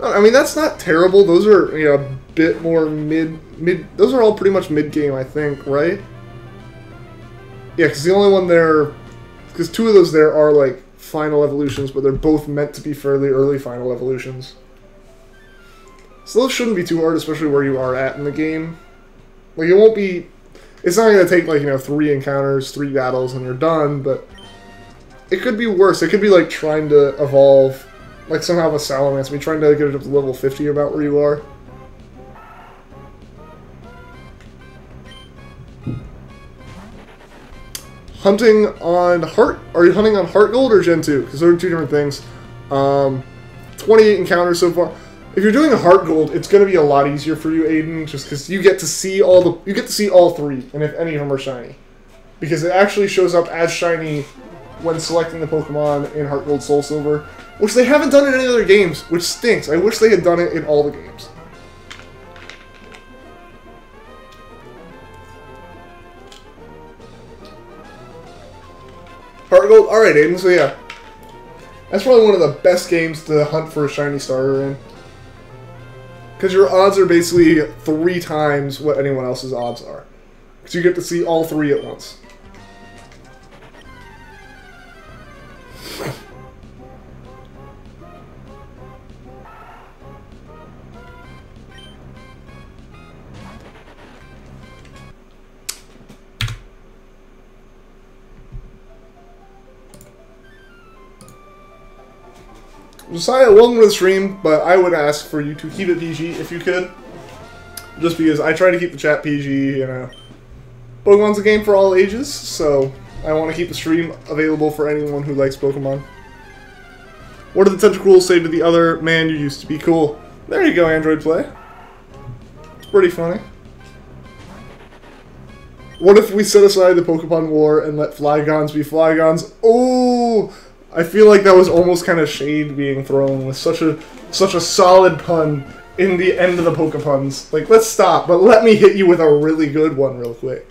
I mean, that's not terrible. Those are, you know, a bit more mid. Those are all pretty much mid game, I think, right? Yeah, because the only one there, because 2 of those there are like final evolutions, but they're both meant to be fairly early final evolutions. So those shouldn't be too hard, especially where you are at in the game. Like, it won't be... It's not going to take, like, you know, 3 encounters, 3 battles, and you're done, but... It could be worse. It could be, like, trying to evolve... Like, somehow a Salamence. I mean, trying to get it up to level 50 about where you are. Hunting on Heart... Are you hunting on Heart Gold or Gen 2? Because those are 2 different things. 28 encounters so far. If you're doing a Heart Gold, it's going to be a lot easier for you, Aiden, just because you get to see all 3, and if any of them are shiny, because it actually shows up as shiny when selecting the Pokemon in Heart Gold, Soul Silver, which they haven't done in any other games, which stinks. I wish they had done it in all the games. Alright, Aiden, so yeah. That's probably one of the best games to hunt for a shiny starter in. Because your odds are basically 3 times what anyone else's odds are. Because you get to see all 3 at once. Josiah, welcome to the stream, but I would ask for you to keep it PG if you could. Just because I try to keep the chat PG, you know. Pokemon's a game for all ages, so I want to keep the stream available for anyone who likes Pokemon. What did the Tentacruel say to the other? Man, you used to be cool. There you go, Android Play. It's pretty funny. What if we set aside the Pokemon War and let Flygons be Flygons? Oh! I feel like that was almost kind of shade being thrown with such a solid pun in the end of the Pokepuns. Like, let's stop, but let me hit you with a really good one real quick.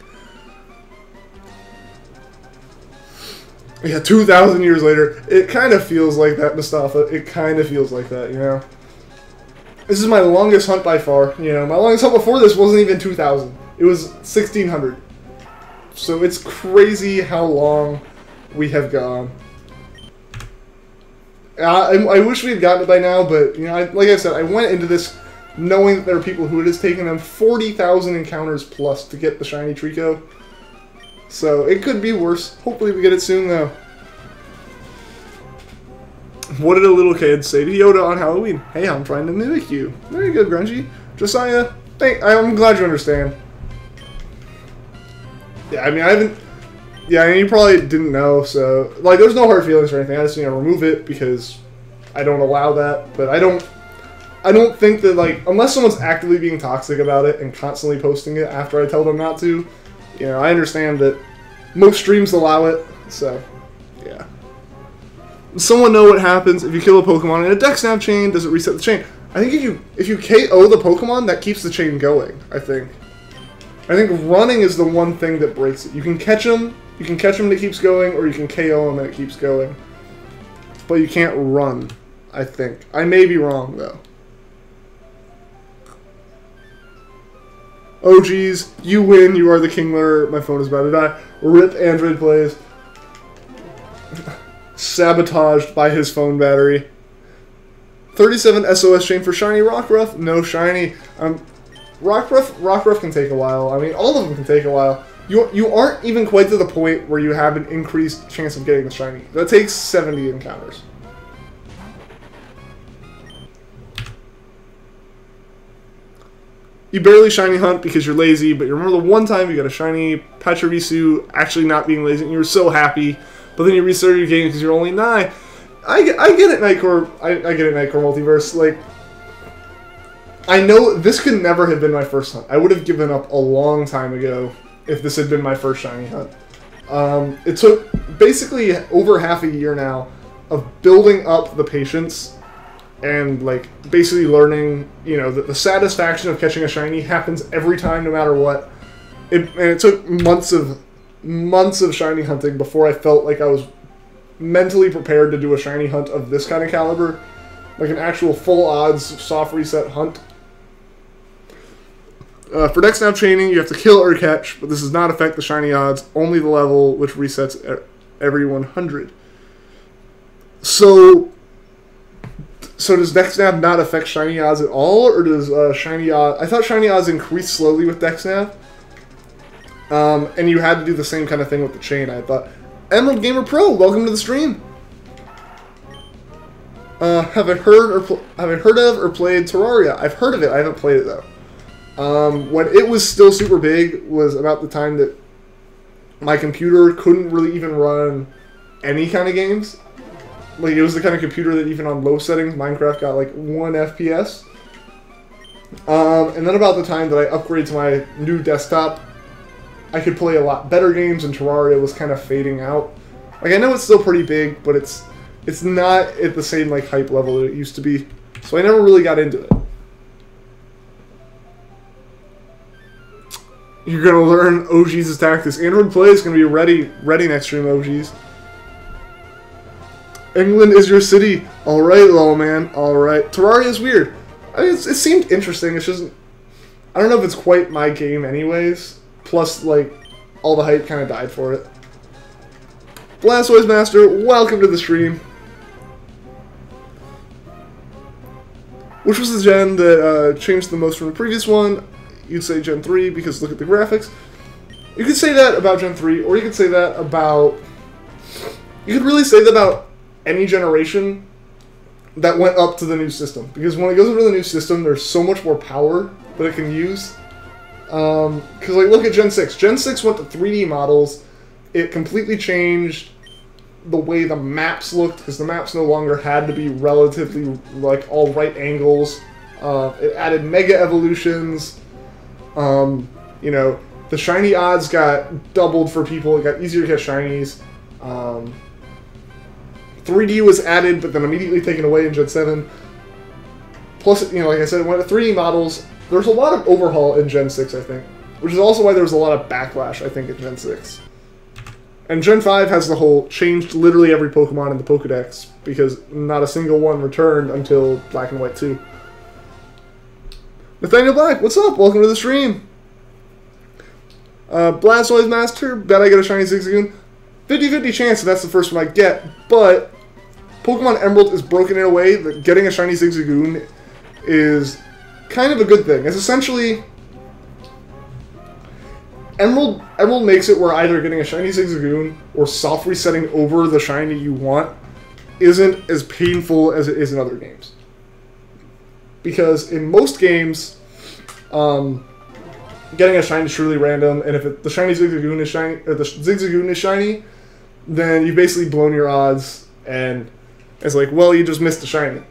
Yeah, 2,000 years later, it kind of feels like that, Mustafa. It kind of feels like that, you know? This is my longest hunt by far, you know? My longest hunt before this wasn't even 2,000. It was 1,600. So it's crazy how long we have gone. I wish we had gotten it by now, but, you know, like I said, I went into this knowing that there are people who it has taken them 40,000 encounters plus to get the shiny Treecko. So, it could be worse. Hopefully we get it soon, though. What did a little kid say to Yoda on Halloween? Hey, I'm trying to mimic you. Very good, Grungy. Josiah, I'm glad you understand. Yeah, I mean, I haven't... Yeah, I mean, you probably didn't know, so... Like, there's no hard feelings or anything. I just, you know, remove it because I don't allow that. But I don't think that, like... Unless someone's actively being toxic about it and constantly posting it after I tell them not to, you know, I understand that most streams allow it, so... Yeah. Does someone know what happens if you kill a Pokemon in a Dex Snap chain? Does it reset the chain? I think if you KO the Pokemon, that keeps the chain going, I think. I think running is the one thing that breaks it. You can catch them... You can catch him and it keeps going, or you can KO him and it keeps going. But you can't run, I think. I may be wrong, though. Oh, geez. You win. You are the Kingler. My phone is about to die. Rip Android Plays. Sabotaged by his phone battery. 37 SOS chain for shiny Rockruff. No shiny. Rockruff can take a while. I mean, all of them can take a while. You aren't even quite to the point where you have an increased chance of getting the shiny. That takes 70 encounters. You barely shiny hunt because you're lazy, but you remember the one time you got a shiny Pachirisu actually not being lazy and you were so happy, but then you restarted your game because you're only 9. I get it, Nightcore. I get it, Nightcore Multiverse. Like, I know this could never have been my first hunt. I would have given up a long time ago if this had been my first shiny hunt. It took basically over half a year now of building up the patience and, like, basically learning, you know, that the satisfaction of catching a shiny happens every time no matter what. And it took months of shiny hunting before I felt like I was mentally prepared to do a shiny hunt of this kind of caliber. Like an actual full odds soft reset hunt. For Dex Snap chaining, you have to kill or catch, but this does not affect the shiny odds, only the level, which resets every 100. So does Dex Snap not affect shiny odds at all, or does shiny odds... I thought shiny odds increase slowly with Dex Snap, and you had to do the same kind of thing with the chain, I thought. Emerald Gamer Pro, welcome to the stream! Have I heard of or played Terraria? I've heard of it, I haven't played it though. When it was still super big was about the time that my computer couldn't really even run any kind of games. Like, it was the kind of computer that even on low settings, Minecraft got like 1 FPS. And then about the time that I upgraded to my new desktop, I could play a lot better games and Terraria was kind of fading out. Like, I know it's still pretty big, but it's not at the same, like, hype level that it used to be. So I never really got into it. You're going to learn OG's tactics. Android Play is going to be ready next stream, OG's. England is your city. Alright, little man. Alright. Terraria is weird. I mean, it seemed interesting. It's just... I don't know if it's quite my game anyways. Plus, like, all the hype kind of died for it. Blastoise Master, welcome to the stream. Which was the gen that changed the most from the previous one? You'd say Gen 3 because look at the graphics. You could say that about Gen 3, or you could say that about... You could really say that about any generation that went up to the new system. Because when it goes into the new system, there's so much more power that it can use. Because, like, look at Gen 6. Gen 6 went to 3D models. It completely changed the way the maps looked, because the maps no longer had to be relatively, like, all right angles. It added mega evolutions. You know, the shiny odds got doubled for people. It got easier to get shinies. 3D was added, but then immediately taken away in Gen 7. Plus, you know, like I said, it went to 3D models. There's a lot of overhaul in Gen 6, I think. Which is also why there was a lot of backlash, I think, in Gen 6. And Gen 5 has the whole changed literally every Pokemon in the Pokedex, because not a single one returned until Black and White 2. Nathaniel Black, what's up? Welcome to the stream. Blastoise Master, bet I get a shiny Zigzagoon. 50-50 chance that that's the first one I get, but Pokemon Emerald is broken in a way that getting a shiny Zigzagoon is kind of a good thing. It's essentially... Emerald makes it where either getting a shiny Zigzagoon or soft resetting over the shiny you want isn't as painful as it is in other games. Because in most games, getting a shiny is truly random, and if the shiny Zigzagoon is shiny, or the Zigzagoon is shiny, then you've basically blown your odds, and it's like, well, you just missed the shiny.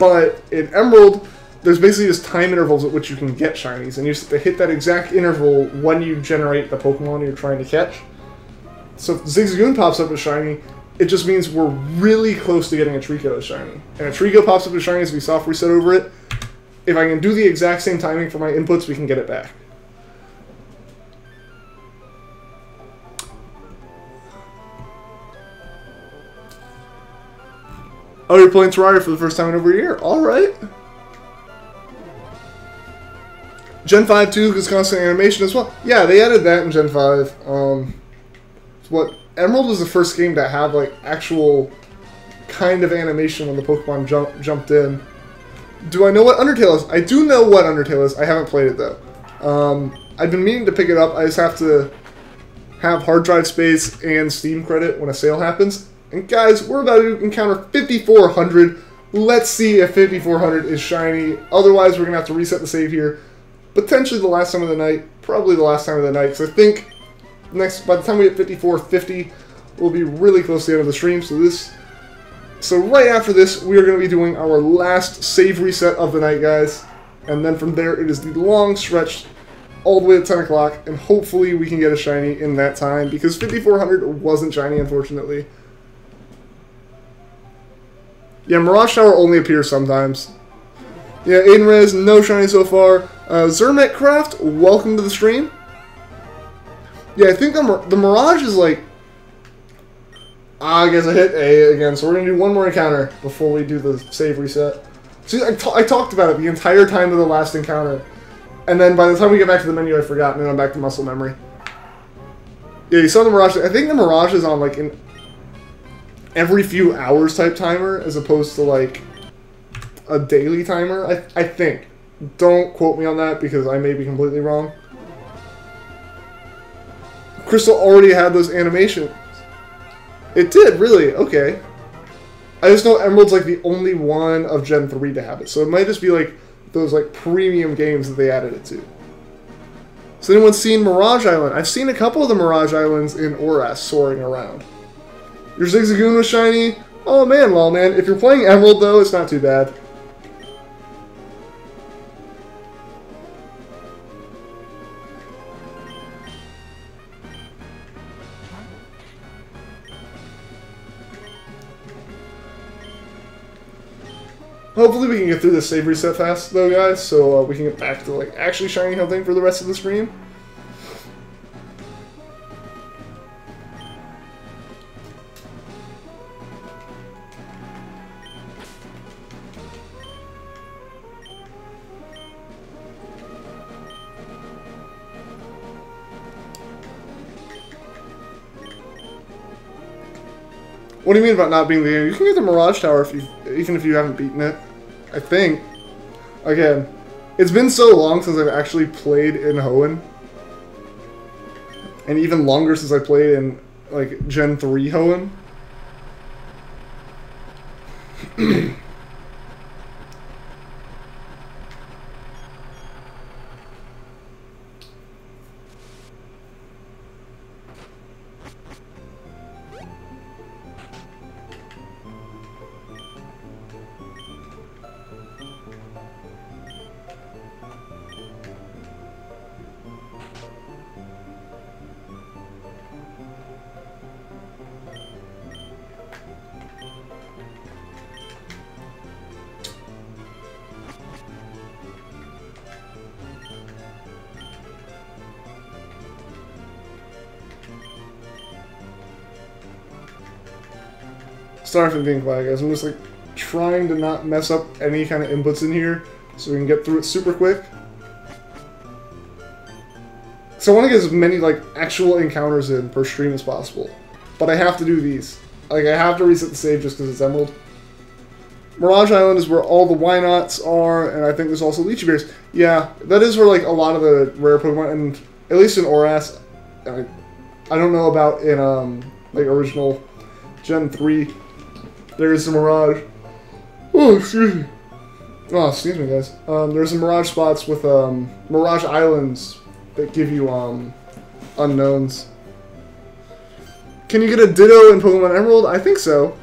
But in Emerald, there's basically just time intervals at which you can get shinies, and you just have to hit that exact interval when you generate the Pokemon you're trying to catch. So if Zigzagoon pops up as shiny, it just means we're really close to getting a Treecko as shiny. And a Treecko pops up as shiny as we soft reset over it. If I can do the exact same timing for my inputs, we can get it back. Oh, you're playing Terraria for the first time in over a year. Alright. Gen 5 too, because constant animation as well. Yeah, they added that in Gen 5. What Emerald was the first game to have like actual kind of animation when the Pokemon jumped in. Do I know what Undertale is? I do know what Undertale is. I haven't played it though. I've been meaning to pick it up. I just have to have hard drive space and Steam credit when a sale happens. And guys, we're about to encounter 5400. Let's see if 5400 is shiny. Otherwise, we're gonna have to reset the save here. Potentially the last time of the night, probably the last time of the night, because I think by the time we hit 5450, we'll be really close to the end of the stream. So right after this, we are going to be doing our last save reset of the night, guys, and then from there it is the long stretch all the way to 10 o'clock, and hopefully we can get a shiny in that time, because 5400 wasn't shiny, unfortunately. Yeah, Mirage Tower only appears sometimes. Yeah, Aiden Rez, no shiny so far. Zermet Craft, welcome to the stream. Yeah, I think the Mirage is like... I guess I hit A again, so we're going to do one more encounter before we do the save reset. See, I talked about it the entire time of the last encounter. And then by the time we get back to the menu, I've forgotten, and I'm back to muscle memory. Yeah, you saw the Mirage. I think the Mirage is on like an every few hours type timer, as opposed to like a daily timer, I think. Don't quote me on that, because I may be completely wrong. Crystal already had those animations. It did, really? Okay. I just know Emerald's like the only one of Gen 3 to have it, so it might just be like those like premium games that they added it to. Has anyone seen Mirage Island? I've seen a couple of the Mirage Islands in Oras soaring around. Your Zigzagoon was shiny? Oh man, well man, if you're playing Emerald though, it's not too bad. Hopefully we can get through this save reset fast though, guys, so we can get back to like actually shining something for the rest of the stream. What do you mean about not being the game? You can get the Mirage Tower if you, even if you haven't beaten it. I think. Again, it's been so long since I've actually played in Hoenn. And even longer since I played in, like, Gen 3 Hoenn. Sorry for being quiet, guys. I'm just like trying to not mess up any kind of inputs in here so we can get through it super quick. So I want to get as many like actual encounters in per stream as possible, but I have to do these. Like I have to reset the save just because it's Emerald. Mirage Island is where all the Why Nots are, and I think there's also Lychee Berries. Yeah, that is where like a lot of the rare Pokemon, and at least in Oras, I don't know about in like original Gen 3. There is some Mirage. Oh, excuse me. Oh, excuse me, guys. There's some Mirage spots with Mirage Islands that give you unknowns. Can you get a Ditto in Pokemon Emerald? I think so.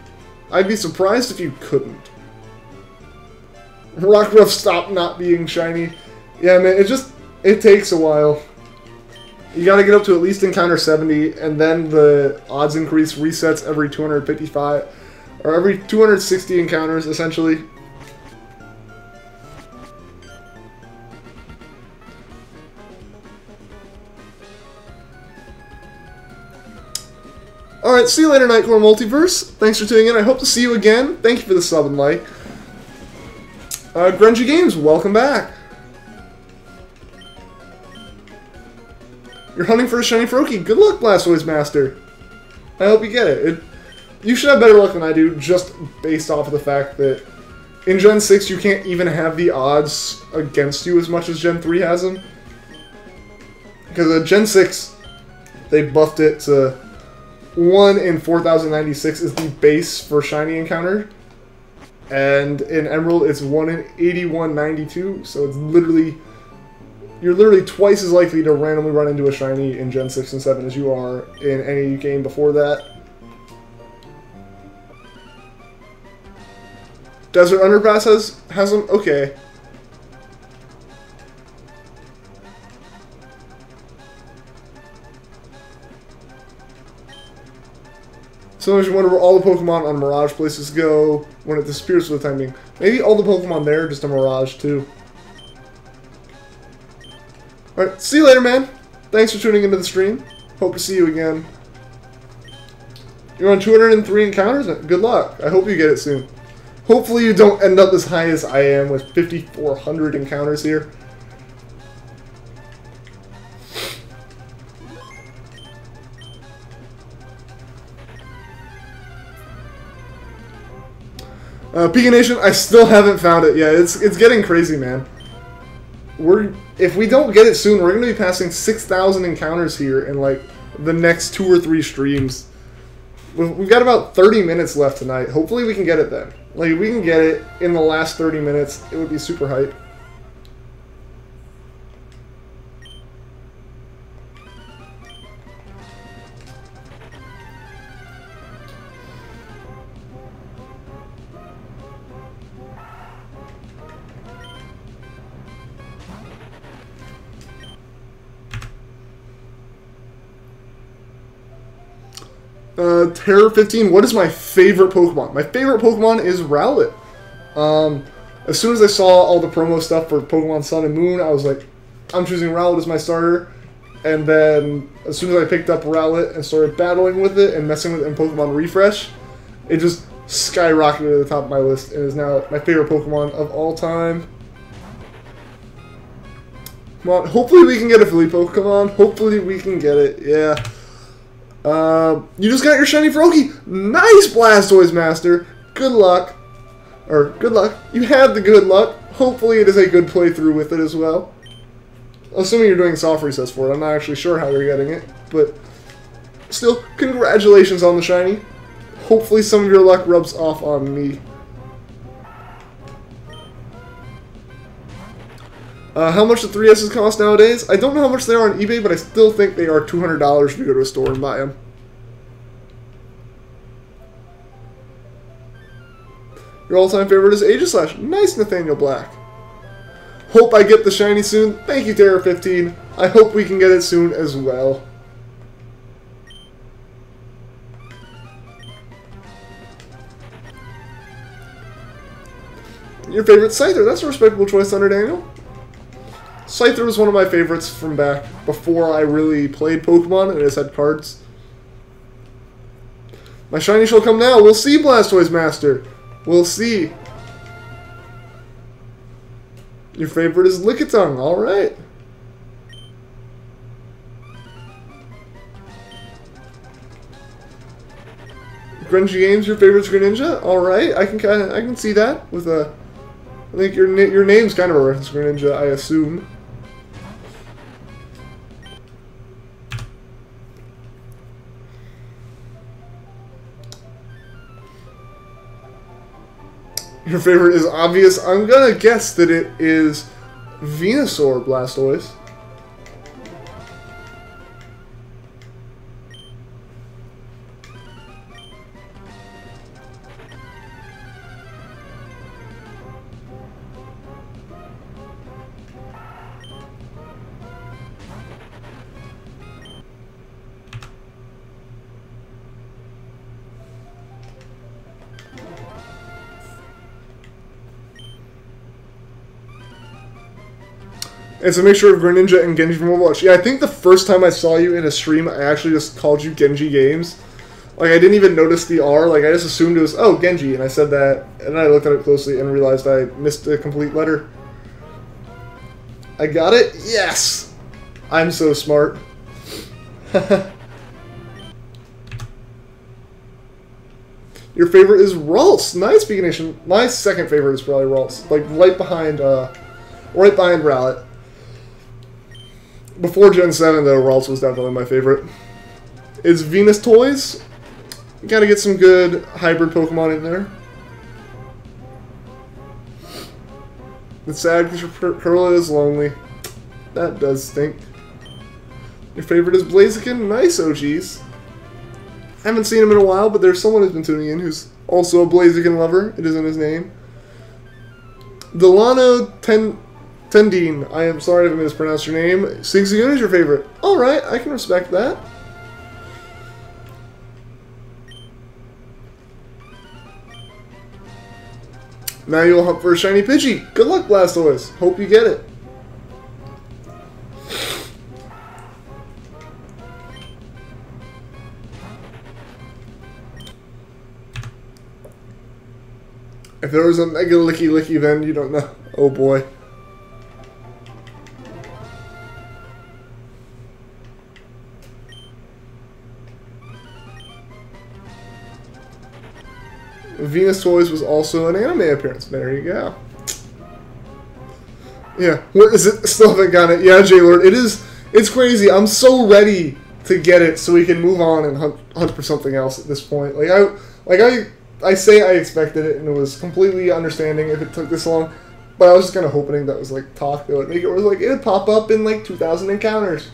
I'd be surprised if you couldn't. Rockruff stopped not being shiny. Yeah, man, it takes a while. You gotta get up to at least encounter 70, and then the odds increase resets every 255. Or every 260 encounters, essentially. Alright, see you later, Nightcore Multiverse. Thanks for tuning in. I hope to see you again. Thank you for the sub and like. Grungy Games, welcome back. You're hunting for a shiny Froakie. Good luck, Blastoise Master. I hope you get it. You should have better luck than I do, just based off of the fact that in Gen 6 you can't even have the odds against you as much as Gen 3 has them. Because Gen 6, they buffed it to 1 in 4096 is the base for shiny encounter. And in Emerald it's 1 in 8192, so it's literally... You're literally twice as likely to randomly run into a shiny in Gen 6 and 7 as you are in any game before that. Desert Underpass has them? Okay. Sometimes you wonder where all the Pokemon on Mirage places go when it disappears for the time being. Maybe all the Pokemon there are just a Mirage too. Alright, see you later, man. Thanks for tuning into the stream. Hope to see you again. You're on 203 encounters? Good luck. I hope you get it soon. Hopefully you don't end up as high as I am with 5,400 encounters here. Pika Nation, I still haven't found it yet. It's getting crazy, man. If we don't get it soon, we're going to be passing 6,000 encounters here in like the next 2 or 3 streams. We've got about 30 minutes left tonight. Hopefully we can get it then. Like, if we can get it in the last 30 minutes, it would be super hype. Terror 15, what is my favorite Pokemon? My favorite Pokemon is Rowlet. As soon as I saw all the promo stuff for Pokemon Sun and Moon, I was like, I'm choosing Rowlet as my starter. And then, as soon as I picked up Rowlet and started battling with it and messing with it in Pokemon Refresh, it just skyrocketed to the top of my list and is now my favorite Pokemon of all time. Come on, hopefully we can get a Philly Pokemon. Hopefully we can get it, yeah. You just got your shiny Froakie. Nice, Blastoise Master. Good luck. Or, good luck. You had the good luck. Hopefully it is a good playthrough with it as well. Assuming you're doing soft resets for it. I'm not actually sure how you're getting it. But, still, congratulations on the shiny. Hopefully some of your luck rubs off on me. How much the 3Ss cost nowadays? I don't know how much they are on eBay, but I still think they are $200 if you go to a store and buy them. Your all-time favorite is Aegislash. Nice, Nathaniel Black. Hope I get the shiny soon. Thank you, Terra15. I hope we can get it soon as well. Your favorite Scyther? That's a respectable choice, Thunder Daniel. Scyther was one of my favorites from back before I really played Pokemon and I just had cards. My shiny shall come now. We'll see, Blastoise Master. We'll see. Your favorite is Lickitung. Alright. Grungy Games, your favorite's Greninja? Alright, I can see that with a... I think your name's kind of a reference to Greninja, I assume. Your favorite is obvious. I'm gonna guess that it is Venusaur, Blastoise. It's a mixture of Greninja and Genji from Overwatch. Yeah, I think the first time I saw you in a stream, I actually just called you Genji Games. Like, I didn't even notice the R. Like, I just assumed it was, oh, Genji. And I said that, and then I looked at it closely and realized I missed a complete letter. I got it? Yes! I'm so smart. Your favorite is Ralts. Nice, Veganation. My second favorite is probably Ralts. Like, right behind Rowlet. Before Gen 7, though, Ralts was definitely my favorite. It's Venus Toys. Gotta get some good hybrid Pokemon in there. It's sad because your Curler is lonely. That does stink. Your favorite is Blaziken. Nice, OGs. Haven't seen him in a while, but there's someone who's been tuning in who's also a Blaziken lover. It is in his name. Delano Tendine. I am sorry if I mispronounced your name. Sigzagoon is your favorite. Alright, I can respect that. Now you'll hunt for a shiny Pidgey. Good luck, Blastoise. Hope you get it. If there was a Mega Licky then you don't know. Oh boy. Venus Toys was also an anime appearance. There you go. Yeah, where is it? Still haven't got it. Yeah, J-Lord, it's crazy. I'm so ready to get it so we can move on and hunt for something else at this point. I say I expected it and it was completely understanding if it took this long, but I was just kind of hoping that was like talk that would make it where it was like it'd pop up in like 2,000 encounters.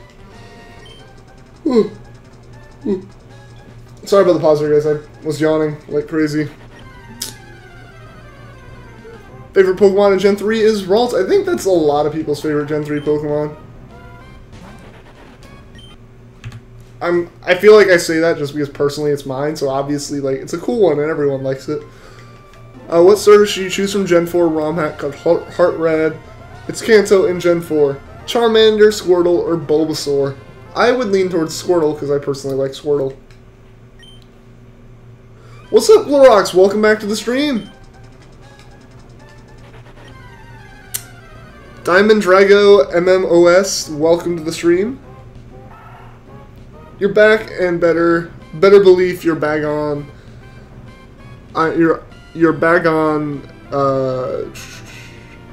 Sorry about the pause there, guys. I was yawning like crazy. Favorite Pokemon in Gen 3 is Ralts. I think that's a lot of people's favorite Gen 3 Pokemon. I feel like I say that just because personally it's mine, so obviously like it's a cool one and everyone likes it. What service should you choose from Gen 4 ROM hack called Heart Red? It's Kanto in Gen 4. Charmander, Squirtle, or Bulbasaur? I would lean towards Squirtle because I personally like Squirtle. What's up, Glorox? Welcome back to the stream. Diamond Drago MMOS, welcome to the stream. you're back, and better belief you're back on. You're back on.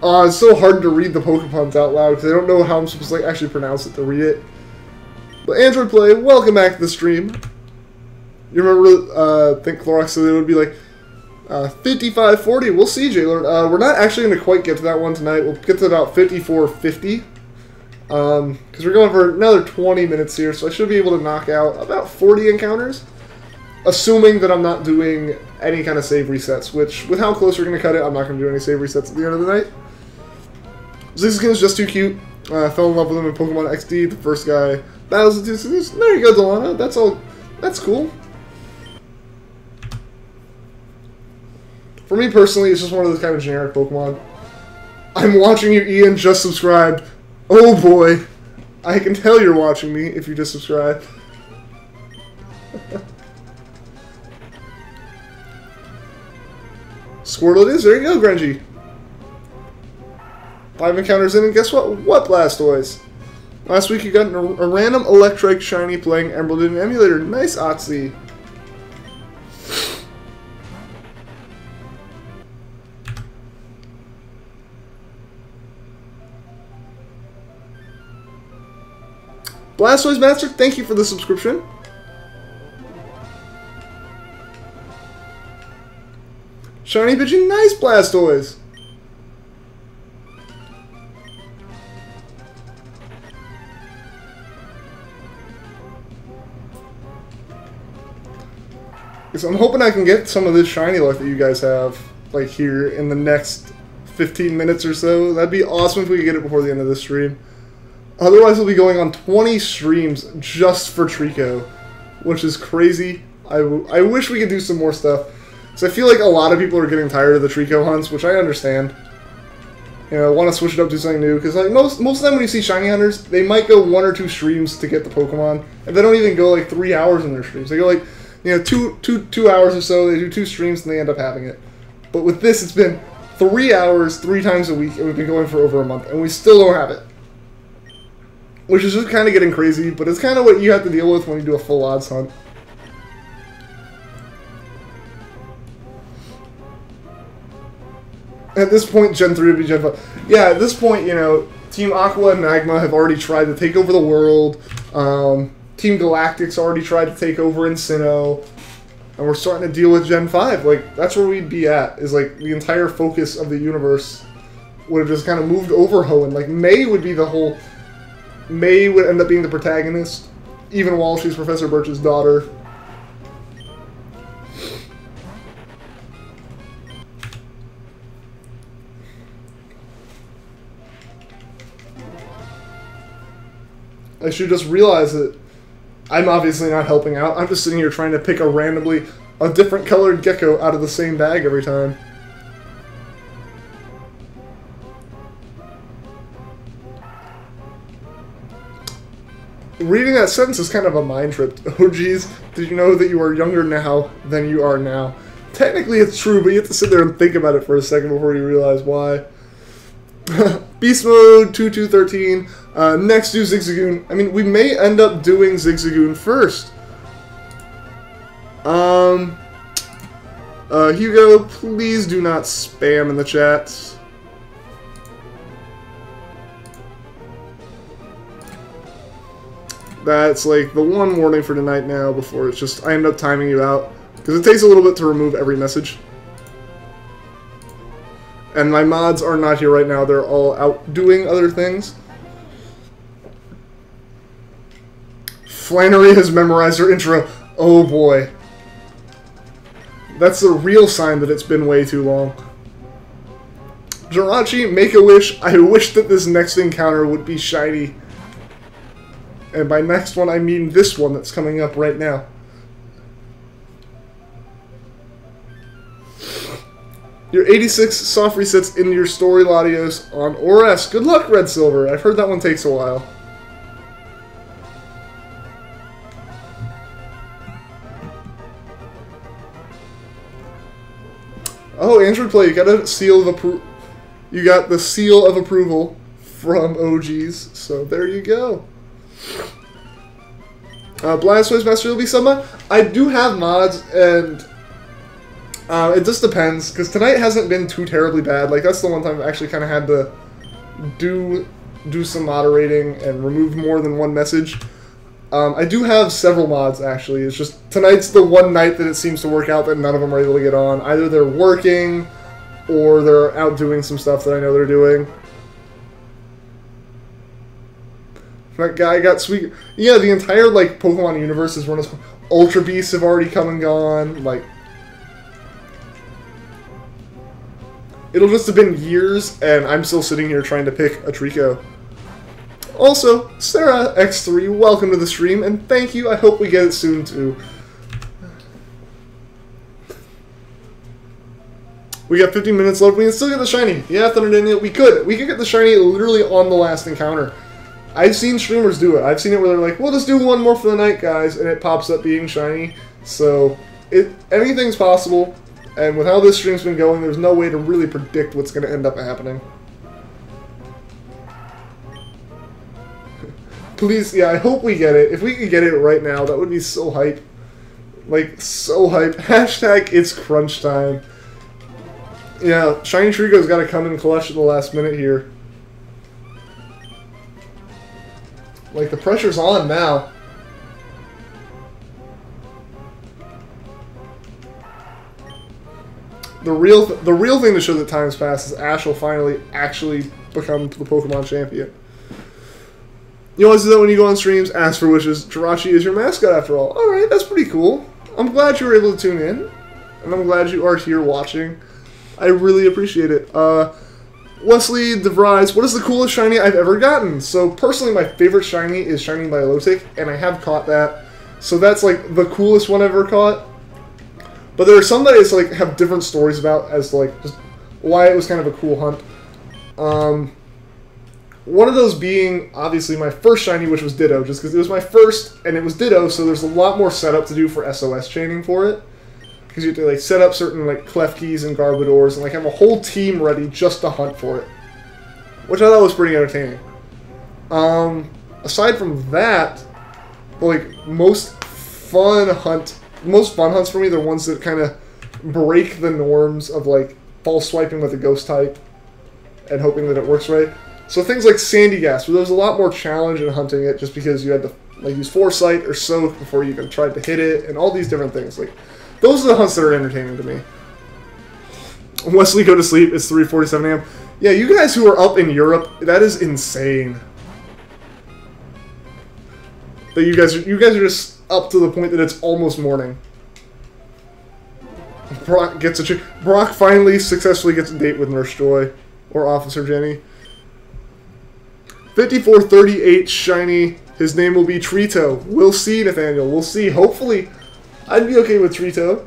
It's so hard to read the Pokemons out loud because I don't know how I'm supposed to like actually pronounce it to read it. But Android Play, welcome back to the stream. You remember, I think Clorox said it would be like 55-40. We'll see, J-Lord. We're not actually going to quite get to that one tonight. We'll get to about 54-50. Because we're going for another 20 minutes here, so I should be able to knock out about 40 encounters. Assuming that I'm not doing any kind of save resets, which, with how close we're going to cut it, I'm not going to do any save resets at the end of the night. Zigzagoon is just too cute. I fell in love with him in Pokemon XD. The first guy battles the two cities. There you go, Delana. That's all. That's cool. For me personally, it's just one of those kind of generic Pokemon. I'm watching you, Ian. Just subscribed. Oh boy. I can tell you're watching me if you just subscribed. Squirtle it is. There you go, Grungy. 5 encounters in, and guess what? What Blastoise? Last week you got a random Electrike Shiny playing Emerald in an emulator. Nice, Otzi. Blastoise Master, thank you for the subscription. Shiny Pigeon, nice Blastoise. So I'm hoping I can get some of this shiny luck that you guys have, like, here in the next 15 minutes or so. That'd be awesome if we could get it before the end of this stream. Otherwise, we'll be going on 20 streams just for Treecko, which is crazy. I wish we could do some more stuff. Because I feel like a lot of people are getting tired of the Treecko hunts, which I understand. You know, want to switch it up to something new. Because like most of the time when you see shiny hunters, they might go 1 or 2 streams to get the Pokemon. And they don't even go like 3 hours in their streams. They go like, you know, two hours or so. They do 2 streams and they end up having it. But with this, it's been 3 hours, 3 times a week, and we've been going for over a month. And we still don't have it. Which is just kind of getting crazy, but it's kind of what you have to deal with when you do a full odds hunt. At this point, Gen 3 would be Gen 5. Yeah, at this point, you know, Team Aqua and Magma have already tried to take over the world. Team Galactic's already tried to take over Sinnoh. And we're starting to deal with Gen 5. Like, that's where we'd be at, is like the entire focus of the universe would have just kind of moved over Hoenn. Like, May would be the whole... May would end up being the protagonist, even while she's Professor Birch's daughter. I should just realize that I'm obviously not helping out. I'm just sitting here trying to pick a different colored gecko out of the same bag every time. Reading that sentence is kind of a mind trip. Oh geez, did you know that you are younger now than you are now? Technically it's true, but you have to sit there and think about it for a second before you realize why. Beast Mode 2213. Next do Zigzagoon. I mean, we may end up doing Zigzagoon first. Hugo, please do not spam in the chats. That's like the one warning for tonight now before it's just I end up timing you out. Because it takes a little bit to remove every message. And my mods are not here right now. They're all out doing other things. Flannery has memorized her intro. Oh boy. That's the real sign that it's been way too long. Jirachi, make a wish. I wish that this next encounter would be shiny. And by next one, I mean this one that's coming up right now. Your 86 soft resets in your story, Latios, on ORS. Good luck, Red Silver. I've heard that one takes a while. Oh, Android Play, you got a seal of approval. You got the seal of approval from OGs, so there you go. Blastoise Master will be sub mod. I do have mods, and it just depends, because tonight hasn't been too terribly bad. Like, that's the one time I've actually kind of had to do some moderating and remove more than one message. I do have several mods, actually. It's just tonight's the one night that it seems to work out that none of them are able to get on. Either they're working, or they're out doing some stuff that I know they're doing. That guy got sweet. Yeah, the entire, like, Pokemon universe is run as... Ultra Beasts have already come and gone. Like... It'll just have been years, and I'm still sitting here trying to pick a Treecko. Also, Sarah X3, welcome to the stream, and thank you. I hope we get it soon, too. We got 15 minutes left. We can still get the shiny. Yeah, Thunder Daniel, we could. We could get the shiny literally on the last encounter. I've seen streamers do it. I've seen it where they're like, we'll just do one more for the night, guys, and it pops up being shiny. So, anything's possible, and with how this stream's been going, there's no way to really predict what's going to end up happening. Please, yeah, I hope we get it. If we could get it right now, that would be so hype. Like, so hype. Hashtag it's crunch time. Yeah, Shiny Treecko's got to come in clutch at the last minute here. Like, the pressure's on now. The real thing to show that time's passed is Ash will finally actually become the Pokemon champion. You always do that when you go on streams, ask for wishes. Jirachi is your mascot after all. Alright, that's pretty cool. I'm glad you were able to tune in. And I'm glad you are here watching. I really appreciate it. Wesley DeVries, what is the coolest shiny I've ever gotten? So, personally, my favorite shiny is Shiny Milotic, and I have caught that. So that's, like, the coolest one I've ever caught. But there are some that I, like, have different stories about as, like, just why it was kind of a cool hunt. One of those being, obviously, my first shiny, which was Ditto, just because it was my first, and it was Ditto, so there's a lot more setup to do for SOS chaining for it. Because you have to, like, set up certain, like, Klefkis and Garbodors and, like, have a whole team ready just to hunt for it. Which I thought was pretty entertaining. Aside from that, like, most fun hunts for me, they're ones that kind of break the norms of, like, false swiping with a ghost type and hoping that it works right. So things like Sandy Gas, where there was a lot more challenge in hunting it just because you had to, like, use Foresight or Soak before you even tried to hit it, and all these different things. Like, those are the hunts that are entertaining to me. Wesley, go to sleep. It's 3:47 a.m. Yeah, you guys who are up in Europe, that is insane. That you guys are just up to the point that it's almost morning. Brock finally successfully gets a date with Nurse Joy or Officer Jenny. 5438 shiny. His name will be Treecko. We'll see, Nathaniel. We'll see. Hopefully, I'd be okay with Treecko.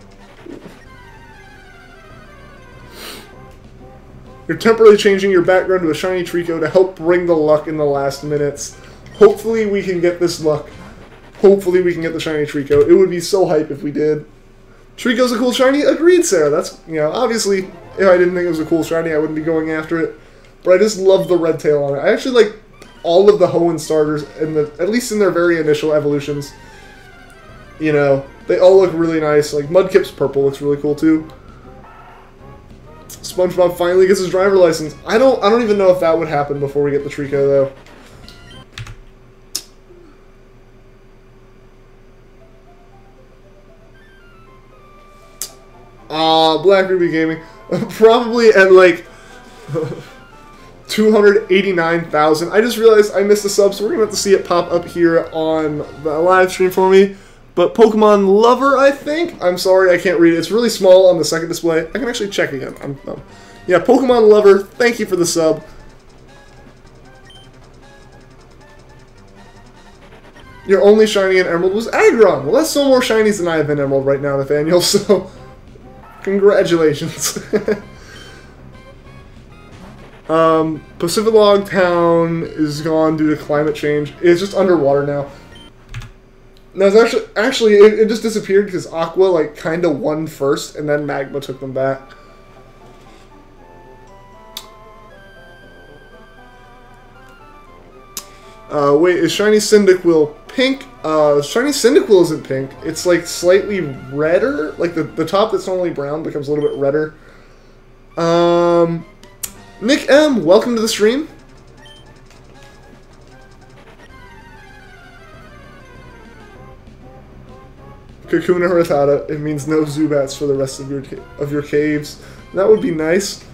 You're temporarily changing your background to a shiny Treecko to help bring the luck in the last minutes. Hopefully we can get this luck. Hopefully we can get the shiny Treecko. It would be so hype if we did. Treecko's a cool shiny? Agreed, Sarah. That's, you know, obviously, if I didn't think it was a cool shiny, I wouldn't be going after it. But I just love the red tail on it. I actually like all of the Hoenn starters, at least in their very initial evolutions. You know, they all look really nice. Like, Mudkip's purple looks really cool, too. SpongeBob finally gets his driver license. I don't even know if that would happen before we get the Treecko, though. Black Ruby Gaming. Probably at, like, 289,000. I just realized I missed the sub, so we're going to have to see it pop up here on the live stream for me. But Pokemon Lover, I think? I'm sorry, I can't read it. It's really small on the second display. I can actually check again. Yeah, Pokemon Lover, thank you for the sub. Your only shiny in Emerald was Aggron. Well, that's so more shinies than I have in Emerald right now, Nathaniel, so congratulations. Pacific Log Town is gone due to climate change. It's just underwater now. No, it's actually it just disappeared because Aqua, like, kind of won first, and then Magma took them back. Wait, is Shiny Cyndaquil pink. Shiny Cyndaquil isn't pink. It's like slightly redder. Like the top that's normally brown becomes a little bit redder. Nick M, welcome to the stream. Kakuna Haratada. It means no Zubats for the rest of your caves. That would be nice.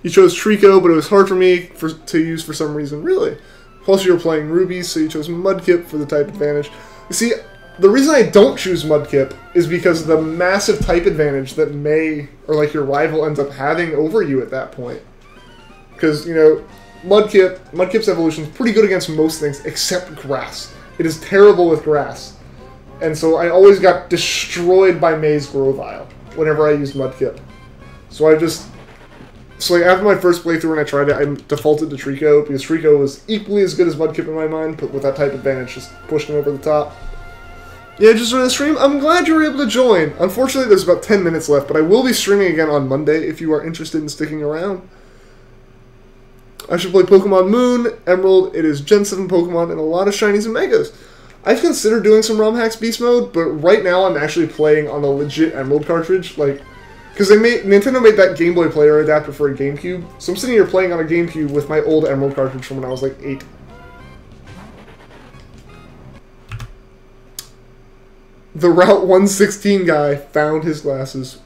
You chose Treecko, but it was hard for me to use for some reason. Really? Plus, you were playing Rubies, so you chose Mudkip for the type advantage. You see, the reason I don't choose Mudkip is because of the massive type advantage that May, or like your rival, ends up having over you at that point. Because, you know, Mudkip's evolution is pretty good against most things except grass. It is terrible with grass. And so I always got destroyed by May's Grovyle whenever I used Mudkip. So like after my first playthrough when I tried it, I defaulted to Treecko because Treecko was equally as good as Mudkip in my mind, but with that type advantage just pushed him over the top. Yeah, just joined the stream. I'm glad you were able to join. Unfortunately, there's about 10 minutes left, but I will be streaming again on Monday if you are interested in sticking around. I should play Pokemon Moon, Emerald. It is Gen 7 Pokemon and a lot of Shinies and Megas. I've considered doing some ROM hacks Beast Mode, but right now I'm actually playing on a legit Emerald cartridge, like, because Nintendo made that Game Boy Player adapter for a GameCube, so I'm sitting here playing on a GameCube with my old Emerald cartridge from when I was like 8. The Route 116 guy found his glasses.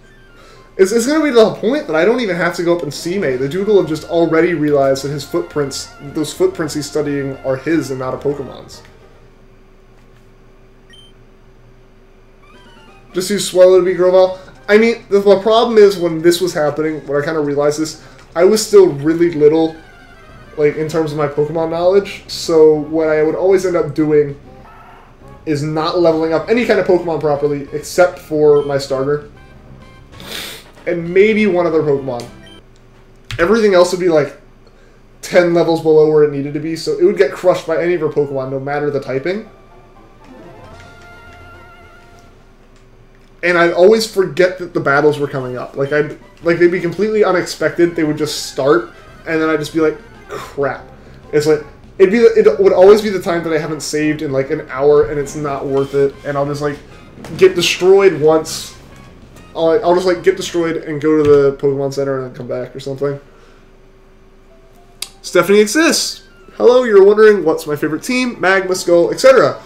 It's going to be to the point that I don't even have to go up and see May. The dude will have just already realized that his footprints, those footprints he's studying, are his and not a Pokemon's. Just use Swallow to be Grovyle. I mean, the problem is when this was happening, when I kind of realized this, I was still really little, like, in terms of my Pokemon knowledge. So what I would always end up doing is not leveling up any kind of Pokemon properly, except for my starter. And maybe one other Pokemon. Everything else would be, like, 10 levels below where it needed to be, so it would get crushed by any of her Pokemon, no matter the typing. And I'd always forget that the battles were coming up. Like they'd be completely unexpected. They would just start, and then I'd just be like, "Crap!" It's like it would always be the time that I haven't saved in like an hour, and it's not worth it. And I'll just like get destroyed once. I'll just like get destroyed and go to the Pokemon Center and then come back or something. Stephanie exists. Hello, you're wondering what's my favorite team? Magma, Skull, etc.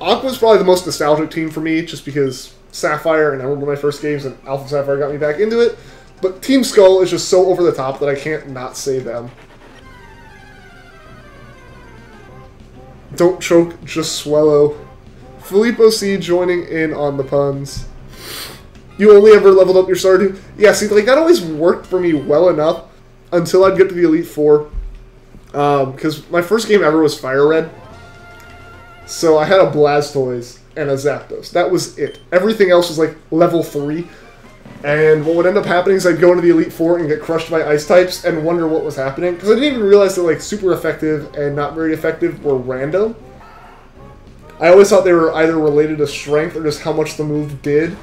Aqua's probably the most nostalgic team for me, just because Sapphire and Emerald were my first games, and Alpha Sapphire got me back into it. But Team Skull is just so over the top that I can't not say them. Don't choke, just swallow. Filippo C joining in on the puns. You only ever leveled up your Stardew? Yeah, see, like, that always worked for me well enough until I'd get to the Elite Four. Because my first game ever was Fire Red. So I had a Blastoise and a Zapdos. That was it. Everything else was like level 3. And what would end up happening is I'd go into the Elite Four and get crushed by Ice types and wonder what was happening. Because I didn't even realize that like super effective and not very effective were random. I always thought they were either related to strength or just how much the move did.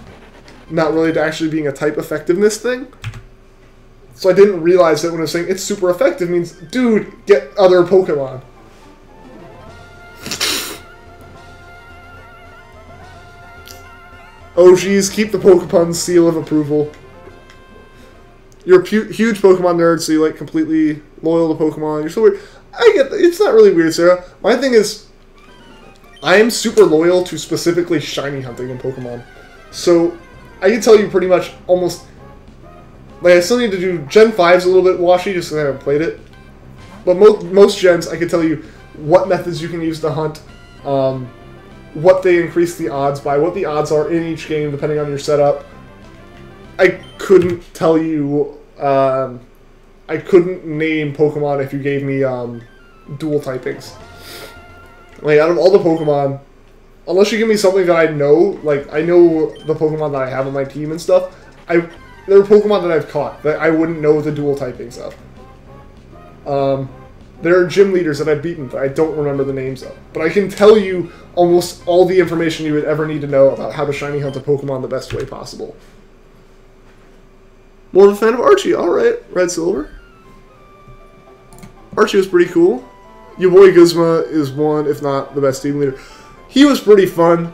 Not really to actually being a type effectiveness thing. So I didn't realize that when I was saying it's super effective means, dude, get other Pokemon. Oh geez, keep the Pokemon seal of approval. You're a huge Pokemon nerd, so you're like completely loyal to Pokemon. You're so weird. I get that. It's not really weird, Sarah. My thing is, I am super loyal to specifically shiny hunting in Pokemon. So, I can tell you pretty much almost... Like, I still need to do... Gen 5's a little bit washy, just because I haven't played it. But most gens, I can tell you what methods you can use to hunt, what they increase the odds by, what the odds are in each game, depending on your setup. I couldn't tell you... I couldn't name Pokemon if you gave me dual typings. Like, out of all the Pokemon, unless you give me something that I know, like, I know the Pokemon that I have on my team and stuff, there are Pokemon that I've caught that I wouldn't know the dual typings of. There are gym leaders that I've beaten that I don't remember the names of. But I can tell you almost all the information you would ever need to know about how to shiny hunt a Pokemon the best way possible. More of a fan of Archie. Alright, Red Silver. Archie was pretty cool. Your boy Guzma is one, if not the best team leader. He was pretty fun.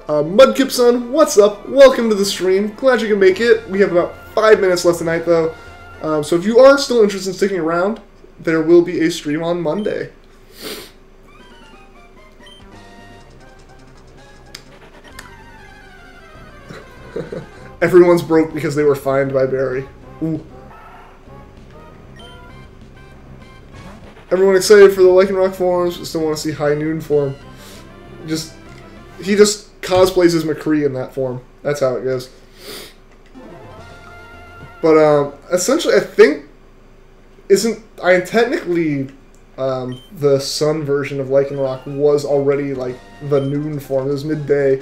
Mudkip-son, what's up? Welcome to the stream. Glad you can make it. We have about 5 minutes left tonight, though. So if you are still interested in sticking around, there will be a stream on Monday. Everyone's broke because they were fined by Barry. Ooh. Everyone excited for the Lycanroc forms. Still want to see High Noon form. He just cosplays as McCree in that form. That's how it goes. But essentially, I think technically the Sun version of Lycanroc was already like the Noon form. It was midday.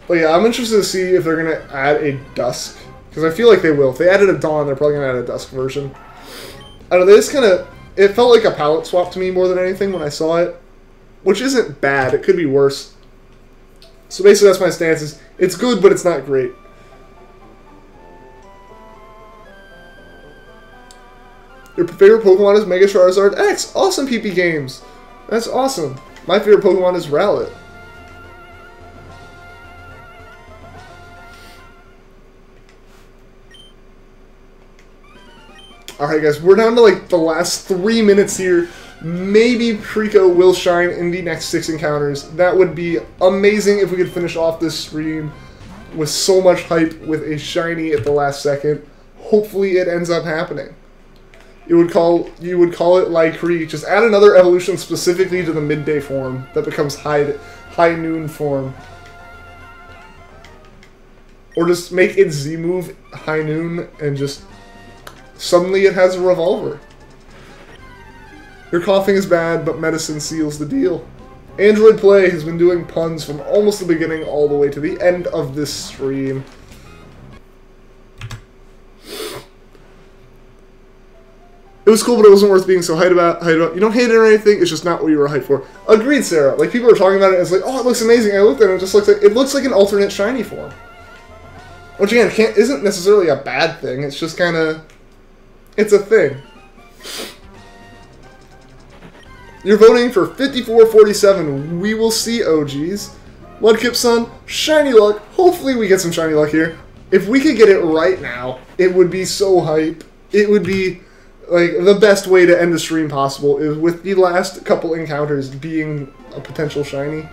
But yeah, I'm interested to see if they're gonna add a Dusk, because I feel like they will. If they added a Dawn, they're probably gonna add a Dusk version. I don't know. They just kind of. It felt like a palette swap to me more than anything when I saw it, which isn't bad. It could be worse. So basically, that's my stance. It's good, but it's not great. Your favorite Pokemon is Mega Charizard X. Awesome, PP Games. That's awesome. My favorite Pokemon is Rowlet. Alright guys, we're down to like the last 3 minutes here. Maybe Treecko will shine in the next 6 encounters. That would be amazing if we could finish off this stream with so much hype with a shiny at the last second. Hopefully it ends up happening. You would call it Lycree. Just add another evolution specifically to the midday form that becomes high noon form. Or just make its Z move high noon and just suddenly it has a revolver. Your coughing is bad, but medicine seals the deal. Android Play has been doing puns from almost the beginning all the way to the end of this stream. It was cool, but it wasn't worth being so hyped about. You don't hate it or anything, it's just not what you were hyped for. Agreed, Sarah. Like, people are talking about it, and it's like, oh, it looks amazing. I looked at it, and it looks like an alternate shiny form. Which, again, isn't necessarily a bad thing. It's just kind of... It's a thing. You're voting for 54-47. We will see, OGs. Mudkip-son, shiny luck. Hopefully we get some shiny luck here. If we could get it right now, it would be so hype. It would be, like, the best way to end the stream possible is with the last couple encounters being a potential shiny.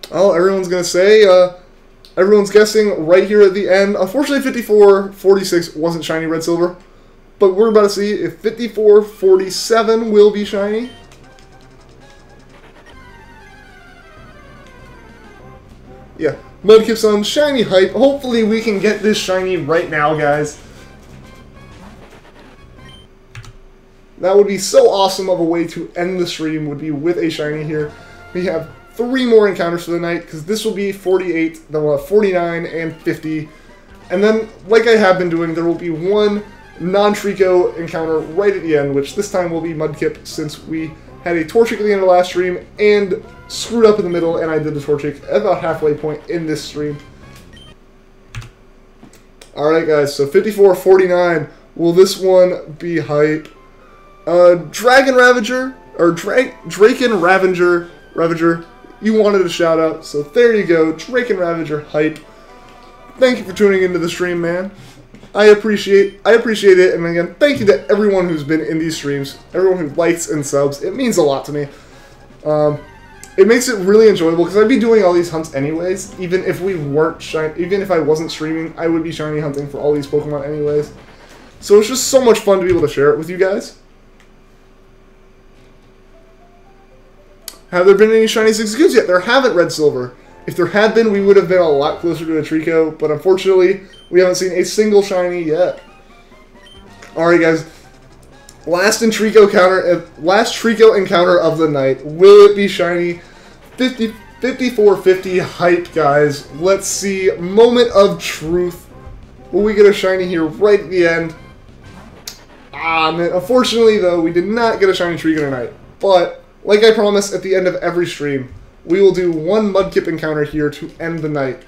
Oh, everyone's going to say, everyone's guessing right here at the end. Unfortunately, 54-46 wasn't shiny red silver. But we're about to see if 54-47 will be shiny. Yeah, Mudkip-son, shiny hype. Hopefully we can get this shiny right now, guys. That would be so awesome of a way to end the stream, would be with a shiny here. We have 3 more encounters for the night, because this will be 48, then we'll have 49 and 50. And then, like I have been doing, there will be one non-Treecko encounter right at the end, which this time will be Mudkip, since we had a Torchic at the end of the last stream, and screwed up in the middle, and I did the Torchic at about halfway point in this stream. Alright guys, so 54-49, will this one be hype? Dragon Ravager, or Draken Ravager, you wanted a shout out, so there you go, Draken Ravager hype. Thank you for tuning into the stream, man. I appreciate it, and again, thank you to everyone who's been in these streams, everyone who likes and subs. It means a lot to me. It makes it really enjoyable, because I'd be doing all these hunts anyways, even if I wasn't streaming, I would be shiny hunting for all these Pokemon anyways. So it's just so much fun to be able to share it with you guys. Have there been any shiny 6 yet? There haven't, Red Silver. If there had been, we would have been a lot closer to a Treecko, but unfortunately, we haven't seen a single shiny yet. Alright guys, last Treecko encounter of the night. Will it be shiny? 54-50 hype, guys. Let's see. Moment of truth. Will we get a shiny here right at the end? Ah, man. Unfortunately, though, we did not get a shiny Treecko tonight. But, like I promised at the end of every stream, we will do one Mudkip encounter here to end the night.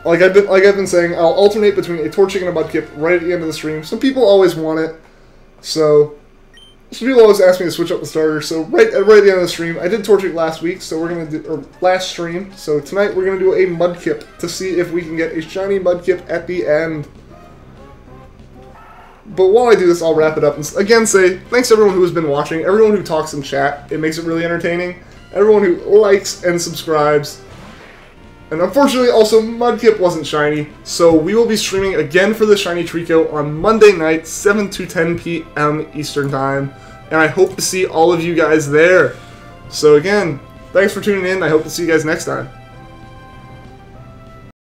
like I've been saying, I'll alternate between a Torchic and a Mudkip right at the end of the stream. Some people always want it, so some people always ask me to switch up the starter. So right at the end of the stream, I did Torchic last week, so we're gonna do, or last stream. So tonight we're gonna do a Mudkip to see if we can get a shiny Mudkip at the end. But while I do this, I'll wrap it up and again say thanks to everyone who has been watching, everyone who talks in chat. It makes it really entertaining. Everyone who likes and subscribes. And unfortunately, also, Mudkip wasn't shiny, so we will be streaming again for the shiny Treecko on Monday night, 7 to 10 p.m. Eastern Time, and I hope to see all of you guys there. So again, thanks for tuning in. I hope to see you guys next time.